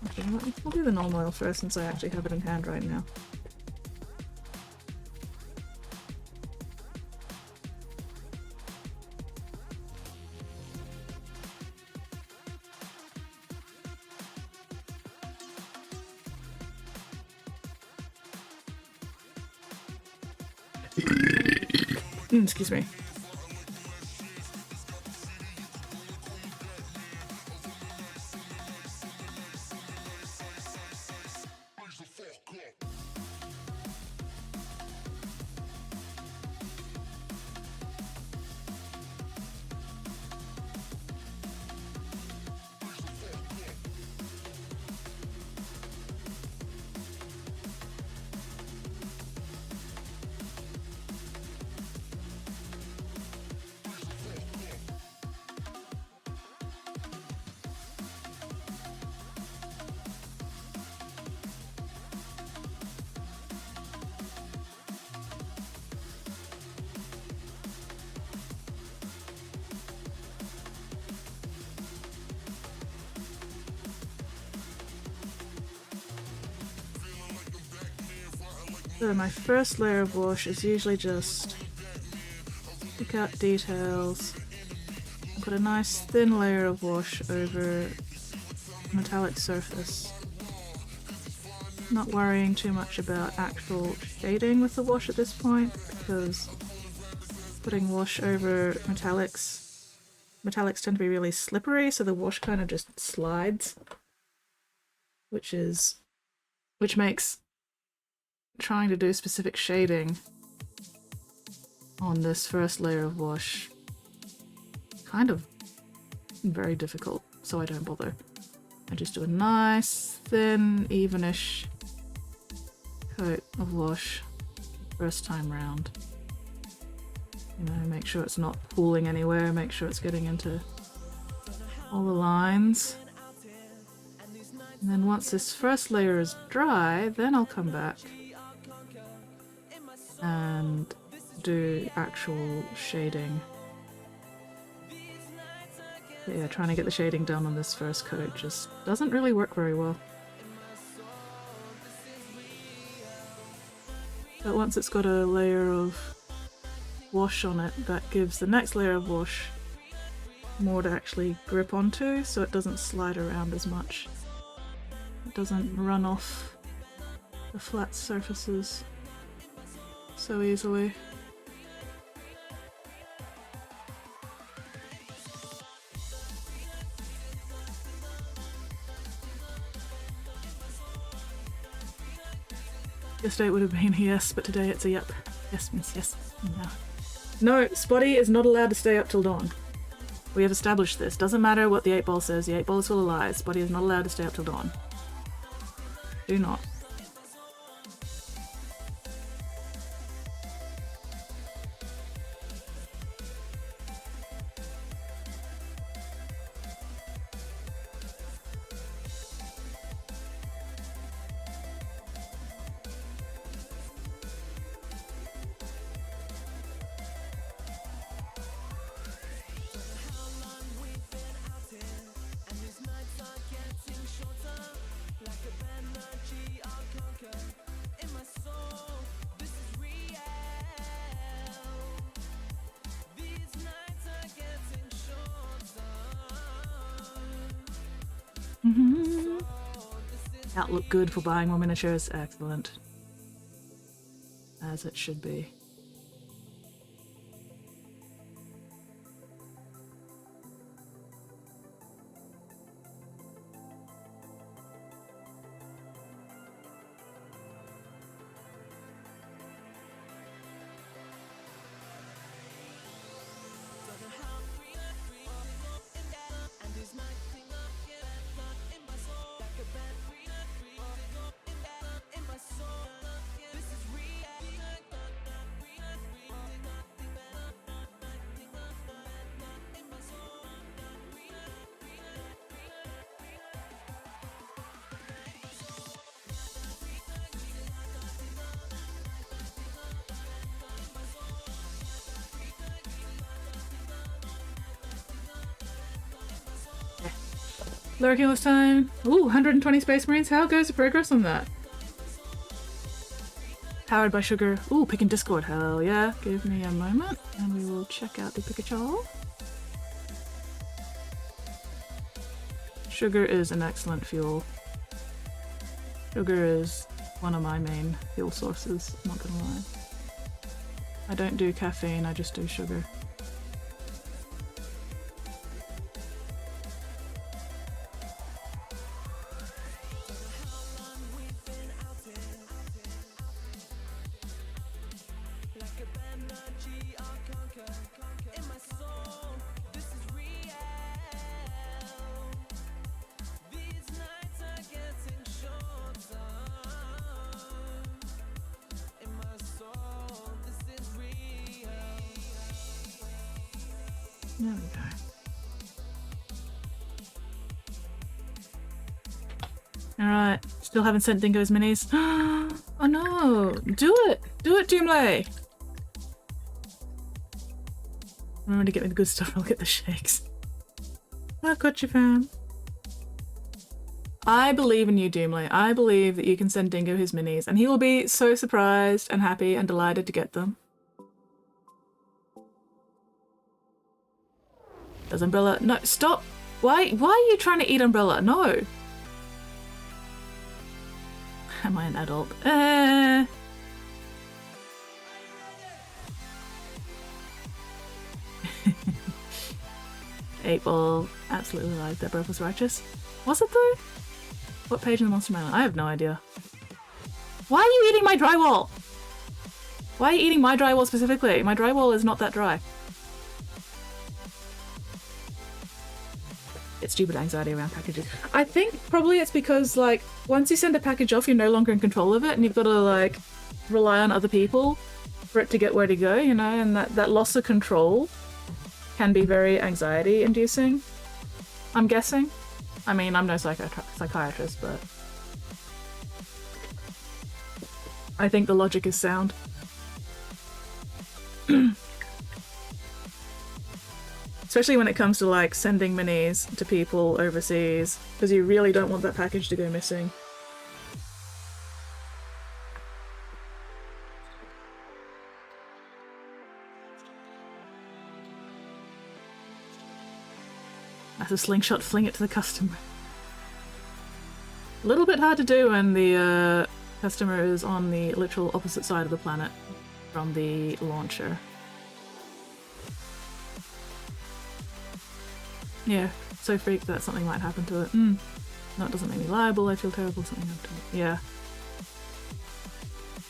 Okay, I'll do the normal oil first since I actually have it in hand right now. Excuse me. So my first layer of wash is usually just pick out details, put a nice thin layer of wash over a metallic surface. Not worrying too much about actual shading with the wash at this point, because putting wash over metallics tend to be really slippery, so the wash kind of just slides, which makes trying to do specific shading on this first layer of wash kind of very difficult, so I don't bother. I just do a nice, thin, evenish coat of wash first time round. You know, make sure it's not pooling anywhere, make sure it's getting into all the lines. And then once this first layer is dry, then I'll come back and do actual shading. But yeah, trying to get the shading done on this first coat just doesn't really work very well. But once it's got a layer of wash on it, that gives the next layer of wash more to actually grip onto, so it doesn't slide around as much. It doesn't run off the flat surfaces so easily. Yesterday it would have been a yes, but today it's a yep. Yes means yes. No. No, Spotty is not allowed to stay up till dawn. We have established this. Doesn't matter what the 8-ball says, the 8-ball is full of lies. Spotty is not allowed to stay up till dawn. Do not. Outlook good for buying more miniatures. Excellent. As it should be. Lurking this time. Ooh, 120 Space Marines. How goes the progress on that? Powered by sugar. Ooh, picking Discord. Hell yeah. Give me a moment and we will check out the Pikachu. Sugar is an excellent fuel. Sugar is one of my main fuel sources, not gonna lie. I don't do caffeine, I just do sugar. There we go. Alright, still haven't sent Dingo's minis. Oh no! Do it! Do it, Doomlay! Remember to get me the good stuff, I'll get the shakes. I've got you, fam. I believe in you, Doomlay. I believe that you can send Dingo his minis, and he will be so surprised and happy and delighted to get them. Does Umbrella? No, stop! Why are you trying to eat Umbrella? No! Am I an adult? 8-Ball absolutely lied. That breath was righteous. Was it though? What page in the Monster Manual? I have no idea. Why are you eating my drywall? Why are you eating my drywall specifically? My drywall is not that dry. It's stupid anxiety around packages. I think probably it's because, like, once you send a package off, you're no longer in control of it, and you've got to, like, rely on other people for it to get where to go, you know, and that loss of control can be very anxiety-inducing, I'm guessing. I mean, I'm no psychiatrist, but I think the logic is sound. Especially when it comes to, like, sending minis to people overseas, because you really don't want that package to go missing. As a slingshot, fling it to the customer. A little bit hard to do when the customer is on the literal opposite side of the planet from the launcher. Yeah, so freaked that something might happen to it. No, it doesn't make me liable, I feel terrible, something happened to it. Yeah.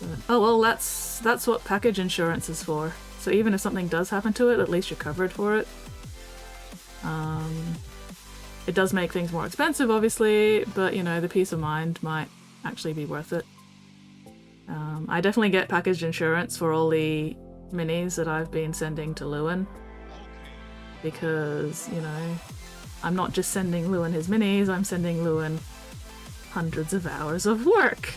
But, oh well, that's what package insurance is for. So even if something does happen to it, at least you're covered for it. It does make things more expensive, obviously, but you know, the peace of mind might actually be worth it. I definitely get packaged insurance for all the minis that I've been sending to Lewin. Because, you know, I'm not just sending Lewin his minis, I'm sending Lewin hundreds of hours of work.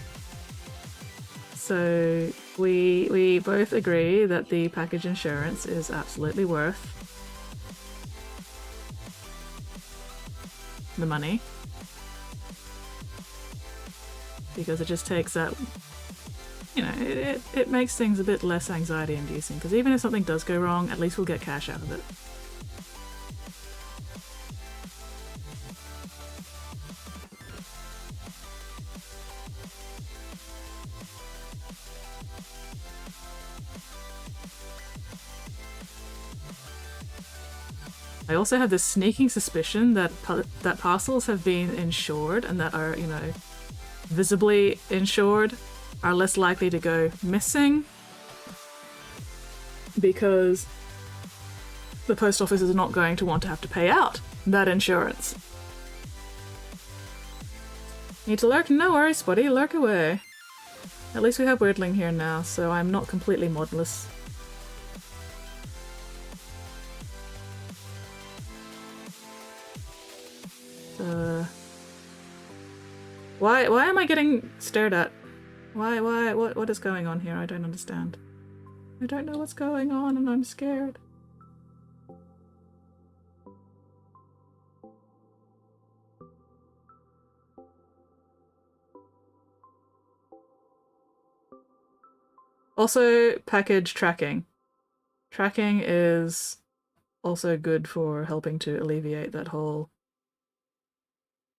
So we both agree that the package insurance is absolutely worth the money. Because it just takes that, you know, it makes things a bit less anxiety inducing. Because even if something does go wrong, at least we'll get cash out of it. I also have this sneaking suspicion that that parcels have been insured and that are, you know, visibly insured are less likely to go missing because the post office is not going to want to have to pay out that insurance. Need to lurk? No worries, buddy, lurk away. At least we have Weirdling here now, so I'm not completely modless. Why am I getting stared at? What is going on here? I don't understand. I don't know what's going on and I'm scared. Also, package tracking. Tracking is also good for helping to alleviate that whole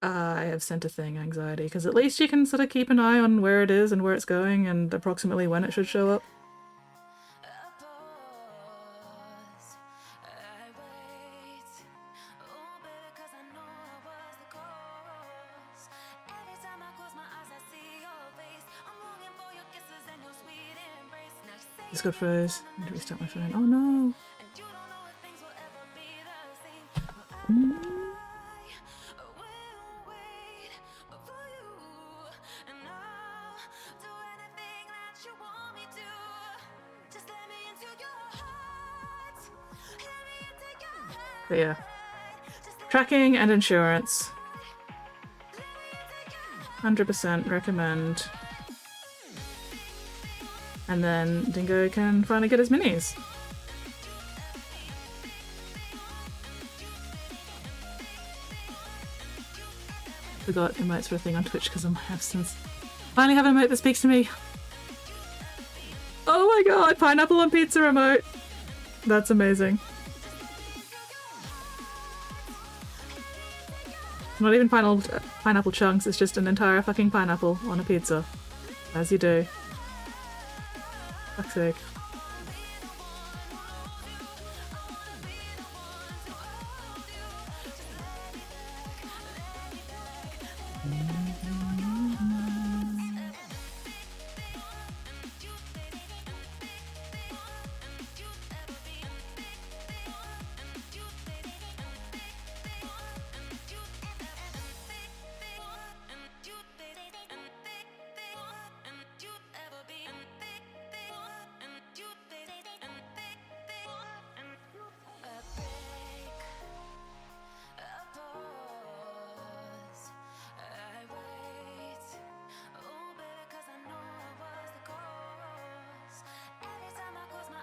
I have sent a thing anxiety, because at least you can sort of keep an eye on where it is and where it's going and approximately when it should show up. Discord froze. I need to restart my phone. Oh no! But yeah. Tracking and insurance. 100% recommend. And then Dingo can finally get his minis. Forgot emotes for a thing on Twitch because of my absence. Finally have an emote that speaks to me. Oh my god, pineapple on pizza emote. That's amazing. Not even pineapple chunks, it's just an entire fucking pineapple on a pizza. As you do. Fuck's sake.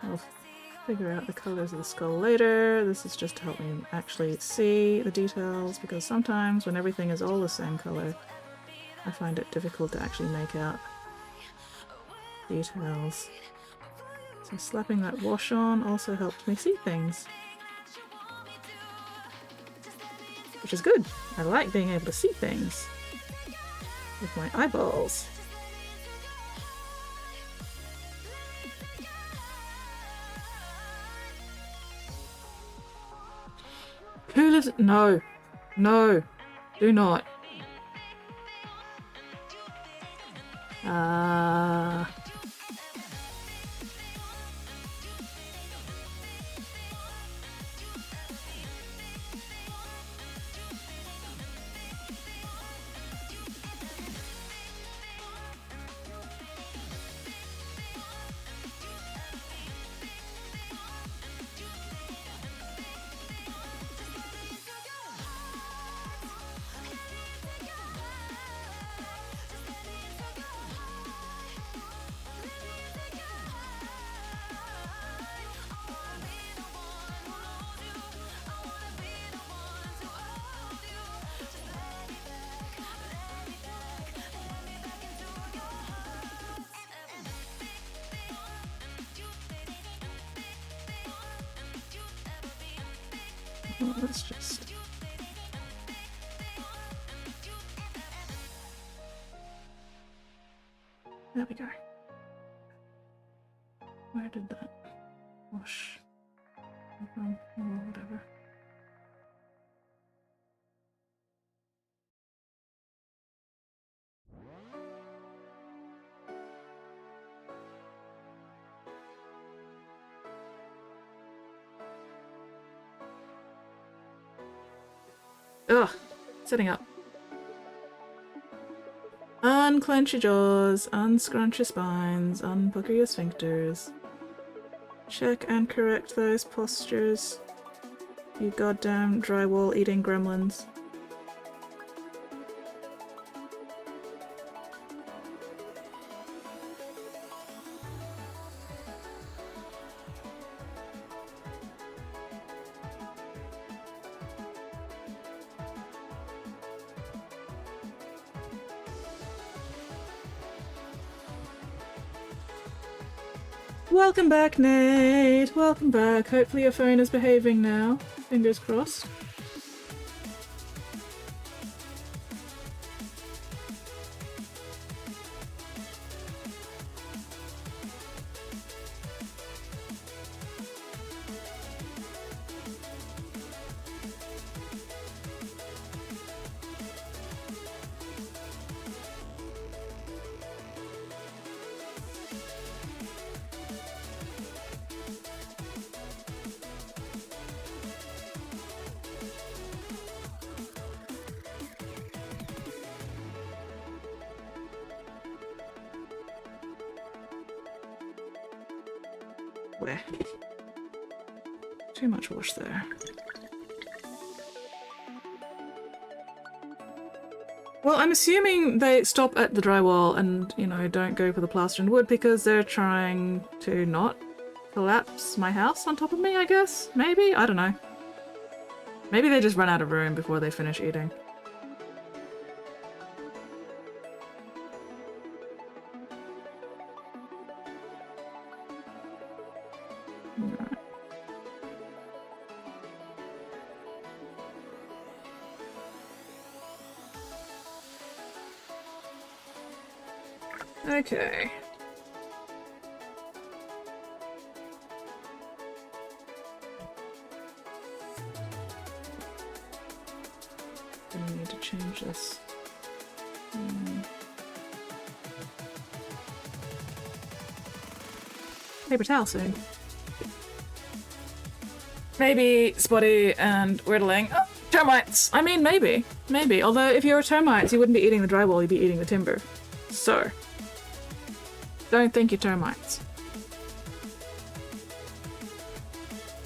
I'll figure out the colors of the skull later. This is just to help me actually see the details, because sometimes when everything is all the same color, I find it difficult to actually make out details. So slapping that wash on also helped me see things, which is good. I like being able to see things with my eyeballs. Who lives? No. No. Do not. Well, let's just... There we go. Where did that wash come from? Or whatever. Ugh. Setting up. Unclench your jaws, unscrunch your spines, unpucker your sphincters. Check and correct those postures. You goddamn drywall eating gremlins. Welcome back, Nate! Welcome back. Hopefully your phone is behaving now. Fingers crossed. Where? Too much wash there. Well, I'm assuming they stop at the drywall and, you know, don't go for the plaster and wood because they're trying to not collapse my house on top of me, I guess? Maybe? I don't know. Maybe they just run out of room before they finish eating. Okay. I need to change this. Paper towel soon. Maybe Spotty and Whittling. Oh, termites! I mean, maybe. Maybe. Although, if you were termites, you wouldn't be eating the drywall, you'd be eating the timber. So, don't think you're termites.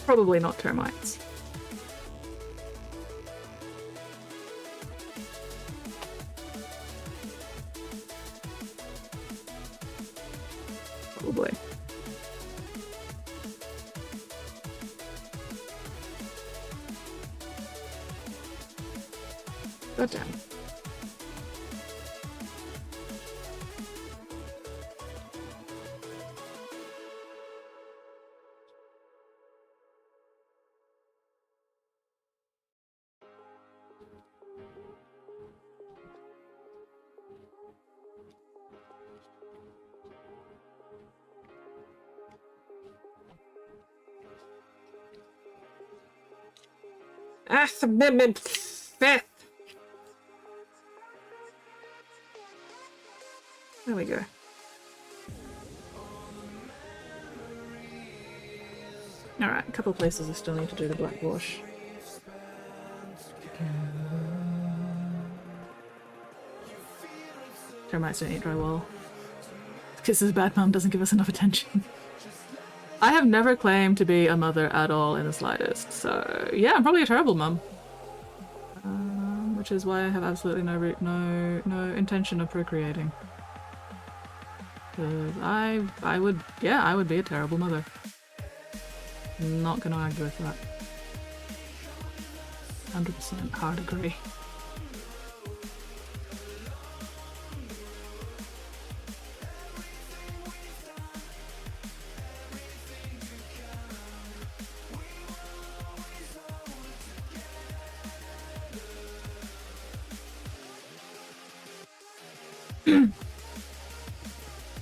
Probably not termites. Probably. Goddamn. There we go. Alright, a couple places I still need to do the black wash. Termites don't eat drywall. Kisses bad mum doesn't give us enough attention. I have never claimed to be a mother at all in the slightest, so yeah, I'm probably a terrible mum. Which is why I have absolutely no intention of procreating. Because I would be a terrible mother. Not gonna argue with that. 100% hard agree.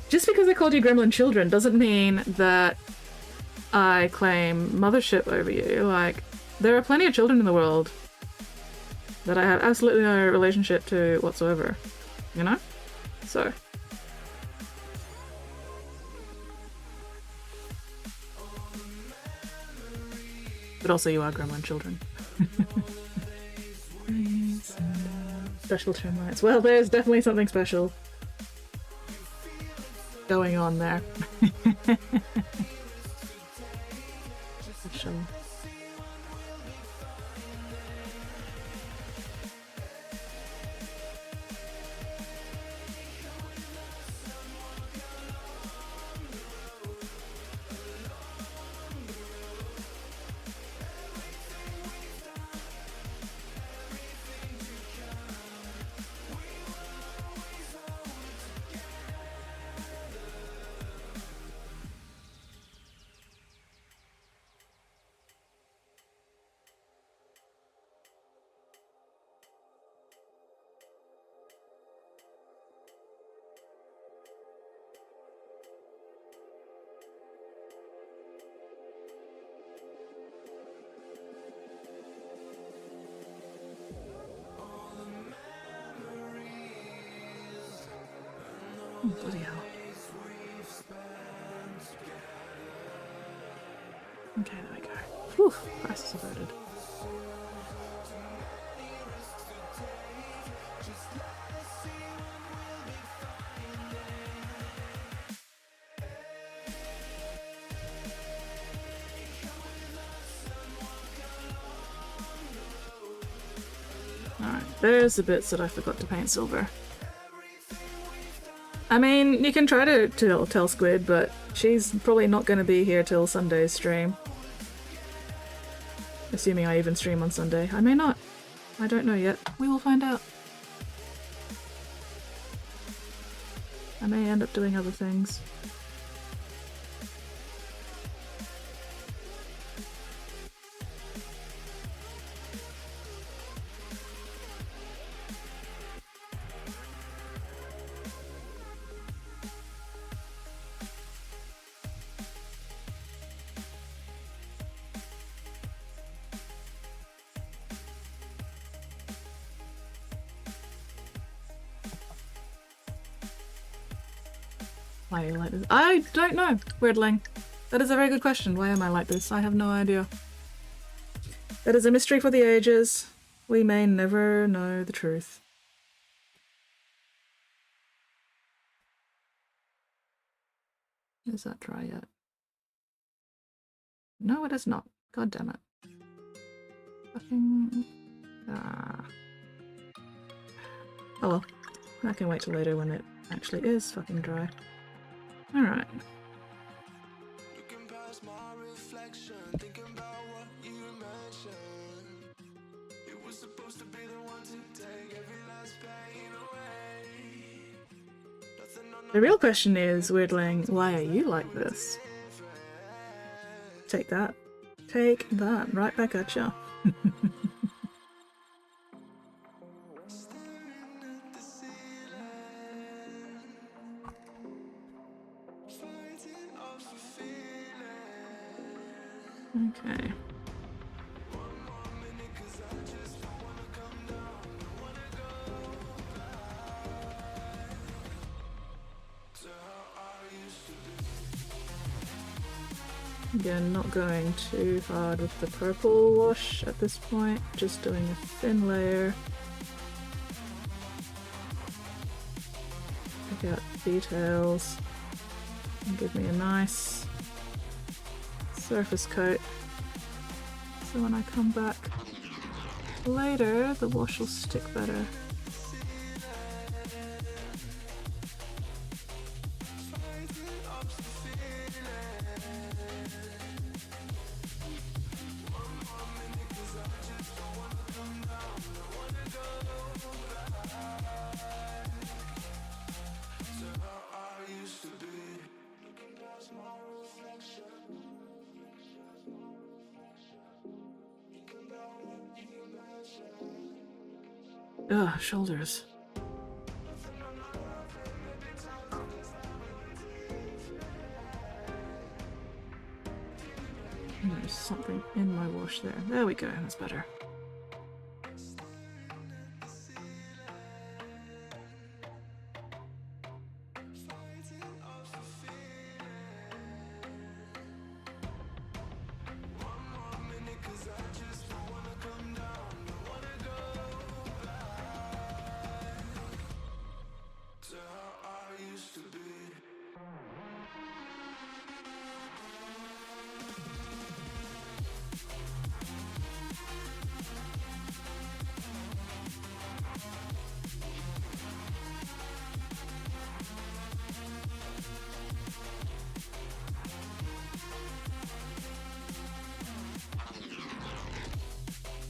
Just because I called you gremlin children doesn't mean that I claim mothership over you. Like, there are plenty of children in the world that I have absolutely no relationship to whatsoever, you know? So. But also you are gremlin children. Special termites. Well, there's definitely something special going on there. Special. Oh, bloody hell. Okay, there we go. Whew, crisis averted. Alright, there's the bits that I forgot to paint silver. I mean, you can try to tell Squid, but she's probably not going to be here till Sunday's stream. Assuming I even stream on Sunday. I may not. I don't know yet. We will find out. I may end up doing other things. Why are you like this? I don't know, Weirdling. That is a very good question. Why am I like this? I have no idea. That is a mystery for the ages. We may never know the truth. Is that dry yet? No, it is not. God damn it. Fucking... Ah. Oh well. I can wait till later when it actually is fucking dry. Alright. The real question is, Weirdling, why are you like this? Take that. Take that. Right back at ya. Okay. Again, not going too hard with the purple wash at this point, just doing a thin layer. Pick out details and give me a nice surface coat. So when I come back later, the wash will stick better. Ugh, shoulders. There's something in my wash there. There we go, that's better.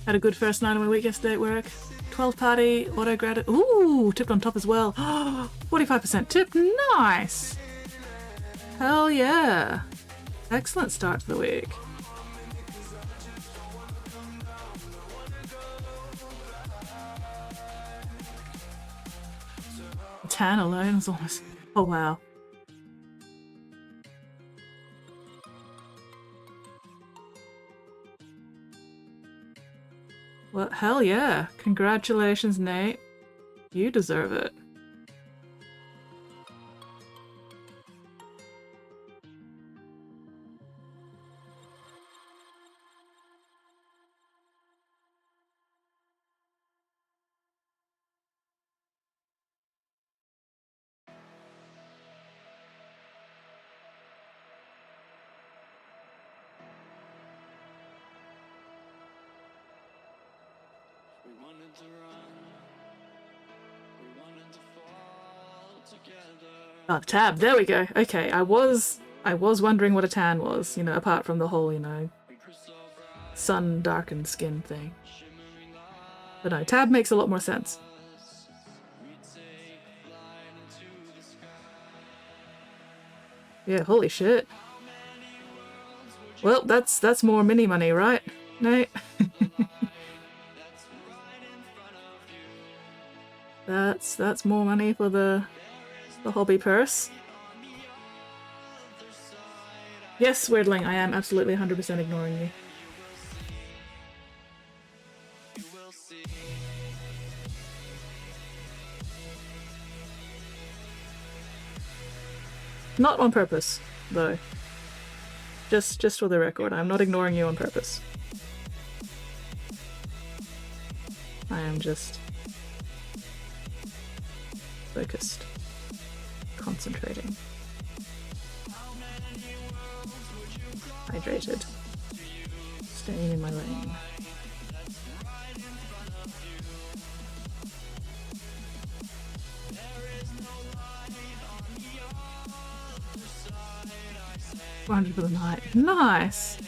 Had a good first night of my week yesterday at work. 12 party, auto grad. Ooh, tipped on top as well. 45% tip. Nice. Hell yeah. Excellent start to the week. A tan alone is almost. Oh wow. Well, hell yeah. Congratulations, Nate. You deserve it. We wanted to run, we wanted to fall together. Oh, tab. There we go. Okay, I was wondering what a tan was, you know, apart from the whole, you know, sun darkened skin thing. But no, tab makes a lot more sense. Yeah, holy shit. Well, that's more mini money, right, Nate? That's more money for the hobby purse. Yes, Weirdling, I am absolutely 100% ignoring you. Not on purpose, though. Just for the record, I'm not ignoring you on purpose. I am just focused, concentrating, hydrated, staying in my lane. $400 for the night. Nice!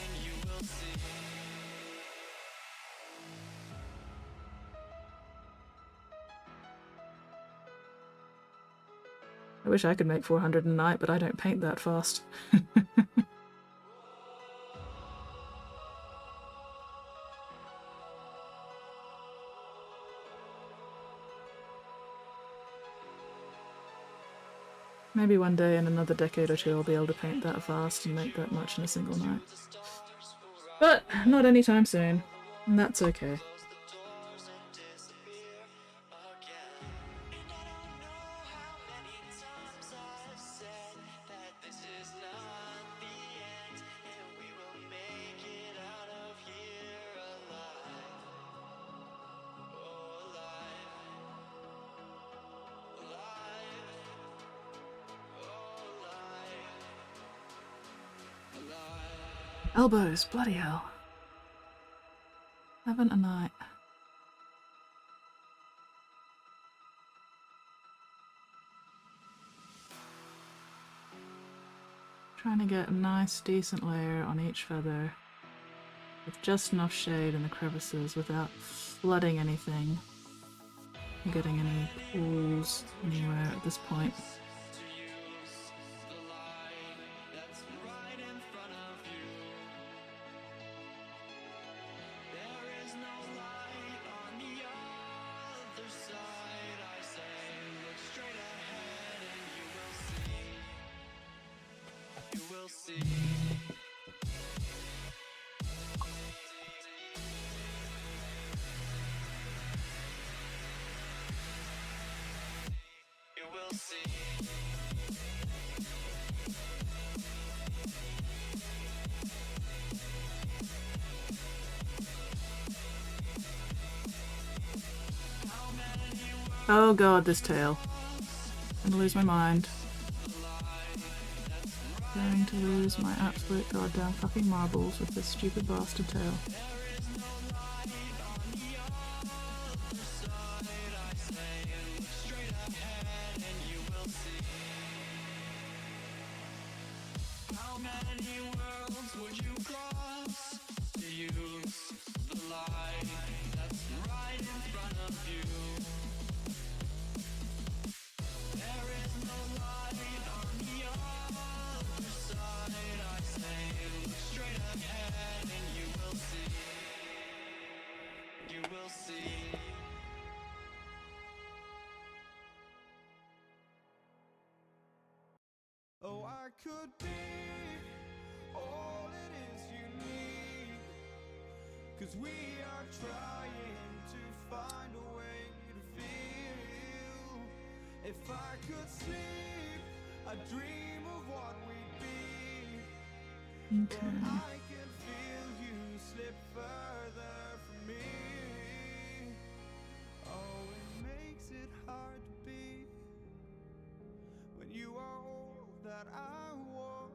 I wish I could make 400 a night, but I don't paint that fast. Maybe one day in another decade or two I'll be able to paint that fast and make that much in a single night. But not anytime soon, and that's okay. Elbows, bloody hell. 11 a night. Trying to get a nice, decent layer on each feather with just enough shade in the crevices without flooding anything and getting any pools anywhere at this point. Oh god, this tail. I'm gonna lose my mind. Going to lose my absolute goddamn fucking marbles with this stupid bastard tail. use the light that's right in front of you. There is no light on the other side. I say look straight ahead and you will see. You will see. Oh, I could be all it is you need, 'cause we are trying to find a way to feel. If I could sleep, I'd dream of what we'd be. Okay. But I can feel you slip further from me. Oh, it makes it hard to be when you are all that I want,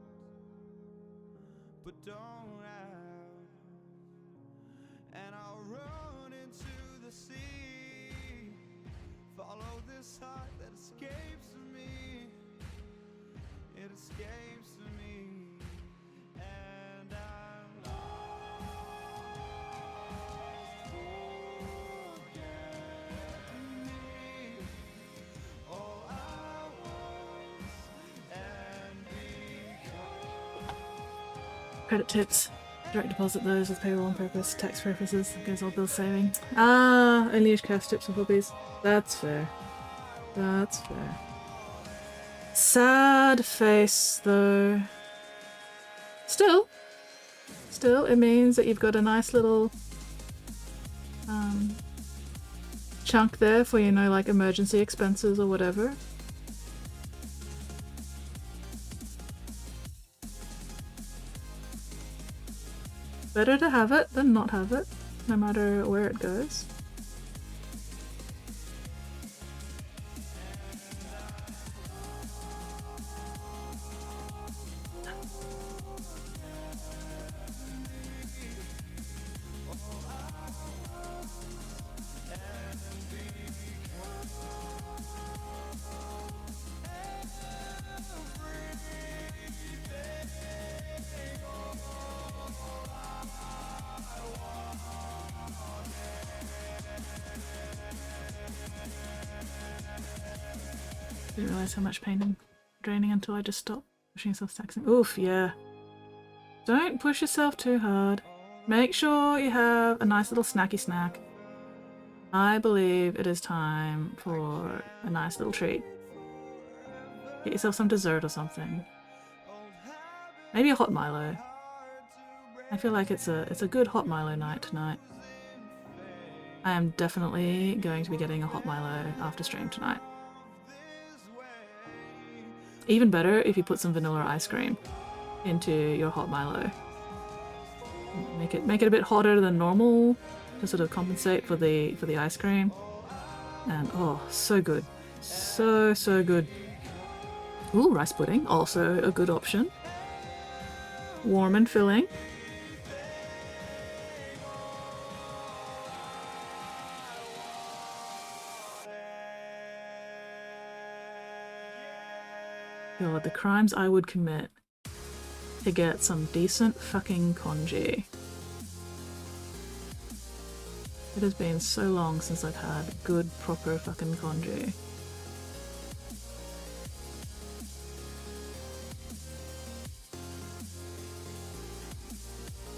but don't have. And I'll run into the sea, follow this heart that escapes me. It escapes me, and I'm lost. Forget me, all I was and become. Credit tips. Direct deposit those with payroll on purpose, tax purposes, goes all bill saving. Ah, only use cash tips and puppies. That's fair. That's fair. Sad face, though. Still, it means that you've got a nice little chunk there for, you know, like emergency expenses or whatever. Better to have it than not have it, no matter where it goes. Didn't realize how much pain and draining until I just stopped pushing yourself taxing. Oof, yeah. Don't push yourself too hard. Make sure you have a nice little snacky snack. I believe it is time for a nice little treat. Get yourself some dessert or something. Maybe a hot Milo. I feel like it's a good hot Milo night tonight. I am definitely going to be getting a hot Milo after stream tonight. Even better if you put some vanilla ice cream into your hot Milo. Make it a bit hotter than normal to sort of compensate for the ice cream. And oh, so good. So good. Ooh, rice pudding, also a good option. Warm and filling. God, the crimes I would commit to get some decent fucking congee. It has been so long since I've had good, proper fucking congee.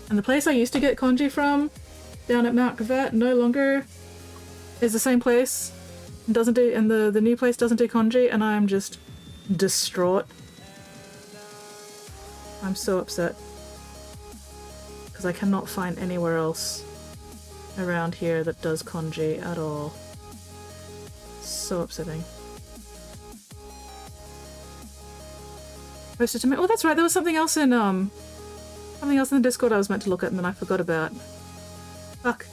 And the place I used to get congee from, down at Mount Gravatt, no longer is the same place. It doesn't do, and the new place doesn't do congee, and I'm just distraught. I'm so upset because I cannot find anywhere else around here that does congee at all. So upsetting. Posted to me. Oh, that's right. There was something else in the Discord I was meant to look at and then I forgot about. Fuck.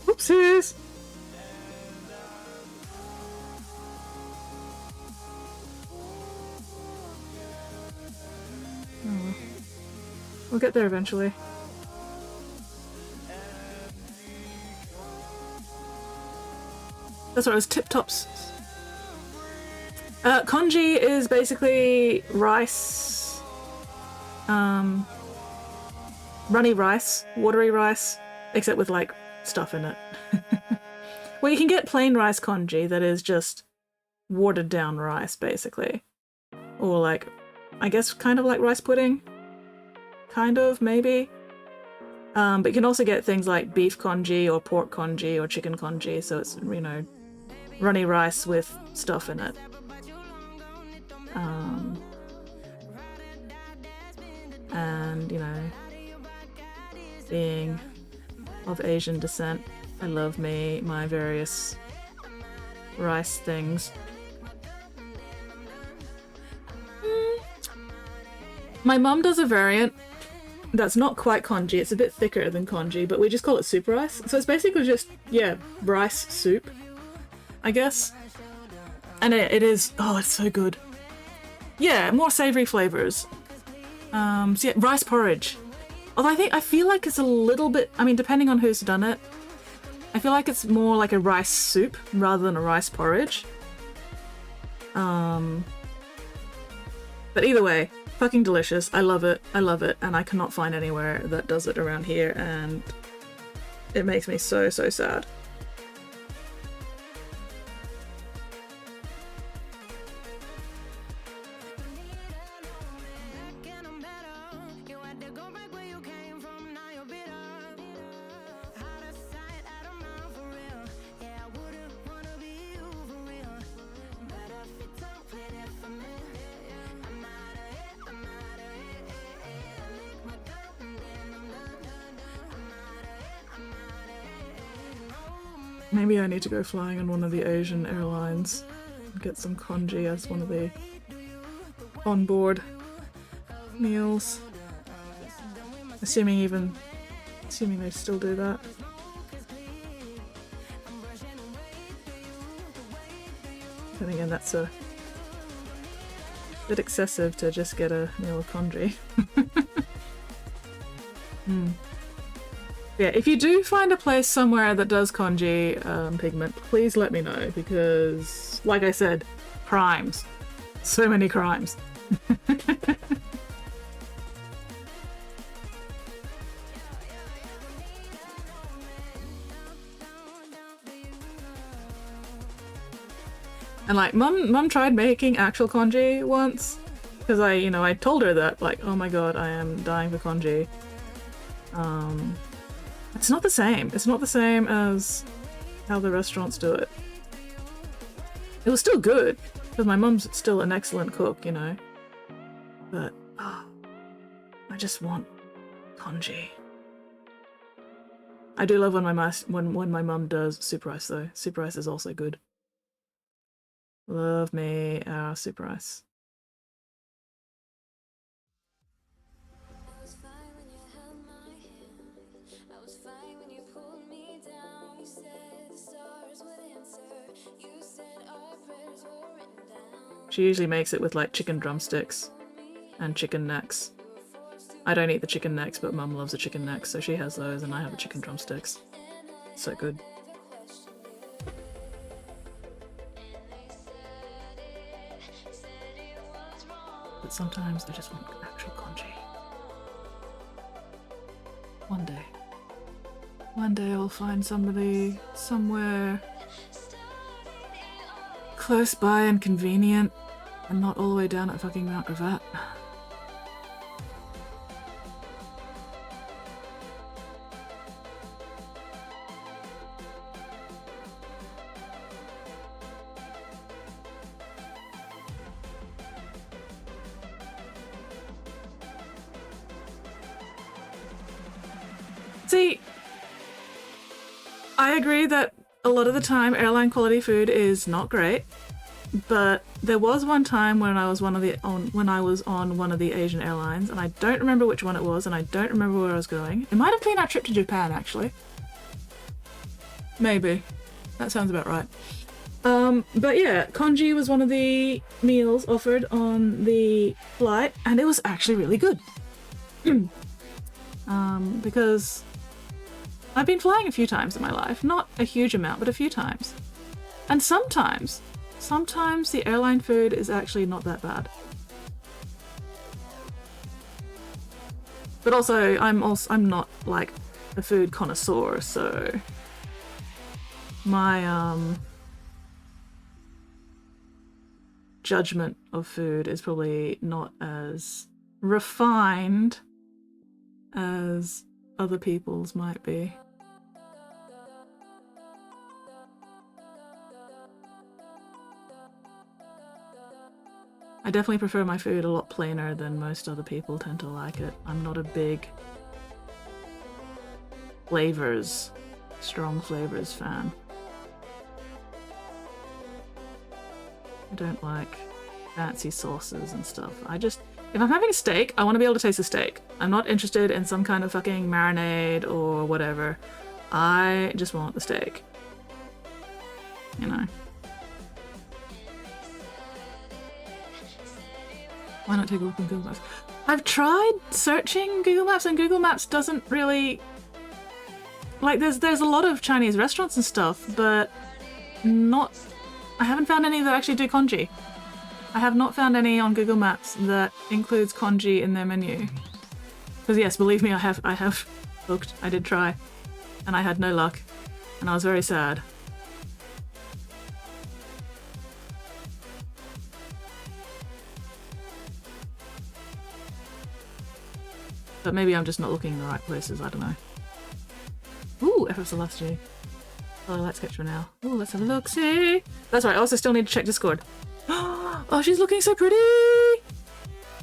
Whoopsies. Oh. We'll get there eventually. That's what it was. Tip Tops. Congee is basically rice. runny rice, watery rice, except with like stuff in it. Well, you can get plain rice congee that is just watered down rice, basically. Or like, I guess kind of like rice pudding. Kind of, maybe. But you can also get things like beef congee or pork congee or chicken congee, so it's, you know, runny rice with stuff in it. And, you know, being of Asian descent, I love my various rice things. My mum does a variant that's not quite congee, it's a bit thicker than congee, but we just call it soup rice. So it's basically just, yeah, rice soup, I guess. And it is, oh, it's so good. Yeah, more savoury flavours. So yeah, rice porridge. Although I feel like it's a little bit, I mean, depending on who's done it, I feel like it's more like a rice soup rather than a rice porridge. But either way, fucking delicious. I love it, and I cannot find anywhere that does it around here, and it makes me so, so sad. Maybe I need to go flying on one of the Asian airlines and get some congee as one of the onboard meals. Assuming they still do that. Then again, that's a bit excessive to just get a meal of congee. Yeah, if you do find a place somewhere that does congee pigment, please let me know, because, like I said, crimes. So many crimes. And like, mum tried making actual congee once, because I told her that, like, oh my god, I am dying for congee. It's not the same. It's not the same as how the restaurants do it. It was still good, because my mum's still an excellent cook, you know. But, I just want congee. I do love when my mum does soup rice, though. Soup rice is also good. Love me our soup rice. She usually makes it with like chicken drumsticks and chicken necks. I don't eat the chicken necks, but mum loves the chicken necks, so she has those and I have the chicken drumsticks. So good. But sometimes I just want actual congee. One day I'll find somebody somewhere close by and convenient and not all the way down at fucking Mount Gravatt. See, I agree that a lot of the time airline quality food is not great, but there was one time when I was on one of the Asian airlines, and I don't remember which one it was, and I don't remember where I was going. It might have been our trip to Japan, actually. Maybe. That sounds about right. But yeah, congee was one of the meals offered on the flight, and it was actually really good. Because I've been flying a few times in my life, not a huge amount, but a few times. And sometimes the airline food is actually not that bad. But also, I'm not like a food connoisseur, so my judgment of food is probably not as refined as other people's might be. I definitely prefer my food a lot plainer than most other people tend to like it. I'm not a big strong flavors fan. I don't like fancy sauces and stuff. If I'm having a steak, I want to be able to taste the steak. I'm not interested in some kind of fucking marinade or whatever. I just want the steak. You know. Why not take a look on Google Maps? I've tried searching Google Maps and Google Maps doesn't really... Like, there's a lot of Chinese restaurants and stuff, but not... I haven't found any that actually do congee. I have not found any on Google Maps that includes congee in their menu. Because yes, believe me, I have looked. I did try. And I had no luck. And I was very sad. But maybe I'm just not looking in the right places, I don't know. Ooh, FF Celestia. Oh, I like Sketch for now. Ooh, let's have a look, see? That's right, I also still need to check Discord. Oh, she's looking so pretty!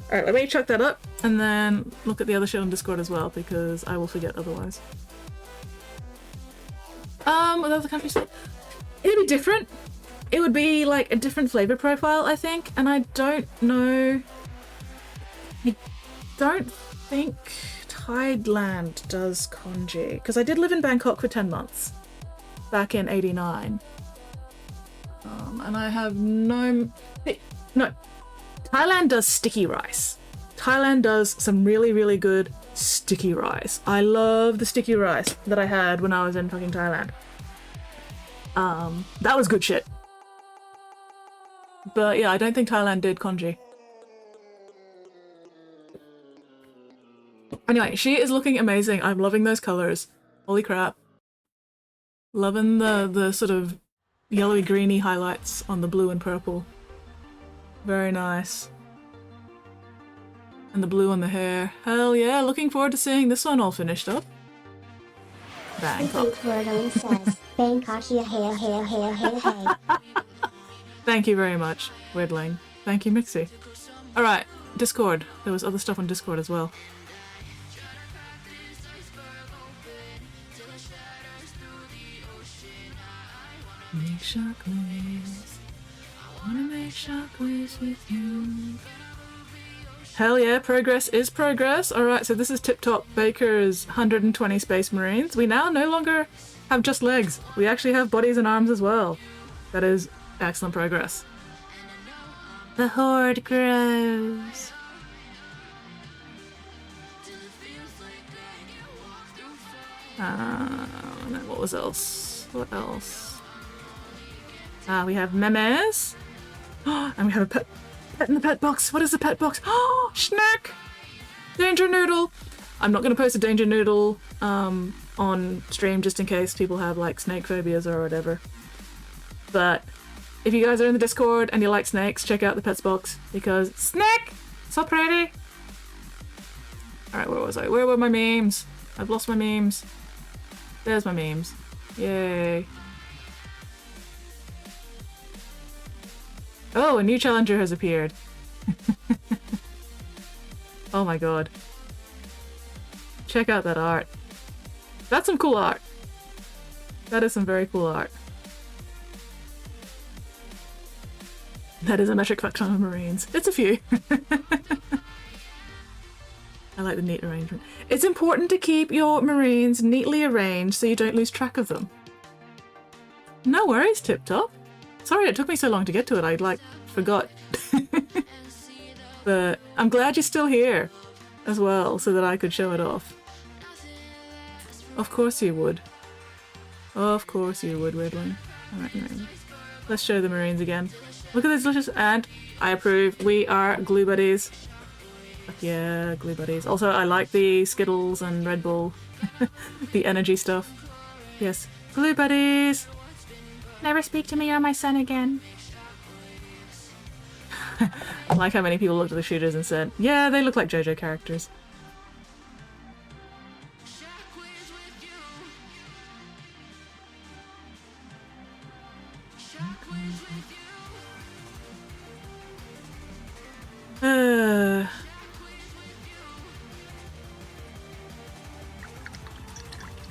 Alright, let me chuck that up, and then look at the other shit on Discord as well, because I will forget otherwise. What other countries? It'd be different. It would be like a different flavor profile, I think, and I don't know... I don't think Thailand does congee, because I did live in Bangkok for 10 months back in '89, and I have no. Thailand does sticky rice. Thailand does some really good sticky rice. I love the sticky rice that I had when I was in fucking Thailand. That was good shit. But yeah, I don't think Thailand did congee. Anyway, she is looking amazing. I'm loving those colors. Holy crap. Loving the sort of yellowy greeny highlights on the blue and purple. Very nice. And the blue on the hair. Hell yeah, looking forward to seeing this one all finished up. Bangkok. Says, Bangkok, hey. Thank you very much, Widling. Thank you, Mixie. Alright, Discord. There was other stuff on Discord as well. Make shockwaves. I wanna make shockwaves with you. Hell yeah, progress is progress. Alright, so this is Tip Top Baker's 120 Space Marines. We now no longer have just legs. We actually have bodies and arms as well. That is excellent progress. The horde grows. What was else? What else? We have memes. And we have a pet in the pet box. What is the pet box? Oh, Schneck! Danger Noodle! I'm not going to post a Danger Noodle on stream just in case people have like snake phobias or whatever. But if you guys are in the Discord and you like snakes, check out the pets box because Snake! So pretty! Alright, where was I? Where were my memes? I've lost my memes. There's my memes. Yay. Oh, a new challenger has appeared. Oh my god. Check out that art. That's some cool art. That is some very cool art. That is a metric faction of Marines. It's a few. I like the neat arrangement. It's important to keep your Marines neatly arranged so you don't lose track of them. No worries, Tip Top. Sorry it took me so long to get to it, I like forgot. But I'm glad you're still here as well so that I could show it off. Of course you would. Of course you would, Widling. Alright, let's show the Marines again. Look at this delicious and I approve. We are glue buddies. Yeah, glue buddies. Also, I like the Skittles and Red Bull. The energy stuff. Yes. Glue buddies! Never speak to me or my son again. I like how many people looked at the shooters and said, yeah, they look like JoJo characters.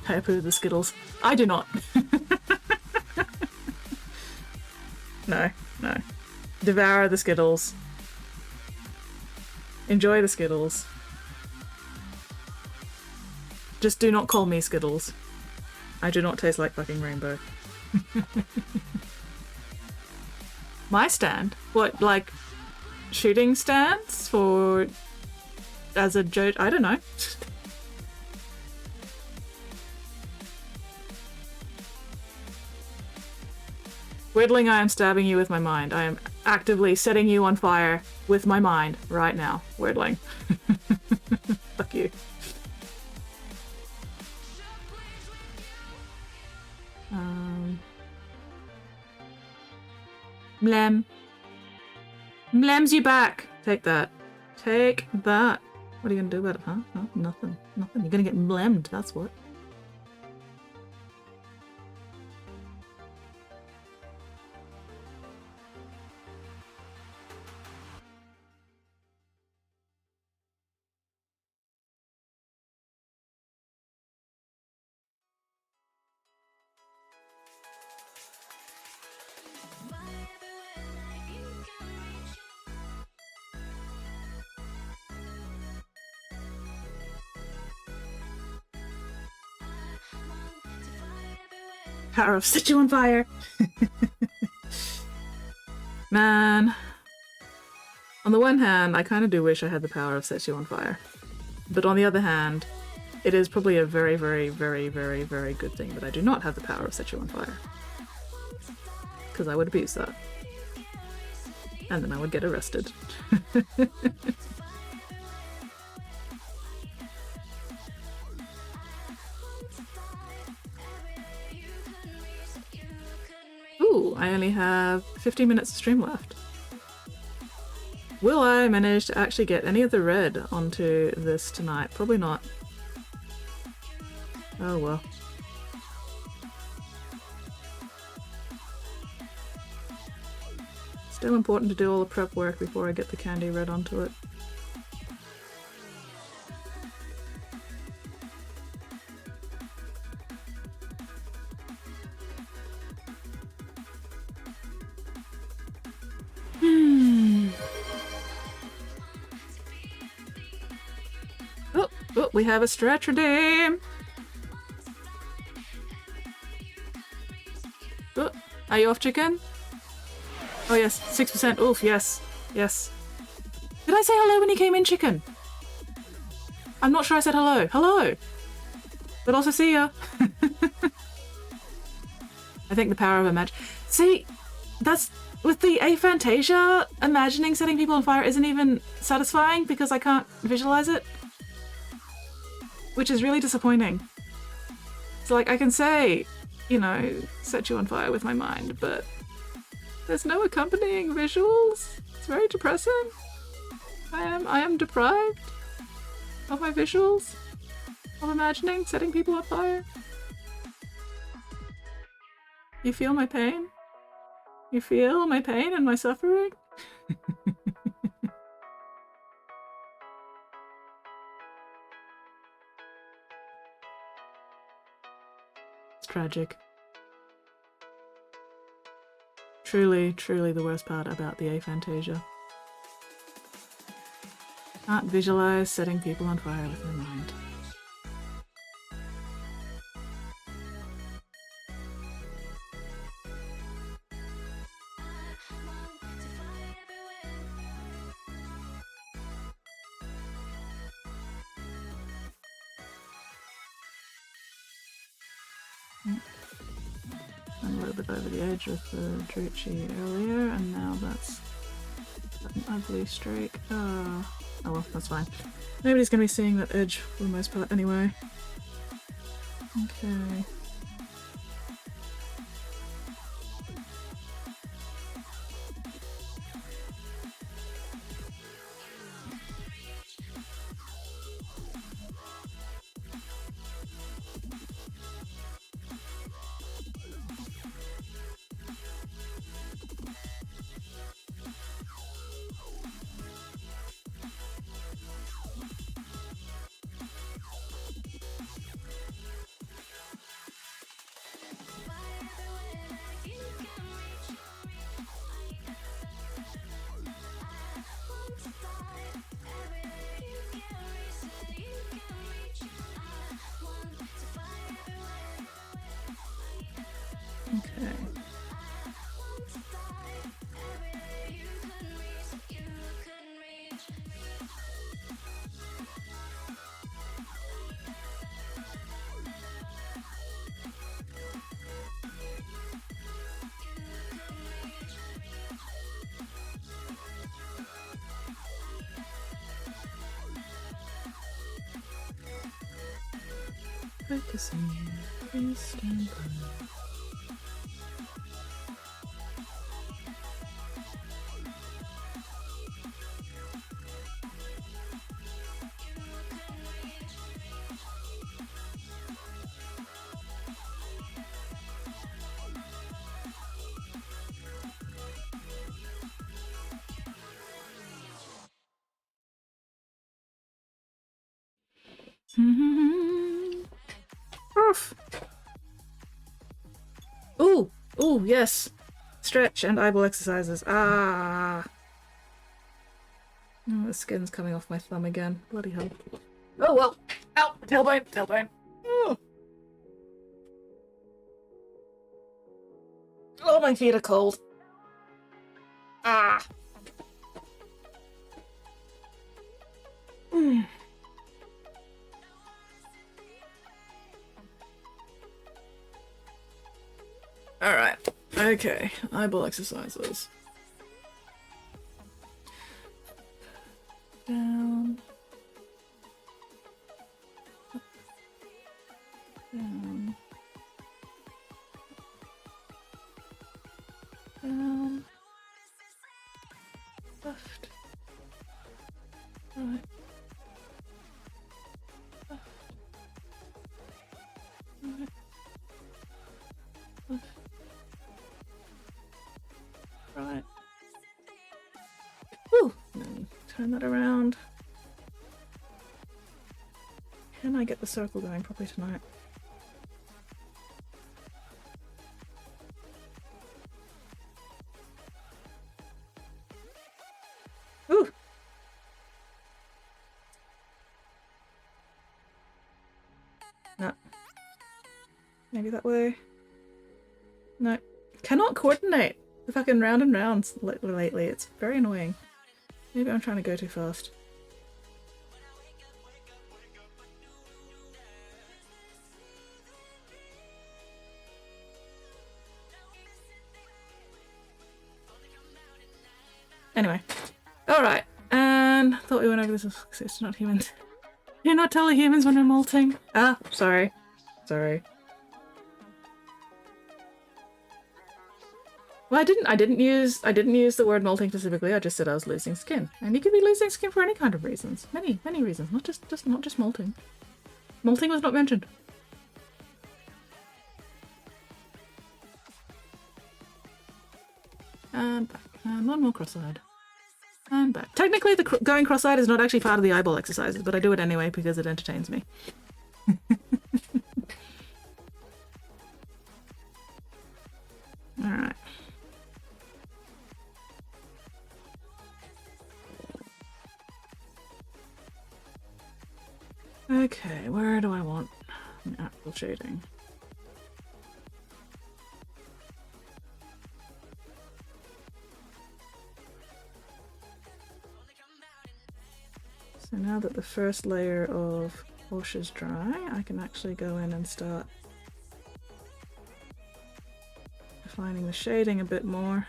I approve the Skittles. I do not. No, no. Devour the Skittles. Enjoy the Skittles. Just do not call me Skittles. I do not taste like fucking rainbow. My stand? What, like shooting stands for as a joke? I don't know. Whittling, I am stabbing you with my mind. I am actively setting you on fire with my mind right now. Whittling. Fuck you. Mlem. Mlem's you back. Take that. Take that. What are you gonna do about it, huh? Huh? Nothing. Nothing. You're gonna get mlemmed, that's what. Power of set you on fire. Man. On the one hand, I kind of do wish I had the power of set you on fire. But on the other hand, it is probably a very, very, very, very, very good thing that I do not have the power of set you on fire. Because I would abuse that. And then I would get arrested. Ooh, I only have 15 minutes of stream left. Will I manage to actually get any of the red onto this tonight? Probably not. Oh well. Still important to do all the prep work before I get the candy red onto it. Oh, we have a stretch redeem! Oh, are you off, chicken? Oh yes, 6%. Oof, yes. Yes. Did I say hello when you came in, chicken? I'm not sure I said hello. Hello! But also see ya! I think the power of imagine. See, that's... With the aphantasia, imagining setting people on fire isn't even satisfying because I can't visualize it. Which is really disappointing. So like, I can say, you know, set you on fire with my mind, but there's no accompanying visuals. It's very depressing. I am deprived of my visuals of imagining setting people on fire. You feel my pain? You feel my pain and my suffering? It's tragic. Truly, truly the worst part about the aphantasia. Can't visualize setting people on fire with my mind. I'm a little bit over the edge with the Drucci earlier, and now that's an ugly streak. Oh. Oh well, that's fine. Nobody's gonna be seeing that edge for the most part anyway. Okay. Okay. Focusing. Please stand by. Oof. Ooh! Ooh, yes! Stretch and eyeball exercises. Ah! Oh, the skin's coming off my thumb again. Bloody hell. Oh well! Ow! Tailbone! Tailbone! Oh. Oh, my feet are cold. Ah! Alright. Okay. Eyeball exercises. Down. Up. Down. Down. Left. Right. Left. Right. Left. Right. Woo! Then turn that around. Can I get the circle going properly tonight? Ooh! No. Maybe that way. No. Cannot coordinate the fucking round and rounds lately. It's very annoying. Maybe I'm trying to go too fast. Anyway. Alright. And thought we went over this. It's not humans. You're not totally humans when we're molting. Ah, sorry. Sorry. Well, I didn't use the word molting specifically. I just said I was losing skin. And you could be losing skin for any kind of reasons. Many reasons. Not just molting. Molting was not mentioned. And back. And one more cross-eyed. And back. Technically, the going cross-eyed is not actually part of the eyeball exercises, but I do it anyway because it entertains me. Alright. Okay, where do I want actual shading? So now that the first layer of wash is dry, I can actually go in and start defining the shading a bit more.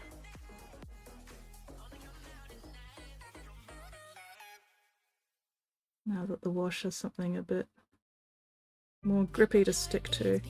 Now that the wash has something a bit more grippy to stick to.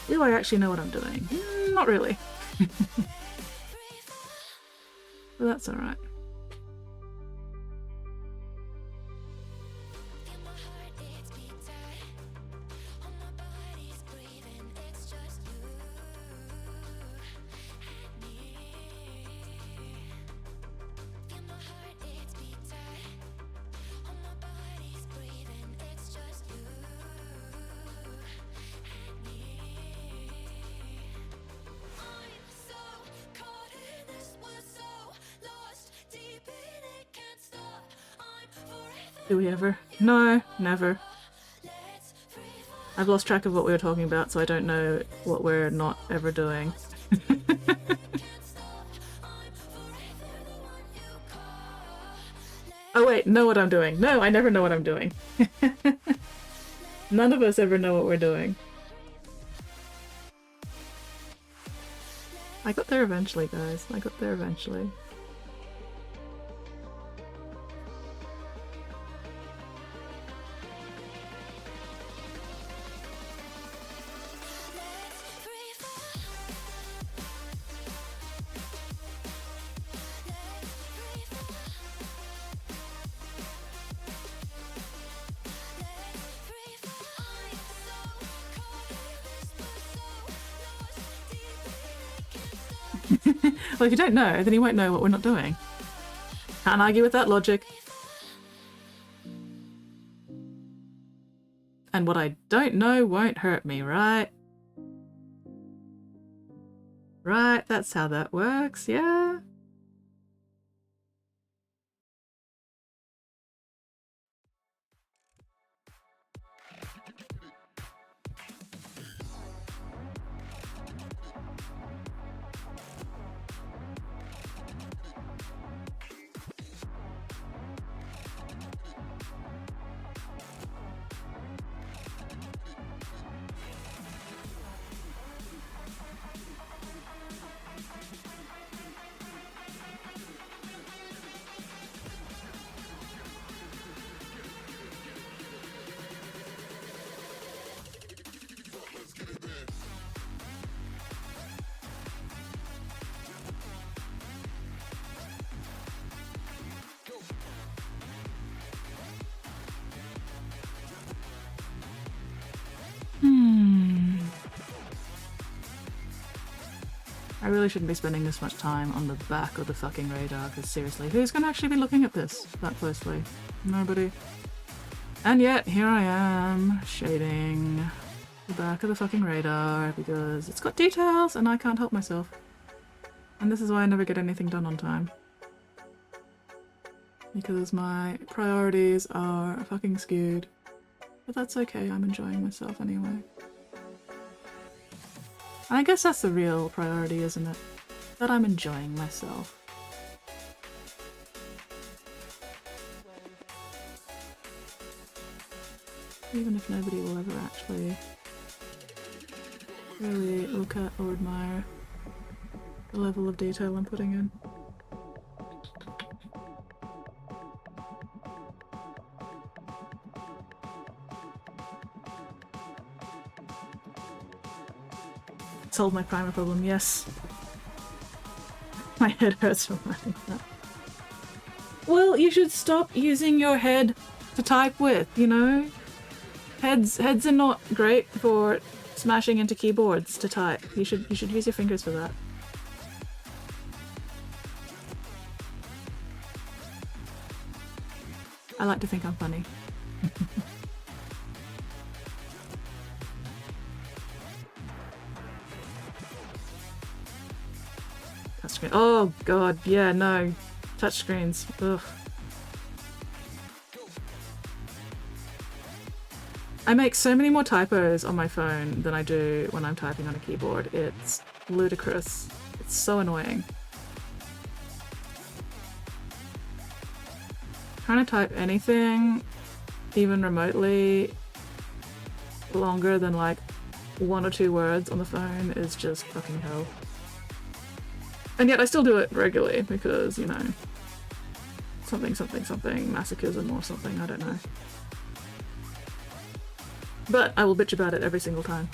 Do I actually know what I'm doing? Not really. But that's alright. Do we ever? No, never. I've lost track of what we were talking about, so I don't know what we're not ever doing. Oh wait, know what I'm doing. No, I never know what I'm doing. None of us ever know what we're doing. I got there eventually, guys. I got there eventually. Well, if you don't know, then you won't know what we're not doing. Can't argue with that logic. And what I don't know won't hurt me, right? Right, that's how that works, yeah? I really shouldn't be spending this much time on the back of the fucking radar, because seriously, who's gonna actually be looking at this that closely? Nobody. And yet, here I am, shading the back of the fucking radar, because it's got details and I can't help myself. And this is why I never get anything done on time. Because my priorities are fucking skewed. But that's okay, I'm enjoying myself anyway. And I guess that's the real priority, isn't it? That I'm enjoying myself. Even if nobody will ever actually really look at or admire the level of detail I'm putting in. Solve my primer problem, yes. My head hurts from writing that. Well, you should stop using your head to type with, you know? Heads are not great for smashing into keyboards to type. You should use your fingers for that. I like to think I'm funny. Touchscreen. Oh god, yeah, no. Touchscreens. Ugh. I make so many more typos on my phone than I do when I'm typing on a keyboard. It's ludicrous. It's so annoying. Trying to type anything, even remotely, longer than like 1 or 2 words on the phone is just fucking hell. And yet I still do it regularly because, you know, something, masochism or something, I don't know. But I will bitch about it every single time.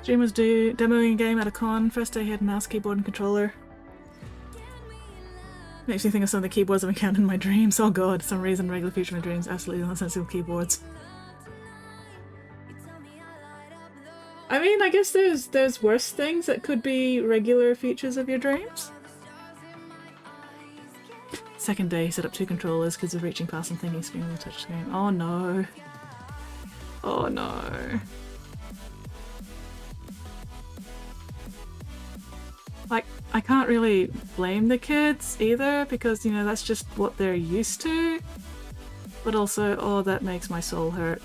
Streamers do demoing a game at a con. First day he had mouse, keyboard, and controller. Makes me think of some of the keyboards I've encountered in my dreams. Oh god, for some reason regular feature in my dreams absolutely nonsensical keyboards. I mean, I guess there's worse things that could be regular features of your dreams. Second day, he set up 2 controllers because of reaching past and thinking screen with a touchscreen. Oh no. Oh no. Like, I can't really blame the kids either because, you know, that's just what they're used to. But also, oh, that makes my soul hurt.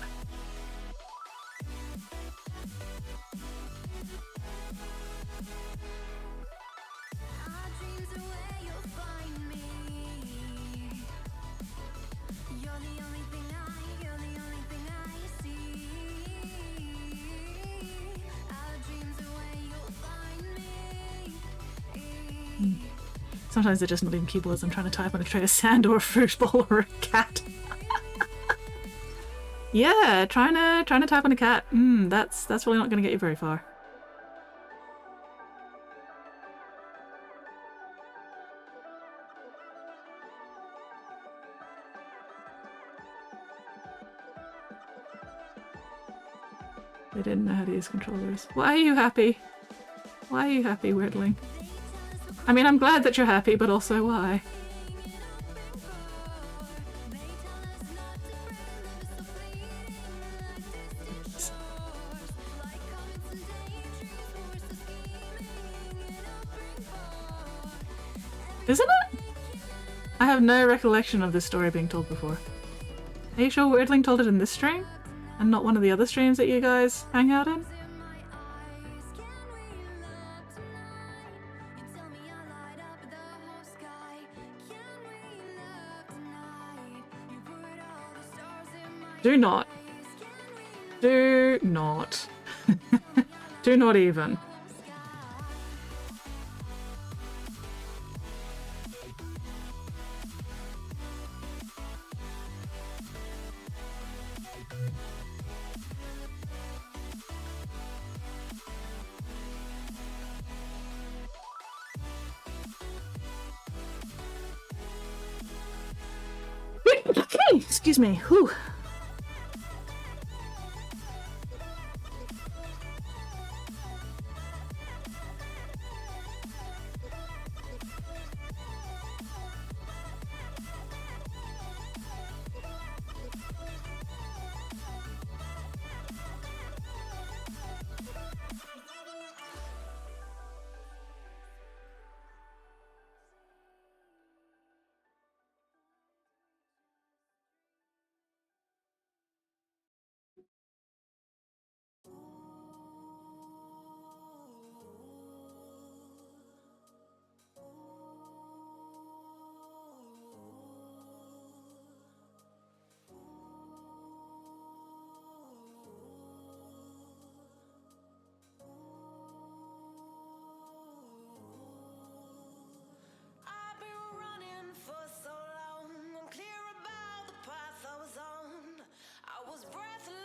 Sometimes they're just not even keyboards. I'm trying to type on a tray of sand or a fruit bowl or a cat. Yeah, trying to type on a cat. That's really not going to get you very far. They didn't know how to use controllers. Why are you happy? Why are you happy, Weirdling? I mean, I'm glad that you're happy, but also why? Isn't it? I have no recollection of this story being told before. Are you sure Weirdling told it in this stream? And not one of the other streams that you guys hang out in? Do not. Do not. Do not even. Excuse me. Whew.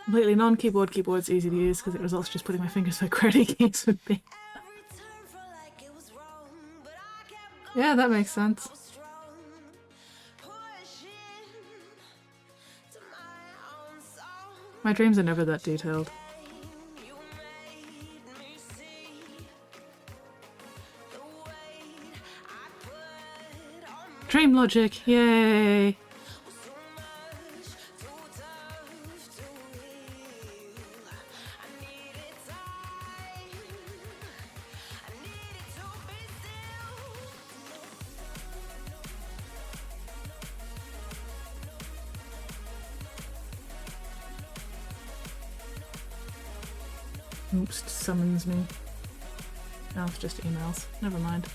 Completely non-keyboard keyboard's easy to use because it results just putting my fingers where QWERTY keys would be. Yeah, that makes sense. My dreams are never that detailed. Dream logic, yay! Oops, summons me. No, it's just emails. Never mind.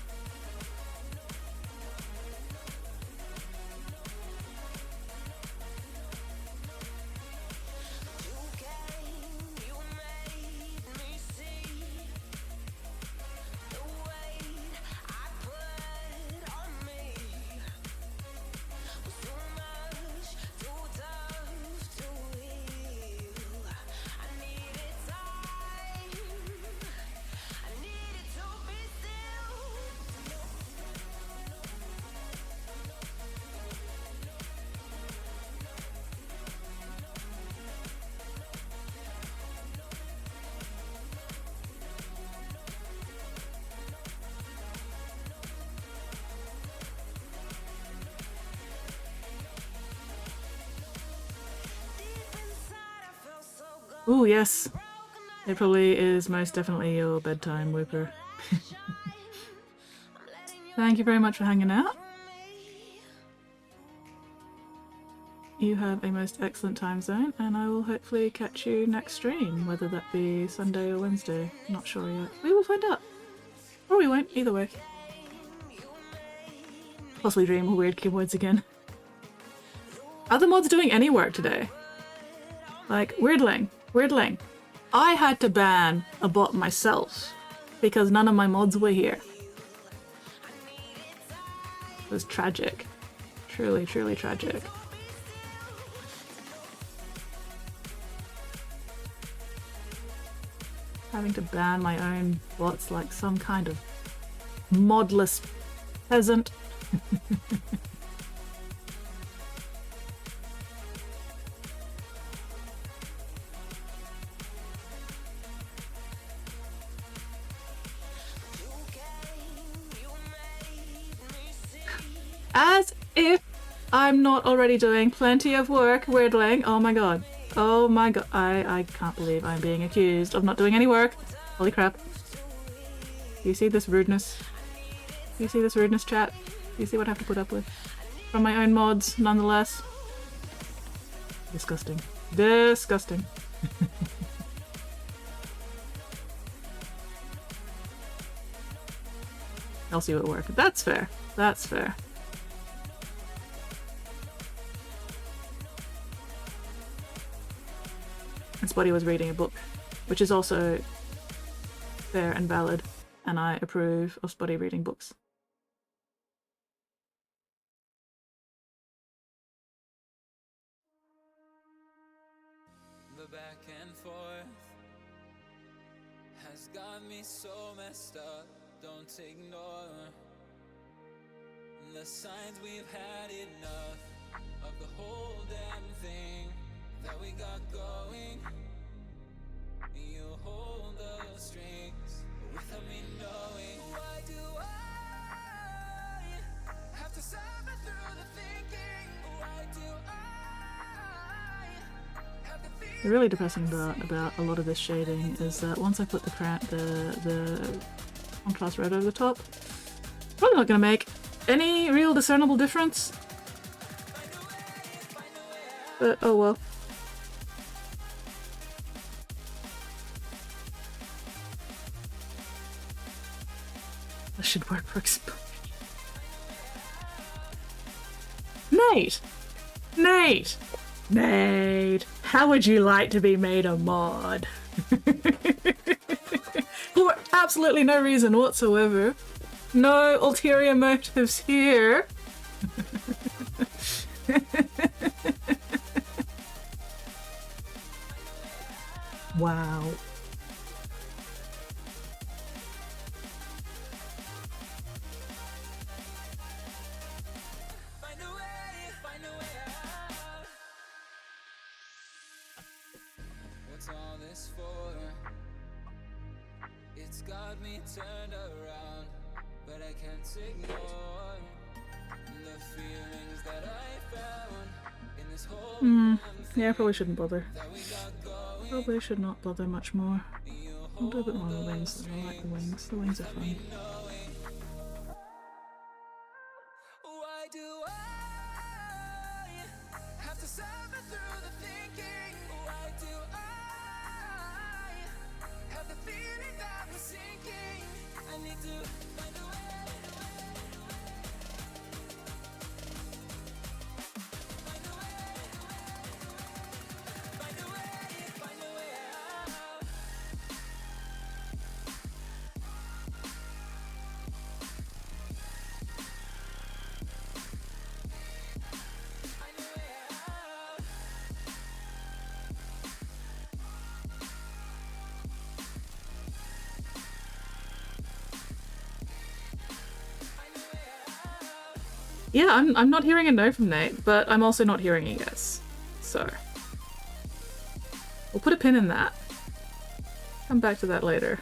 Ooh, yes. It probably is most definitely your bedtime, Whooper. Thank you very much for hanging out. You have a most excellent time zone, and I will hopefully catch you next stream, whether that be Sunday or Wednesday. Not sure yet. We will find out. Or we won't, either way. Possibly dream of weird keyboards again. Are the mods doing any work today? Like, Weirdling. I had to ban a bot myself because none of my mods were here. It was tragic. Truly, truly tragic. Having to ban my own bots like some kind of modless peasant. As if I'm not already doing plenty of work, Weirdling. Oh my god. Oh my god. I can't believe I'm being accused of not doing any work. Holy crap. Do you see this rudeness? Do you see this rudeness, chat? Do you see what I have to put up with? From my own mods, nonetheless. Disgusting. Disgusting. I'll see what work. That's fair. That's fair. And Spotty was reading a book, which is also fair and valid, and I approve of Spotty reading books. The back and forth has got me so messed up. Don't ignore the signs. We've had enough of the whole damn The really depressing part about a lot of this shading is that once I put the contrast red over the top, probably not going to make any real discernible difference. But oh well. That should work for exposure. Nate! Nate! Nate! How would you like to be made a mod? For absolutely no reason whatsoever. No ulterior motives here. Wow. What's all this for? It's got me turned around, but I can't ignore the feelings that I found in this whole Yeah, I probably shouldn't bother. that we got going. Probably should not bother much more. I'll do a bit more on the wings. I like the wings. The wings are fun. Why do I have to suffer through the thinking? Why do I have the feeling that we're sinking? I need to find a way. Find a way. Find a way. Find a way out. Find a way out. Find a way out. Yeah, I'm not hearing a no from Nate, but I'm also not hearing a yes. So we'll put a pin in that. Come back to that later.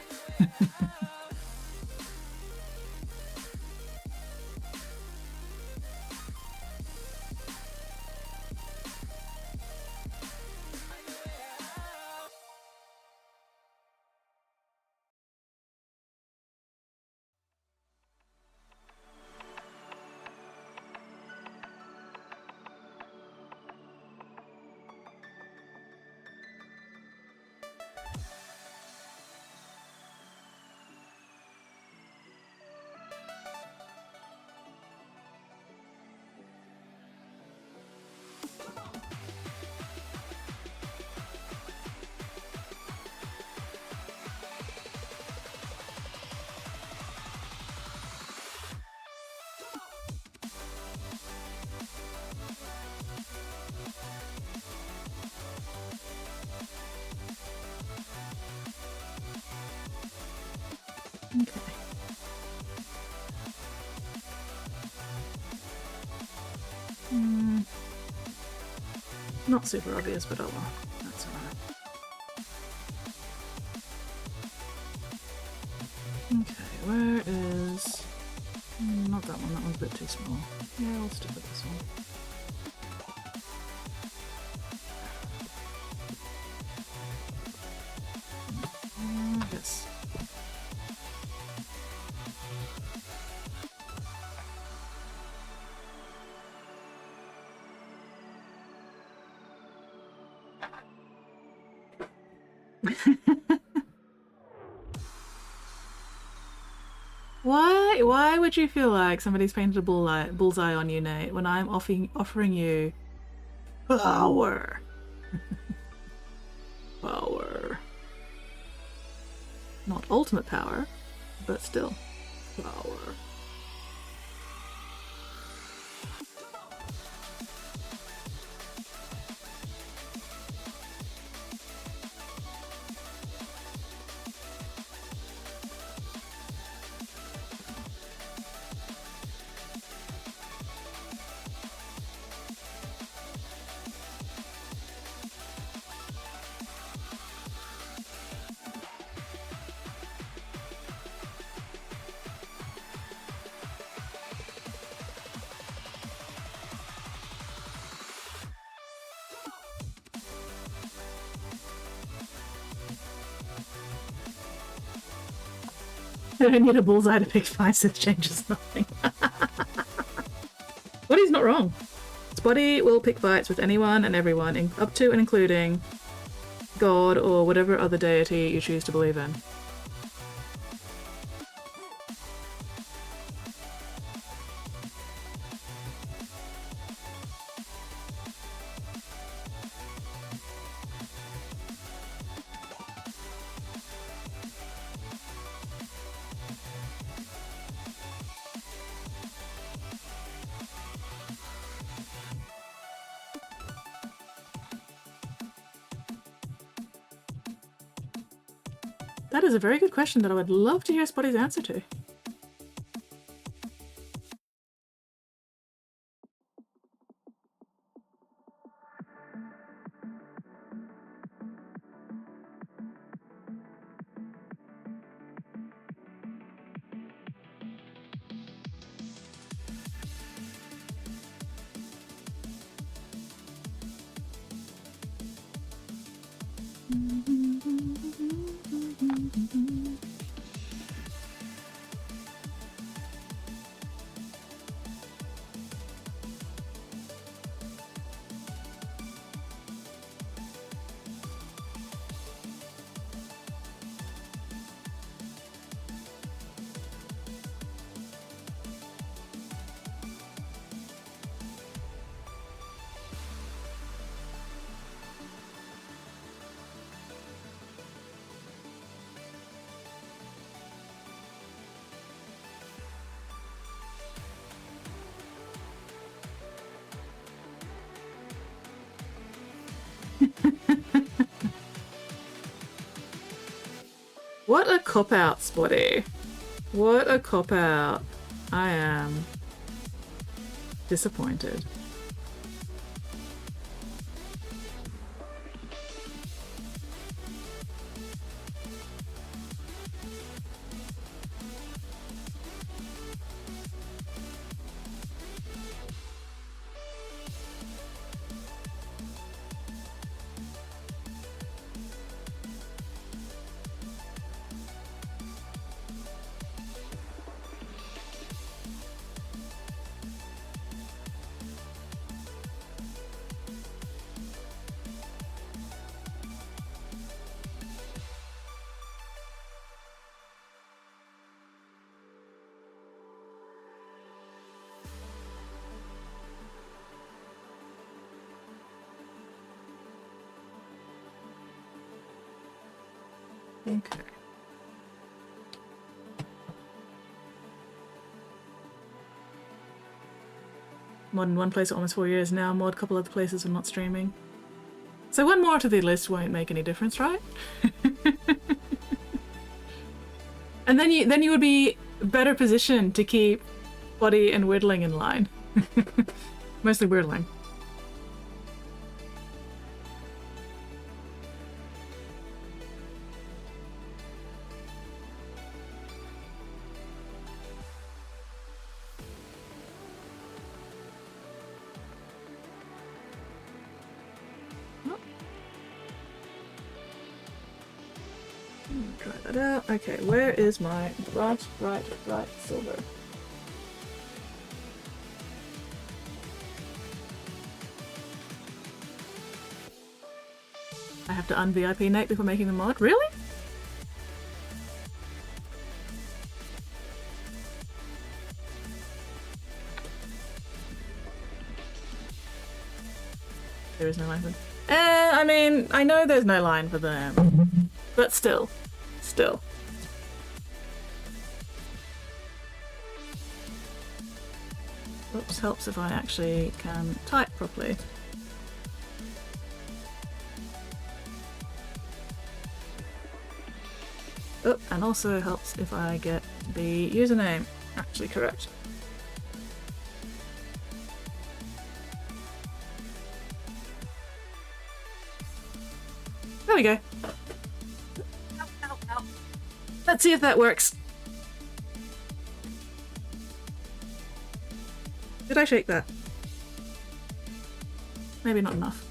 Okay. Not super obvious, but oh well. That's alright. Okay, where is... not that one, that one's a bit too small. Yeah, I'll stick with this one. Yes. Why would you feel like somebody's painted a bullseye on you, Nate, when I'm offering you power? Power. Not ultimate power, but still power. I don't need a bullseye to pick fights, it changes nothing. Spotty's not wrong. Spotty will pick fights with anyone and everyone, up to and including God or whatever other deity you choose to believe in. That is a very good question that I would love to hear Spotty's answer to. What a cop-out, Spotty. What a cop-out. I am disappointed. Okay. Mod in one place almost 4 years now. Mod couple other places are not streaming. So one more to the list won't make any difference, right? And then you would be better positioned to keep Body and Whittling in line. Mostly Whittling. Try that out. Okay, where is my bright silver? I have to un-VIP Nate before making the mod? Really? There is no line for them. I mean, I know there's no line for them. But still. Oops, helps if I actually can type properly. Oh, and also helps if I get the username actually correct. There we go. Ow. Let's see if that works. Did I shake that? Maybe not enough.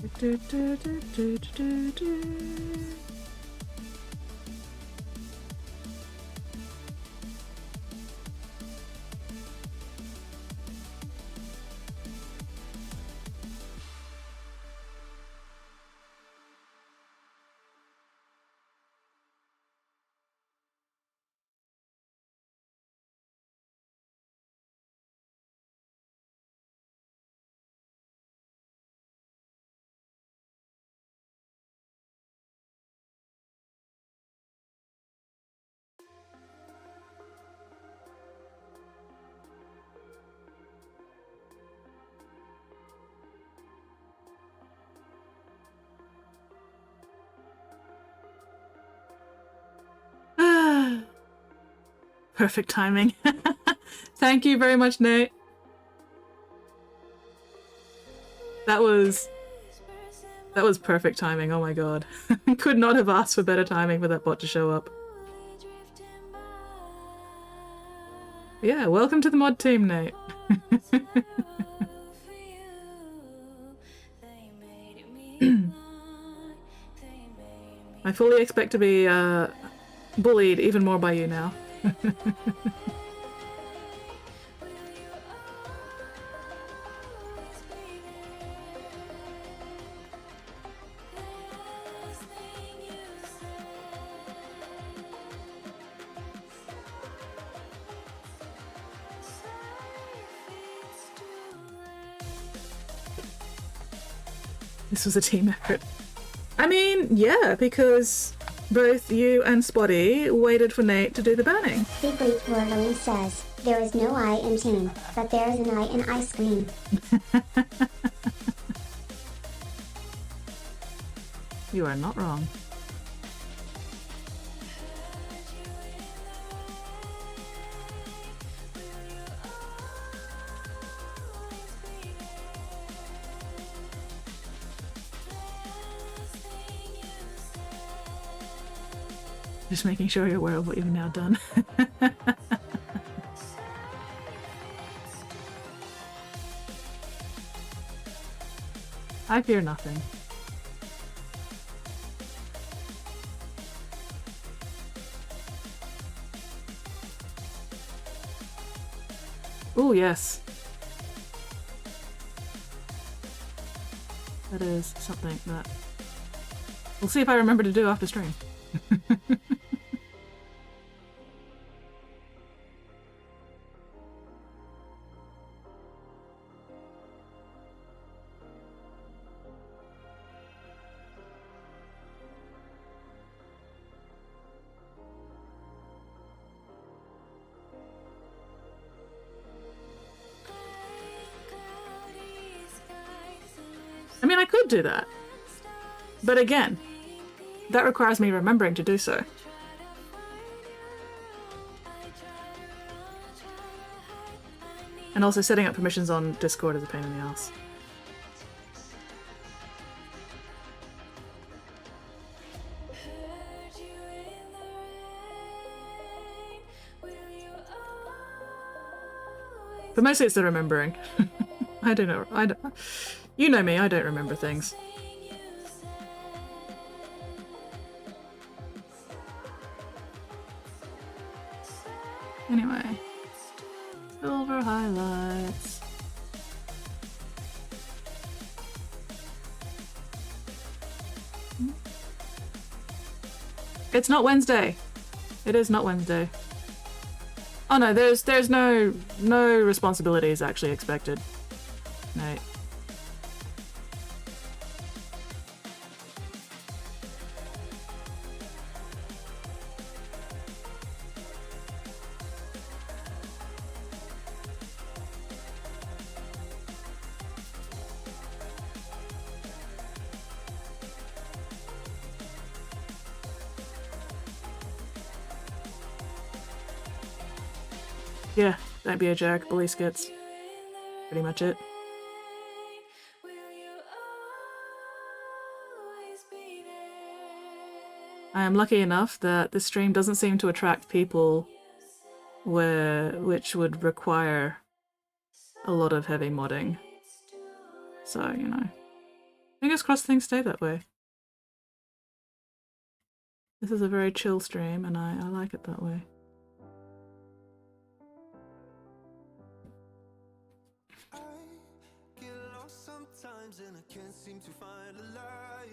Do, do, do, do, do, do. Perfect timing. Thank you very much, Nate. That was perfect timing. Oh my god. Could not have asked for better timing for that bot to show up. Yeah, welcome to the mod team, Nate. I fully expect to be bullied even more by you now. This was a team effort. I mean, yeah, because both you and Spotty waited for Nate to do the banning. Secret Twirling says, there is no I in team, but there is an I in ice cream. You are not wrong. Just making sure you're aware of what you've now done. I fear nothing. Oh yes. That is something that we'll see if I remember to do after stream. I mean, I could do that. But again, that requires me remembering to do so. And also setting up permissions on Discord is a pain in the ass. But mostly it's the remembering. I don't know. You know me, I don't remember things. Anyway. Silver highlights. It's not Wednesday. It is not Wednesday. Oh no, there's no responsibilities actually expected. No. Yeah, don't be a jerk, bully skits. Pretty much it. I am lucky enough that this stream doesn't seem to attract people which would require a lot of heavy modding. So, you know, Fingers crossed things stay that way. This is a very chill stream, and I like it that way.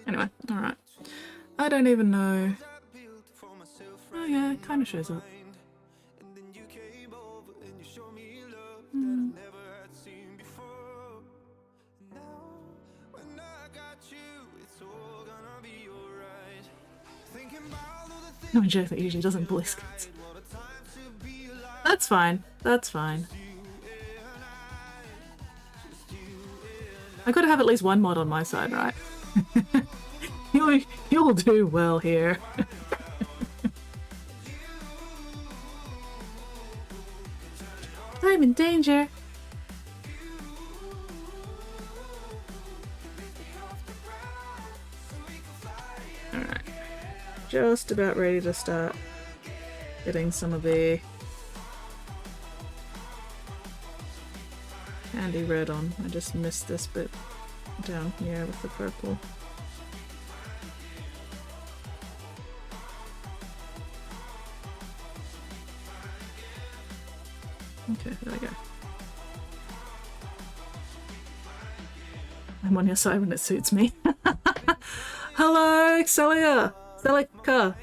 Anyway, alright. I don't even know. Oh yeah, it kind of shows up. I'm a joke that usually doesn't bully skins. That's fine. That's fine. I gotta have at least one mod on my side, right? You'll do well here. I'm in danger. Alright. Just about ready to start getting some of the candy red on. I just missed this bit down here with the purple. Okay, there we go. I'm on your side when it suits me. Hello, Celia! Celica!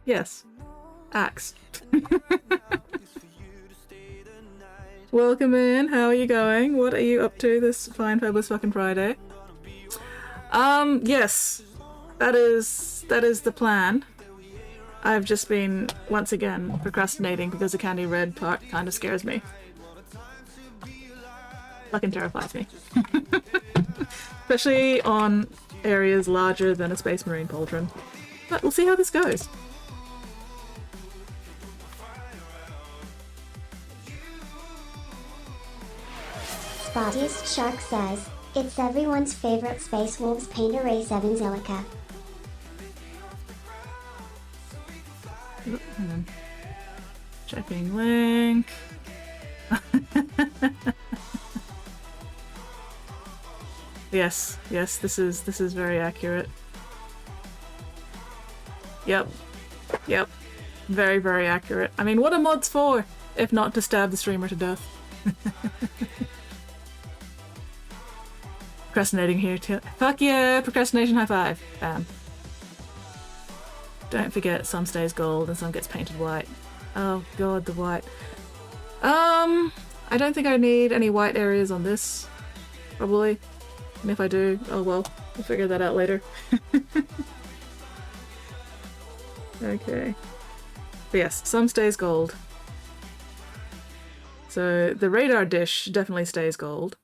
Yes. Axe. Welcome in, how are you going? What are you up to this fine fabulous fucking Friday? Yes. That is the plan. I've just been, once again, procrastinating because the candy red part kind of scares me. Fucking terrifies me. Especially on areas larger than a Space Marine pauldron. But we'll see how this goes. Spottiest Shark says, it's everyone's favorite Space Wolves painter Race Evans Illica. Oh, hang on. Checking link. Yes, this is very accurate. Yep. Very, very accurate. I mean, what are mods for, if not to stab the streamer to death? Procrastinating here too. Fuck yeah! Procrastination high five. Bam. Don't forget, some stays gold and some gets painted white. Oh god, the white. I don't think I need any white areas on this. Probably. And if I do, oh well. We'll figure that out later. Okay. But yes, some stays gold. So the radar dish definitely stays gold.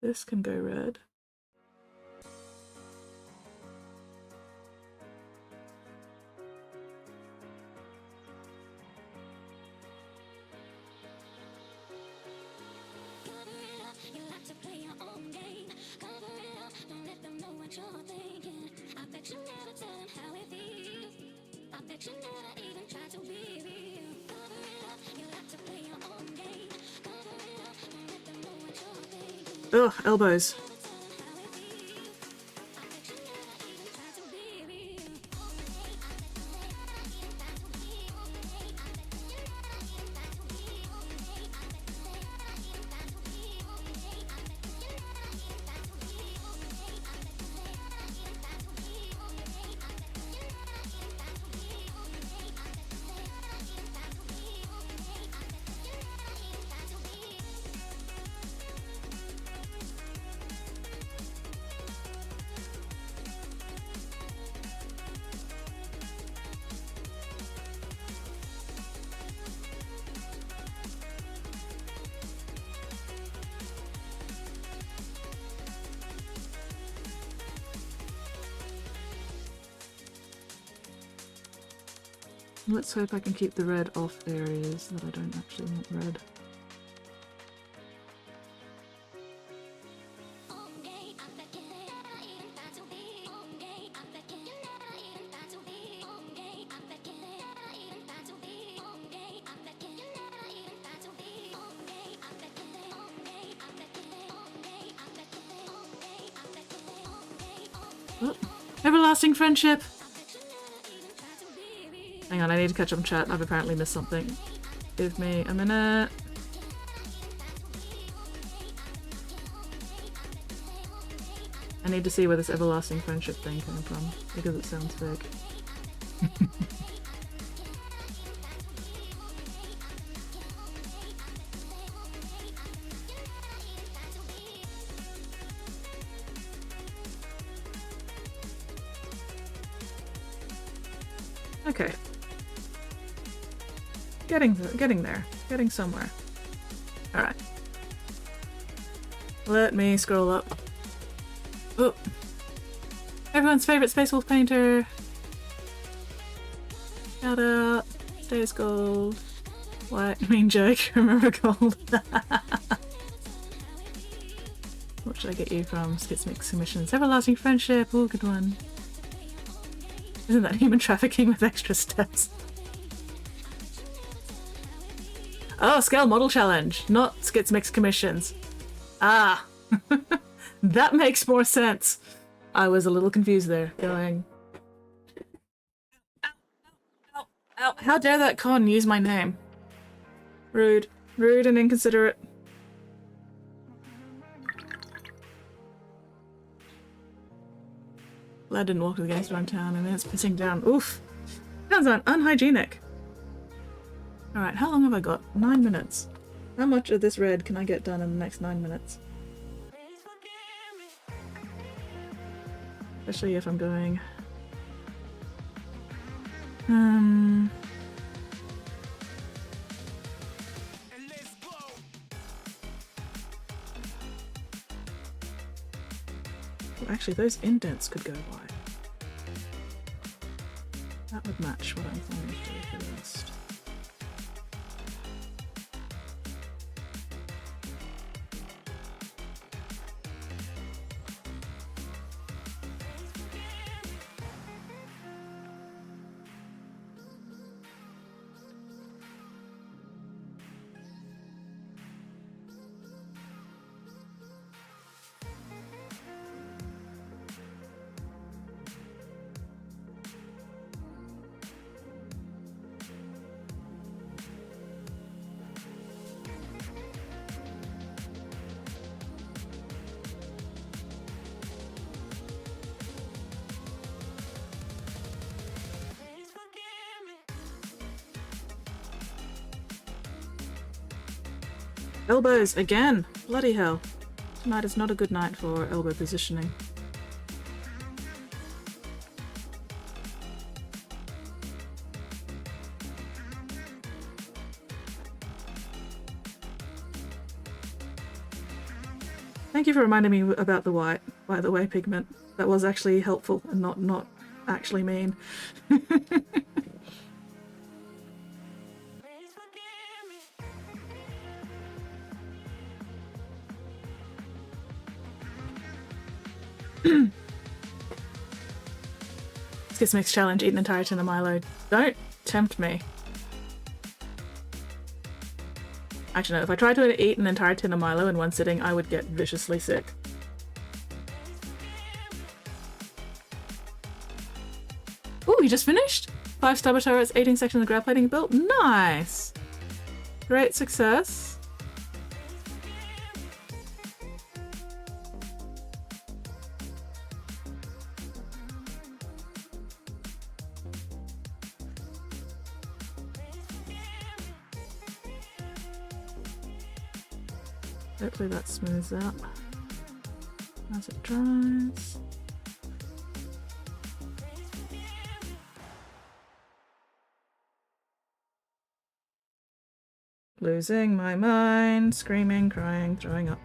This can go red. Ugh, elbows. Let's hope I can keep the red off areas that I don't actually want red. Oh, everlasting friendship! Hang on, I need to catch up on chat. I've apparently missed something. Give me a minute. I need to see where this everlasting friendship thing came from, because it sounds fake. Okay. Getting there. Getting somewhere. Alright. Let me scroll up. Oh. Everyone's favorite Space Wolf painter. Shout out. Status gold. What? Mean joke. Remember gold. What should I get you from Skits Mix Submissions? Everlasting friendship. Oh, good one. Isn't that human trafficking with extra steps? Oh, scale model challenge, not Skits Mix commissions. Ah, that makes more sense. I was a little confused there, going... Ow, ow, ow, ow. How dare that con use my name? Rude. Rude and inconsiderate. Glad didn't walk against around town and then it's pissing down. Oof. Sounds unhygienic. Alright, how long have I got? 9 minutes. How much of this red can I get done in the next 9 minutes? Especially if I'm going... Well, actually, those indents could go wide. That would match what I'm planning to do for the rest. Elbows again! Bloody hell. Tonight is not a good night for elbow positioning. Thank you for reminding me about the white, by the way, Pigment. That was actually helpful and not actually mean. Skits Mix challenge, eat an entire tin of Milo. Don't tempt me. Actually no, if I tried to eat an entire tin of Milo in one sitting, I would get viciously sick. Ooh, you just finished? 5 stubber turrets, 18 sections of grab plating built. Nice! Great success. Hopefully that smooths out as it dries. Losing my mind, screaming, crying, throwing up.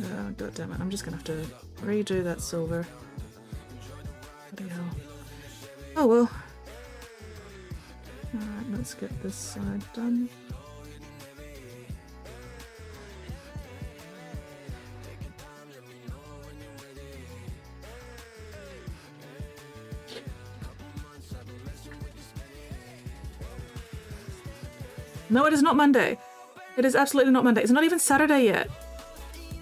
Oh, God damn it, I'm just gonna have to redo that silver. Bloody hell. Oh well. Alright, let's get this side done. No, it is not Monday. It is absolutely not Monday. It's not even Saturday yet.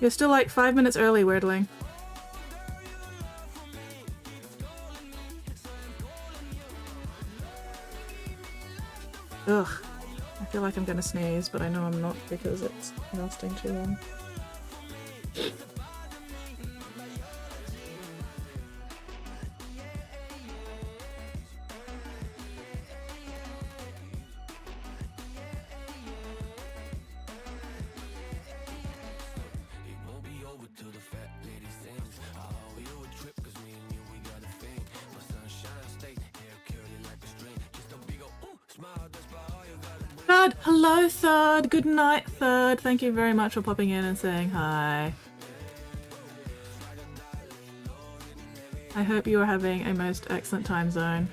You're still like 5 minutes early, Weirdling. Ugh. I feel like I'm gonna sneeze, but I know I'm not because it's lasting too long. Third, hello Third, good night Third. Thank you very much for popping in and saying hi. I hope you are having a most excellent time zone.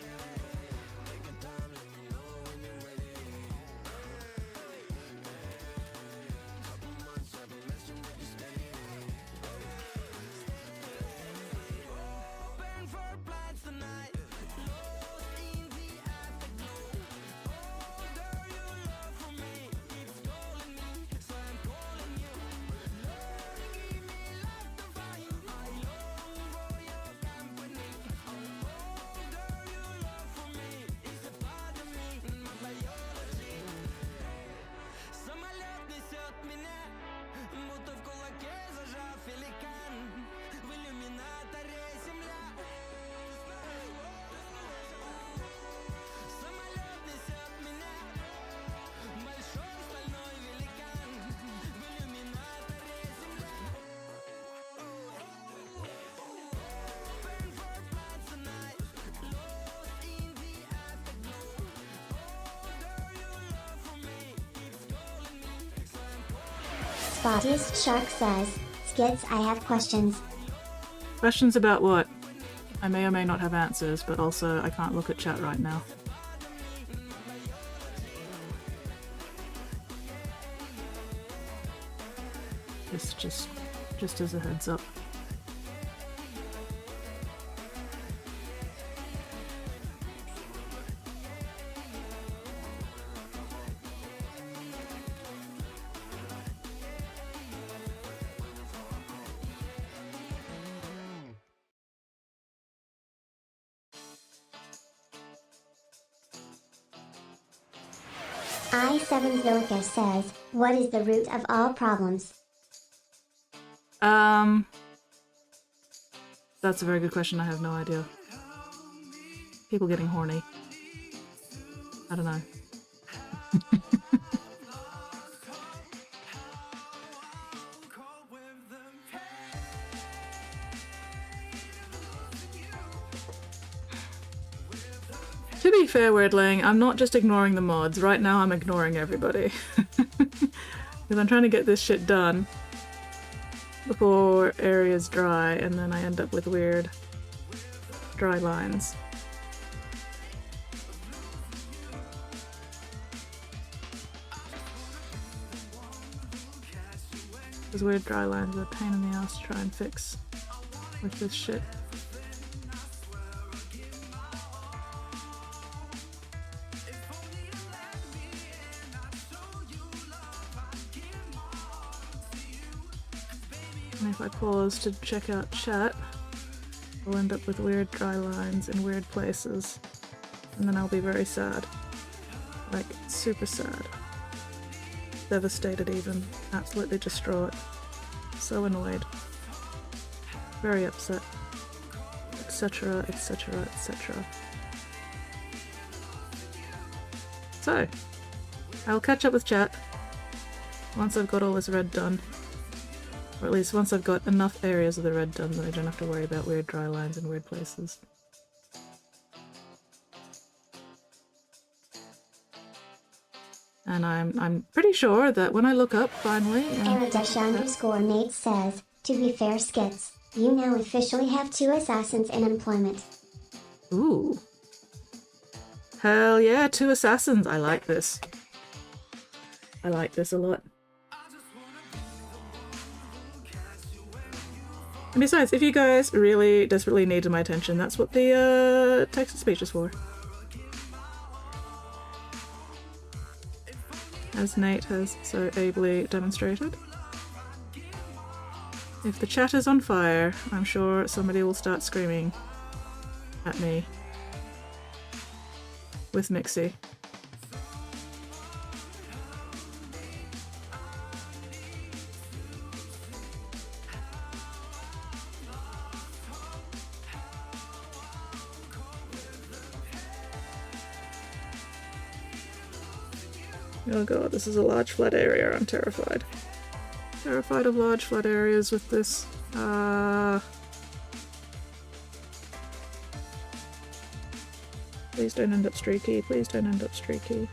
Spottiest Shark says, Skids, I have questions. Questions about what? I may or may not have answers, but also I can't look at chat right now. Just as a heads up. I7 Zilica says, what is the root of all problems? That's a very good question. I have no idea. People getting horny. I don't know. To be fair, Weirdling, I'm not just ignoring the mods. Right now I'm ignoring everybody. Because I'm trying to get this shit done before areas dry, and then I end up with weird dry lines. Those weird dry lines are a pain in the ass to try and fix with this shit. And if I pause to check out chat, I'll end up with weird dry lines in weird places. And then I'll be very sad. Like, super sad. Devastated even. Absolutely distraught. So annoyed. Very upset. Etc, etc, etc. So, I'll catch up with chat once I've got all this red done. Or at least once I've got enough areas of the red done that I don't have to worry about weird dry lines in weird places. And I'm pretty sure that when I look up finally... Aradesha_Nate says, to be fair, Skits, you now officially have 2 assassins in employment. Ooh. Hell yeah, 2 assassins. I like this. I like this a lot. And besides, if you guys really desperately needed my attention, that's what the text-to-speech is for. as Nate has so ably demonstrated. If the chat is on fire, I'm sure somebody will start screaming at me with Mixie. Oh god, this is a large flat area. I'm terrified. Terrified of large flat areas with this. Please don't end up streaky. Please don't end up streaky.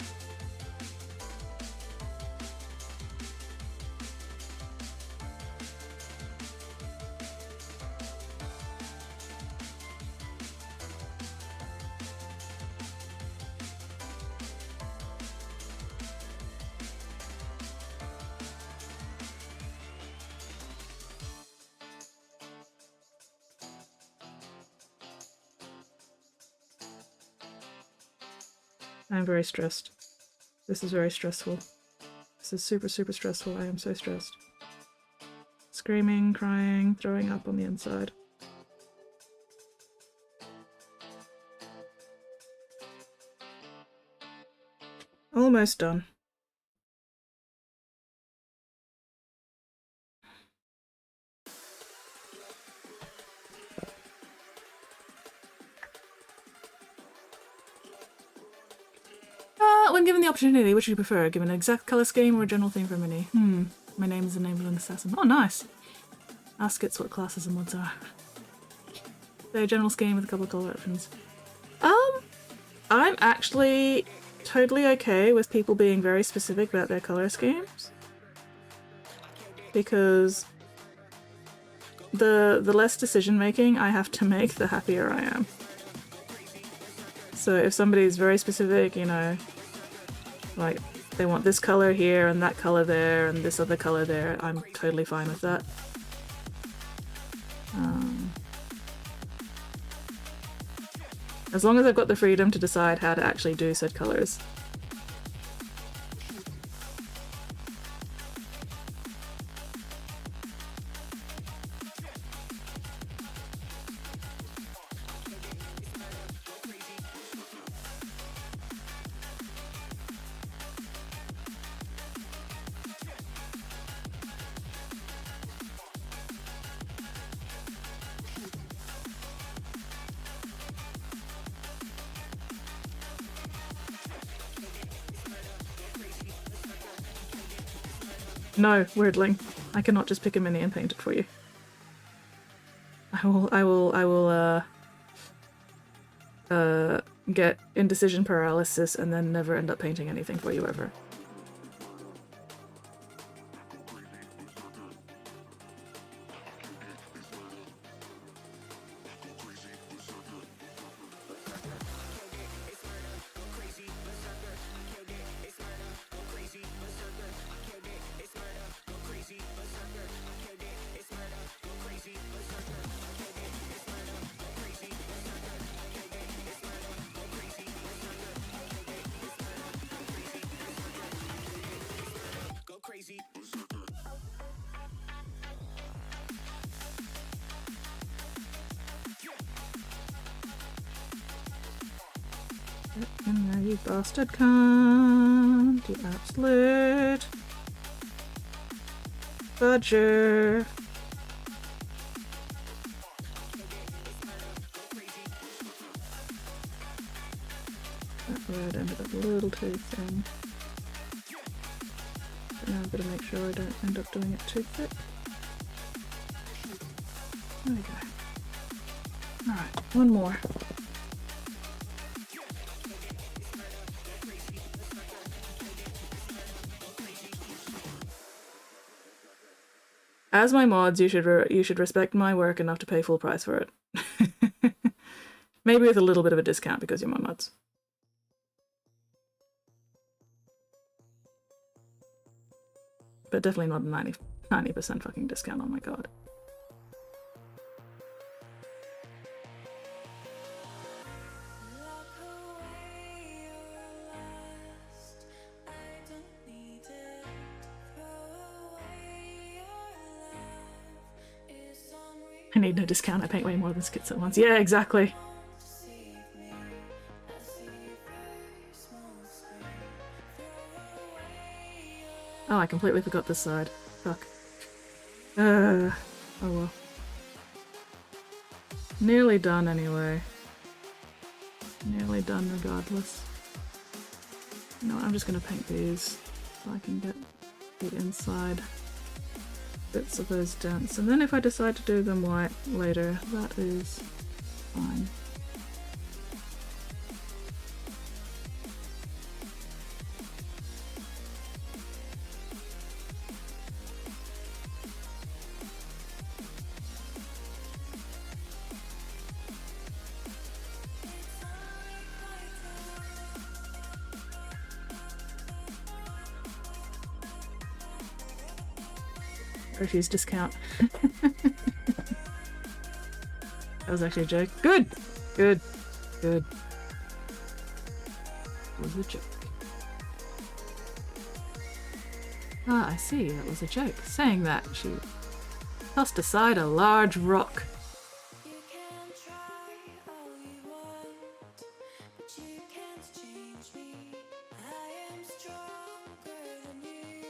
I'm very stressed. This is very stressful. This is super, super stressful. I am so stressed. Screaming, crying, throwing up on the inside. Almost done. When given the opportunity, which do you prefer? Given an exact colour scheme or a general theme for a mini? My name is Enabling Assassin. Oh, nice! Ask it's what classes and mods are. So, general scheme with a couple of colour options. I'm actually totally okay with people being very specific about their colour schemes. Because the less decision making I have to make, the happier I am. So if somebody's very specific, you know, like they want this color here and that color there and this other color there, I'm totally fine with that. As long as I've got the freedom to decide how to actually do said colors. No, weirdling. I cannot just pick a mini and paint it for you. I will get indecision paralysis and then never end up painting anything for you ever. And now you bastard cunt, you absolute budger. That red ended up a little too thin. But now I've got to make sure I don't end up doing it too thick. There we go. Alright, one more. As my mods, you should respect my work enough to pay full price for it. Maybe with a little bit of a discount because you're my mods. But definitely not a 90% fucking discount, oh my god. Lock away your lust. I don't need need no discount. I paint way more than skits at once. Yeah, exactly. Oh, I completely forgot this side. Fuck. Oh well. Nearly done anyway. Nearly done regardless. You know what, I'm just gonna paint these so I can get the inside bits of those dents. And then if I decide to do them white later, that is fine. Refuse discount. That was actually a joke. Good! Good. Good. It was a joke. Ah, I see. That was a joke. Saying that, she tossed aside a large rock. You can try all you want, but you can't change me. I am stronger than you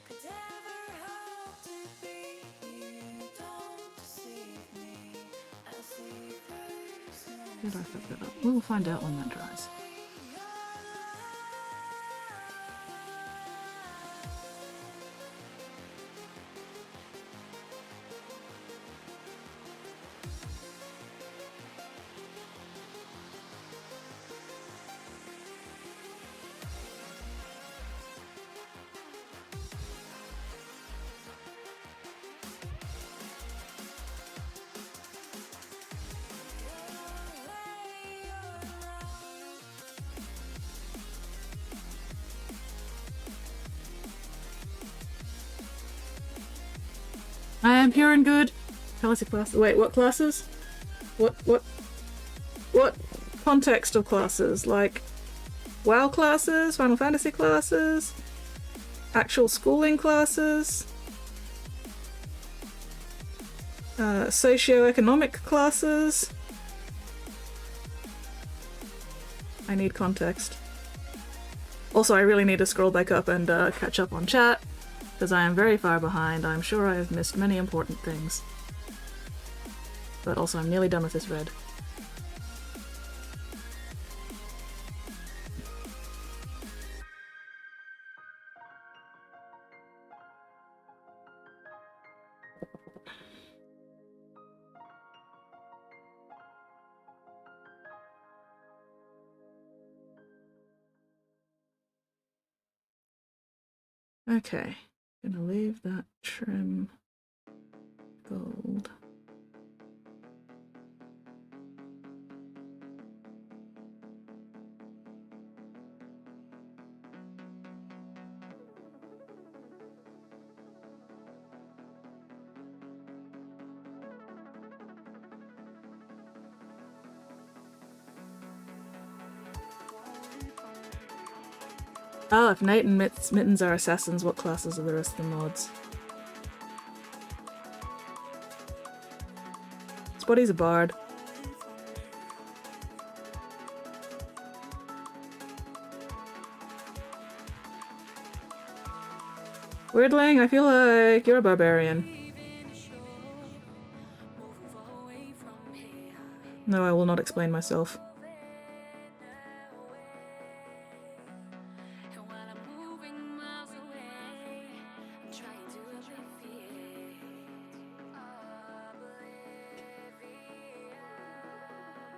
could ever hope to be. You don't deceive me. I see first. Did I fuck that up? We'll find out when that dries. I am pure and good. Classic class. Wait, what classes? What context of classes? Like WoW classes, Final Fantasy classes, actual schooling classes, socio-economic classes. I need context. Also, I really need to scroll back up and catch up on chat, because I am very far behind. I'm sure I have missed many important things. But also, I'm nearly done with this red. Okay, gonna leave that trim gold. Oh, if Nate and Mittens are assassins, what classes are the rest of the mods? Spotty's a bard. Weirdling, I feel like you're a barbarian. No, I will not explain myself.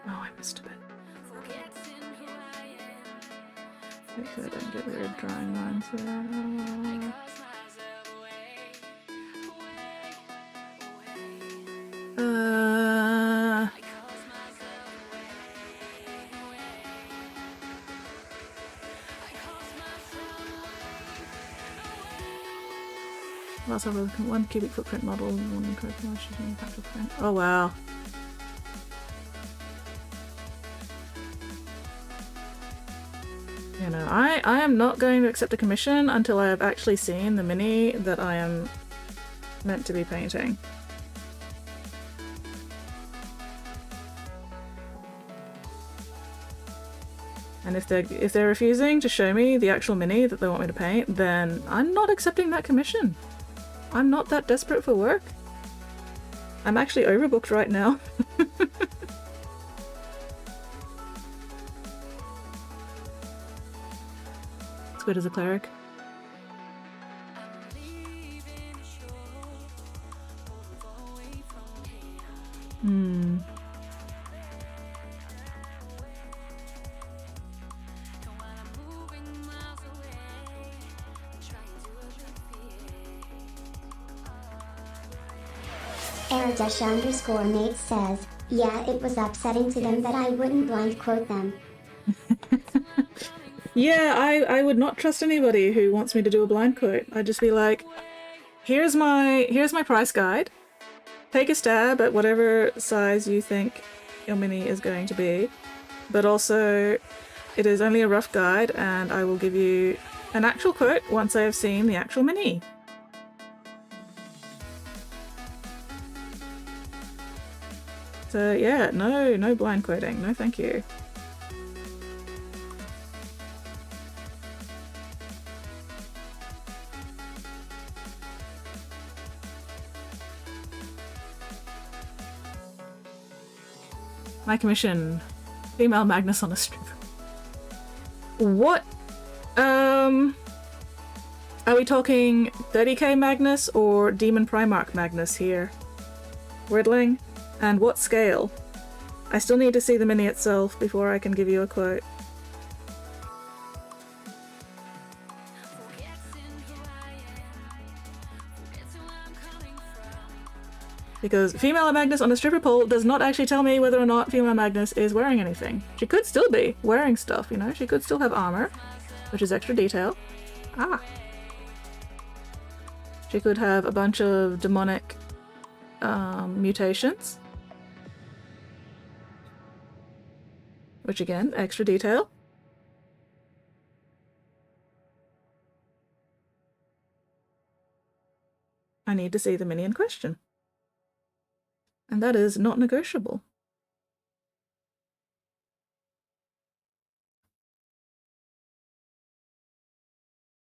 Oh, I missed a bit. Hopefully I don't get weird drawing lines there. Let's have a look at one cubic footprint model, one incorrect footprint. Oh wow. You know, I am not going to accept a commission until I have actually seen the mini that I am meant to be painting. And if they're refusing to show me the actual mini that they want me to paint, then I'm not accepting that commission. I'm not that desperate for work. I'm actually overbooked right now. It's good as a cleric. Hmm. Erdash_Nate says, yeah, it was upsetting to them that I wouldn't blind quote them. Yeah, I would not trust anybody who wants me to do a blind quote. I'd just be like, here's my price guide. Take a stab at whatever size you think your mini is going to be. But also, it is only a rough guide, and I will give you an actual quote once I have seen the actual mini. So yeah, no blind quoting. No thank you. My commission. Female Magnus on a stripper. What? Are we talking 30k Magnus or Demon Primarch Magnus here? Riddling? And what scale? I still need to see the mini itself before I can give you a quote. Because female Magnus on a stripper pole does not actually tell me whether or not female Magnus is wearing anything. She could still be wearing stuff, you know? She could still have armor, which is extra detail. Ah. She could have a bunch of demonic mutations. Which again, extra detail. I need to see the mini in question. And that is not negotiable.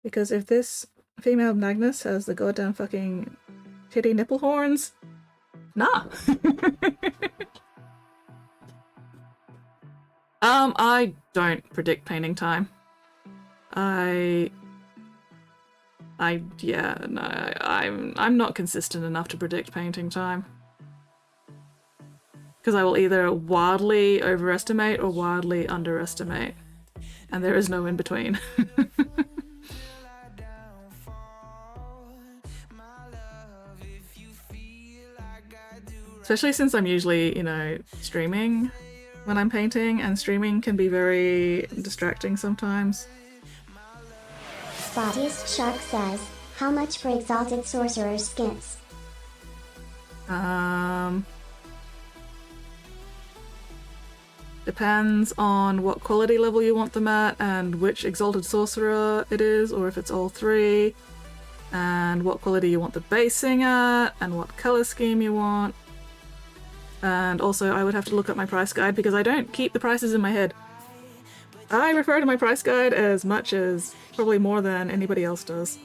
Because if this female Magnus has the goddamn fucking titty nipple horns, nah. I don't predict painting time. I'm not consistent enough to predict painting time. Because I will either wildly overestimate or wildly underestimate. And there is no in between. Especially since I'm usually, you know, streaming when I'm painting, and streaming can be very distracting sometimes. Spottiest Shark says, how much for Exalted Sorcerer's skins? Depends on what quality level you want them at, and which Exalted Sorcerer it is, or if it's all three, and what quality you want the basing at, and what color scheme you want. And also I would have to look up my price guide because I don't keep the prices in my head. I refer to my price guide as much as probably more than anybody else does.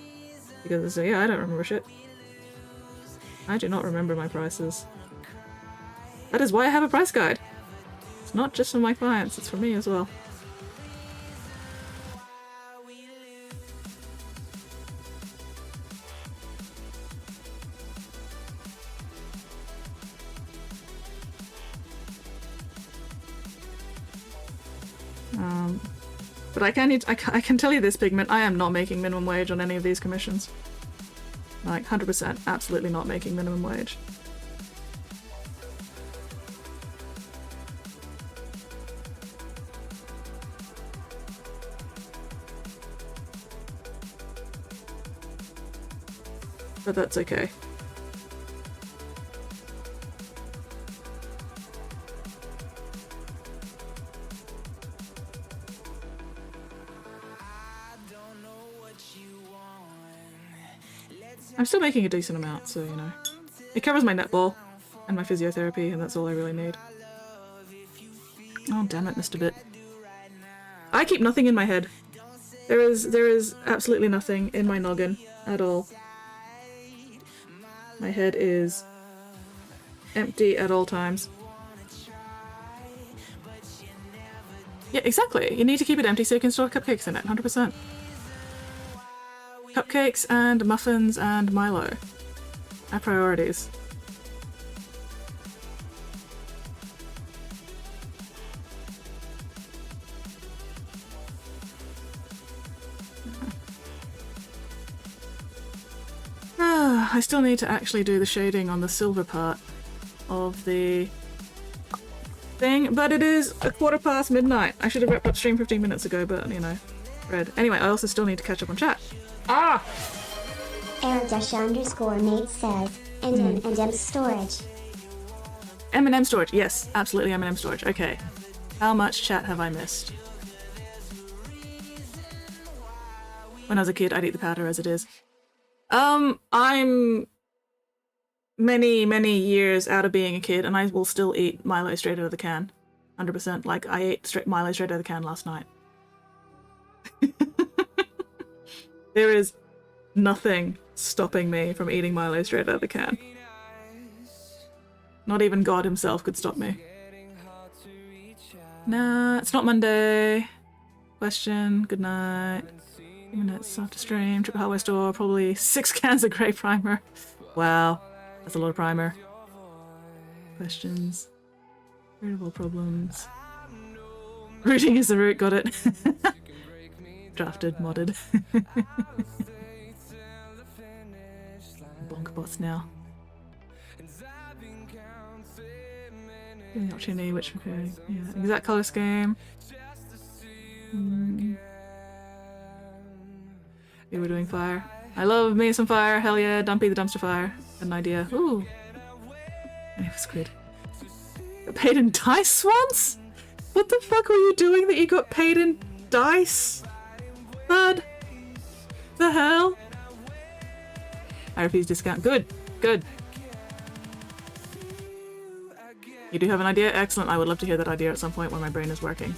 Because, yeah, I don't remember shit. I do not remember my prices. That is why I have a price guide. It's not just for my clients, it's for me as well. But I can tell you this, Pigment, I am not making minimum wage on any of these commissions. Like, 100%, absolutely not making minimum wage. But that's okay. I'm still making a decent amount, so, you know. It covers my netball and my physiotherapy, and that's all I really need. Oh, damn it, Mr. Bit. I keep nothing in my head. There is absolutely nothing in my noggin at all. My head is empty at all times. Yeah, exactly. You need to keep it empty so you can store cupcakes in it, 100%. Cupcakes and muffins and Milo. Our priorities. I still need to actually do the shading on the silver part of the thing, but it is midnight. I should have wrapped up stream 15 minutes ago, but you know, red. Anyway, I also still need to catch up on chat. Ah! Eric_Nate says, M&M storage. M&M storage, yes, absolutely M&M storage. Okay. How much chat have I missed? When I was a kid, I'd eat the powder as it is. I'm many years out of being a kid, and I will still eat Milo straight out of the can. 100%. Like, I ate Milo straight out of the can last night. There is nothing stopping me from eating Milo straight out of the can. Not even God himself could stop me. Nah, it's not Monday. Question, good night. Minutes after stream, trip hardware store, probably 6 cans of grey primer. Wow, that's a lot of primer. Questions. Irritable problems. Rooting is the root, got it. Drafted, modded. Bonk bots now. Give the opportunity, which okay, yeah, exact colour scheme. We were doing fire. I love me some fire, hell yeah, Dumpy the dumpster fire. Got an idea. Ooh. It was good. Got paid in dice once? What the fuck were you doing that you got paid in dice? Bud? The hell? I refuse discount. Good. Good. You do have an idea? Excellent. I would love to hear that idea at some point when my brain is working.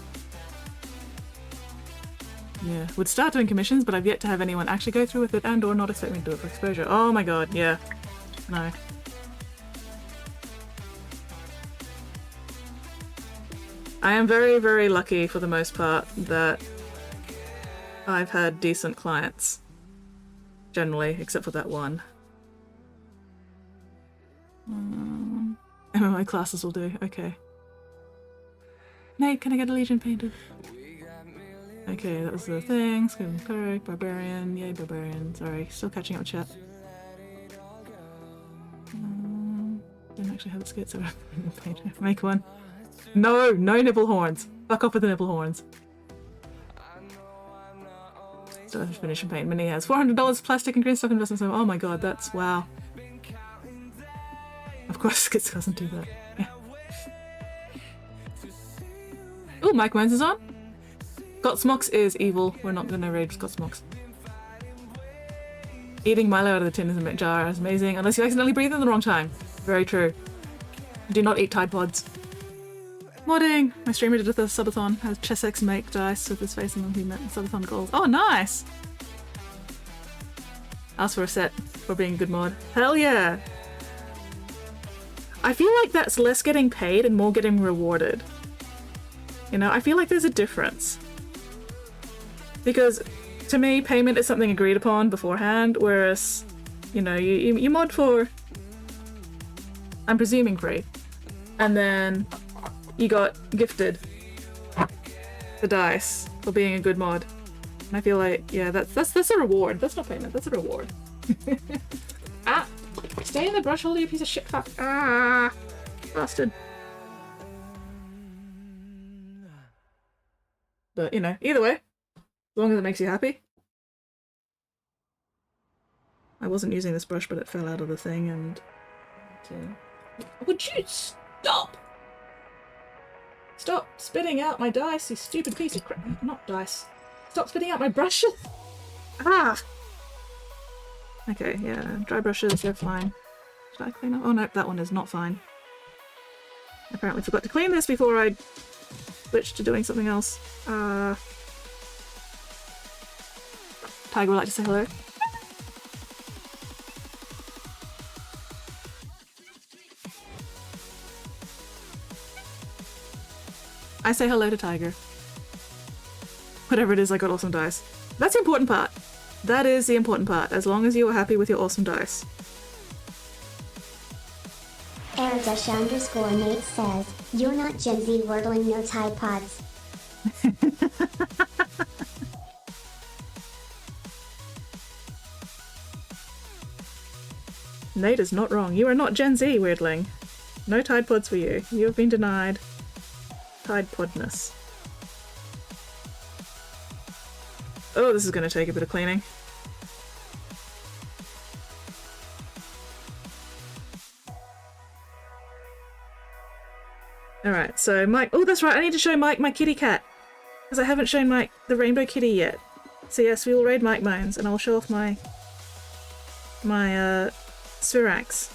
Yeah. Would start doing commissions, but I've yet to have anyone actually go through with it and or not expect me to do it for exposure. Oh my god, yeah. No. I am very lucky for the most part that I've had decent clients. Generally, except for that one. MMI classes will do, okay. Nate, can I get a Legion painted? Okay, that was the thing. Screaming Cleric, Barbarian, yay Barbarian. Sorry, still catching up with chat. Don't actually have a skit, so make one. No, no nipple horns. Fuck off with the nipple horns. Still have to finish and paint. Mini has $400 plastic and green stock investment. So, oh my god, that's wow. Of course, skits doesn't do that. Yeah. Oh, Mike Mons is on. Scotsmox is evil. We're not gonna raid Scotsmox. Eating Milo out of the tin in a jar is amazing, unless you accidentally breathe in the wrong time. Very true. Do not eat Tide Pods. Modding! My streamer did a subathon. Has Chessex make dice with his face and he met subathon goals. Oh, nice! Ask for a set for being a good mod. Hell yeah! I feel like that's less getting paid and more getting rewarded. You know, I feel like there's a difference. Because, to me, payment is something agreed upon beforehand, whereas, you know, you mod for, I'm presuming free, and then you got gifted the dice for being a good mod. And I feel like, yeah, that's a reward. That's not payment, that's a reward. Ah! Stay in the brush hole, you piece of shit fuck. Ah! Bastard. But, you know, either way, as long as it makes you happy. I wasn't using this brush, but it fell out of the thing and... Would you stop? Stop spitting out my dice, you stupid piece of crap. Not dice. Stop spitting out my brushes! Ah! Okay, yeah, dry brushes, they're fine. Should I clean up? Oh no, that one is not fine. I apparently forgot to clean this before I switched to doing something else. Tiger would like to say hello. I say hello to Tiger. Whatever it is, I got awesome dice. That's the important part. That is the important part, as long as you are happy with your awesome dice. Eric_Nate says, you're not Gen Z wordling no Tide Pods. Nate is not wrong. You are not Gen Z, weirdling. No Tide Pods for you. You have been denied Tide Podness. Oh, this is going to take a bit of cleaning. Alright, so Mike... Oh, that's right, I need to show Mike my kitty cat. Because I haven't shown Mike the rainbow kitty yet. So yes, we will raid Mike Mines, and I'll show off my Sphyrax.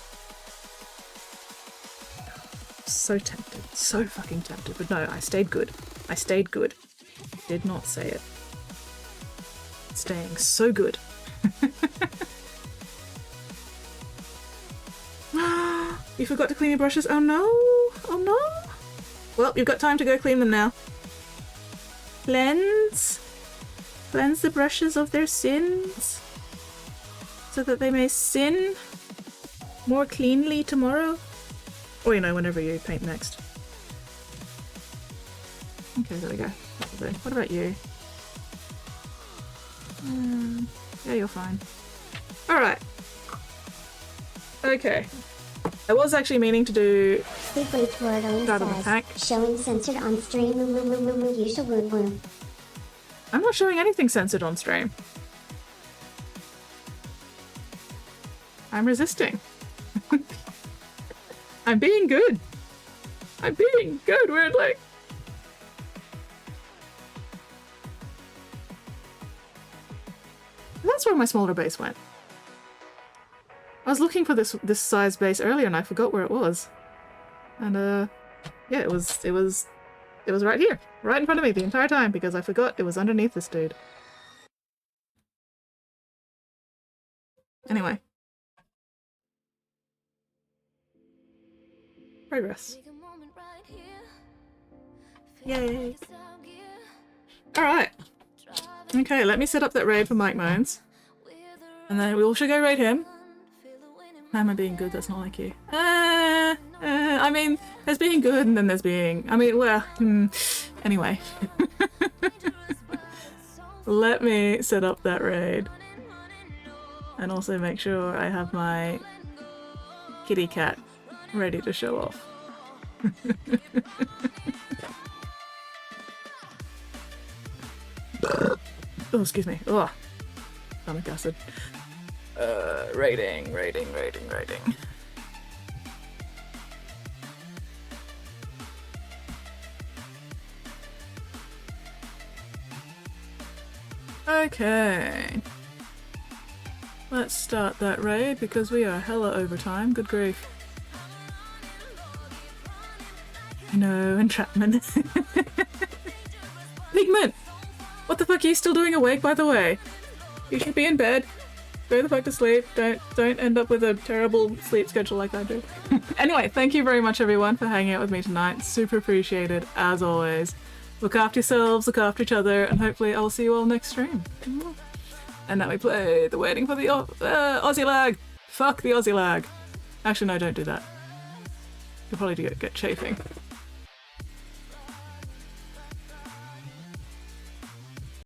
So tempted. So fucking tempted. But no, I stayed good. I stayed good. Did not say it. Staying so good. You forgot to clean your brushes? Oh no! Oh no! Well, you've got time to go clean them now. Cleanse. Cleanse the brushes of their sins. So that they may sin more cleanly tomorrow. Or, you know, whenever you paint next. Okay, there we go. What about you? Yeah, you're fine. Alright. Okay. I was actually meaning to do Secret wordling Start on the pack. says, showing censored on stream, you should woo. I'm not showing anything censored on stream. I'm resisting. I'm being good. I'm being good, weirdly. That's where my smaller base went. I was looking for this size base earlier and I forgot where it was. And yeah, it was right here, right in front of me the entire time because I forgot it was underneath this dude. Anyway. Progress. Yay. Alright. Okay, let me set up that raid for Mike Moans. And then we all should go raid him. Am I being good? That's not like you. I mean, there's being good and then there's being... I mean, well, anyway. Let me set up that raid. And also make sure I have my kitty cat ready to show off. Oh, excuse me. Oh, stomach acid. Rating. Okay. Let's start that raid because we are hella over time. Good grief. No, entrapment. Pigment! What the fuck are you still doing awake, by the way? You should be in bed. Go the fuck to sleep. Don't end up with a terrible sleep schedule like I do. Anyway, thank you very much everyone for hanging out with me tonight. Super appreciated, as always. Look after yourselves, look after each other, and hopefully I'll see you all next stream. And now we play the Waiting for the Aussie lag. Fuck the Aussie lag. Actually, no, don't do that. You'll probably get chafing.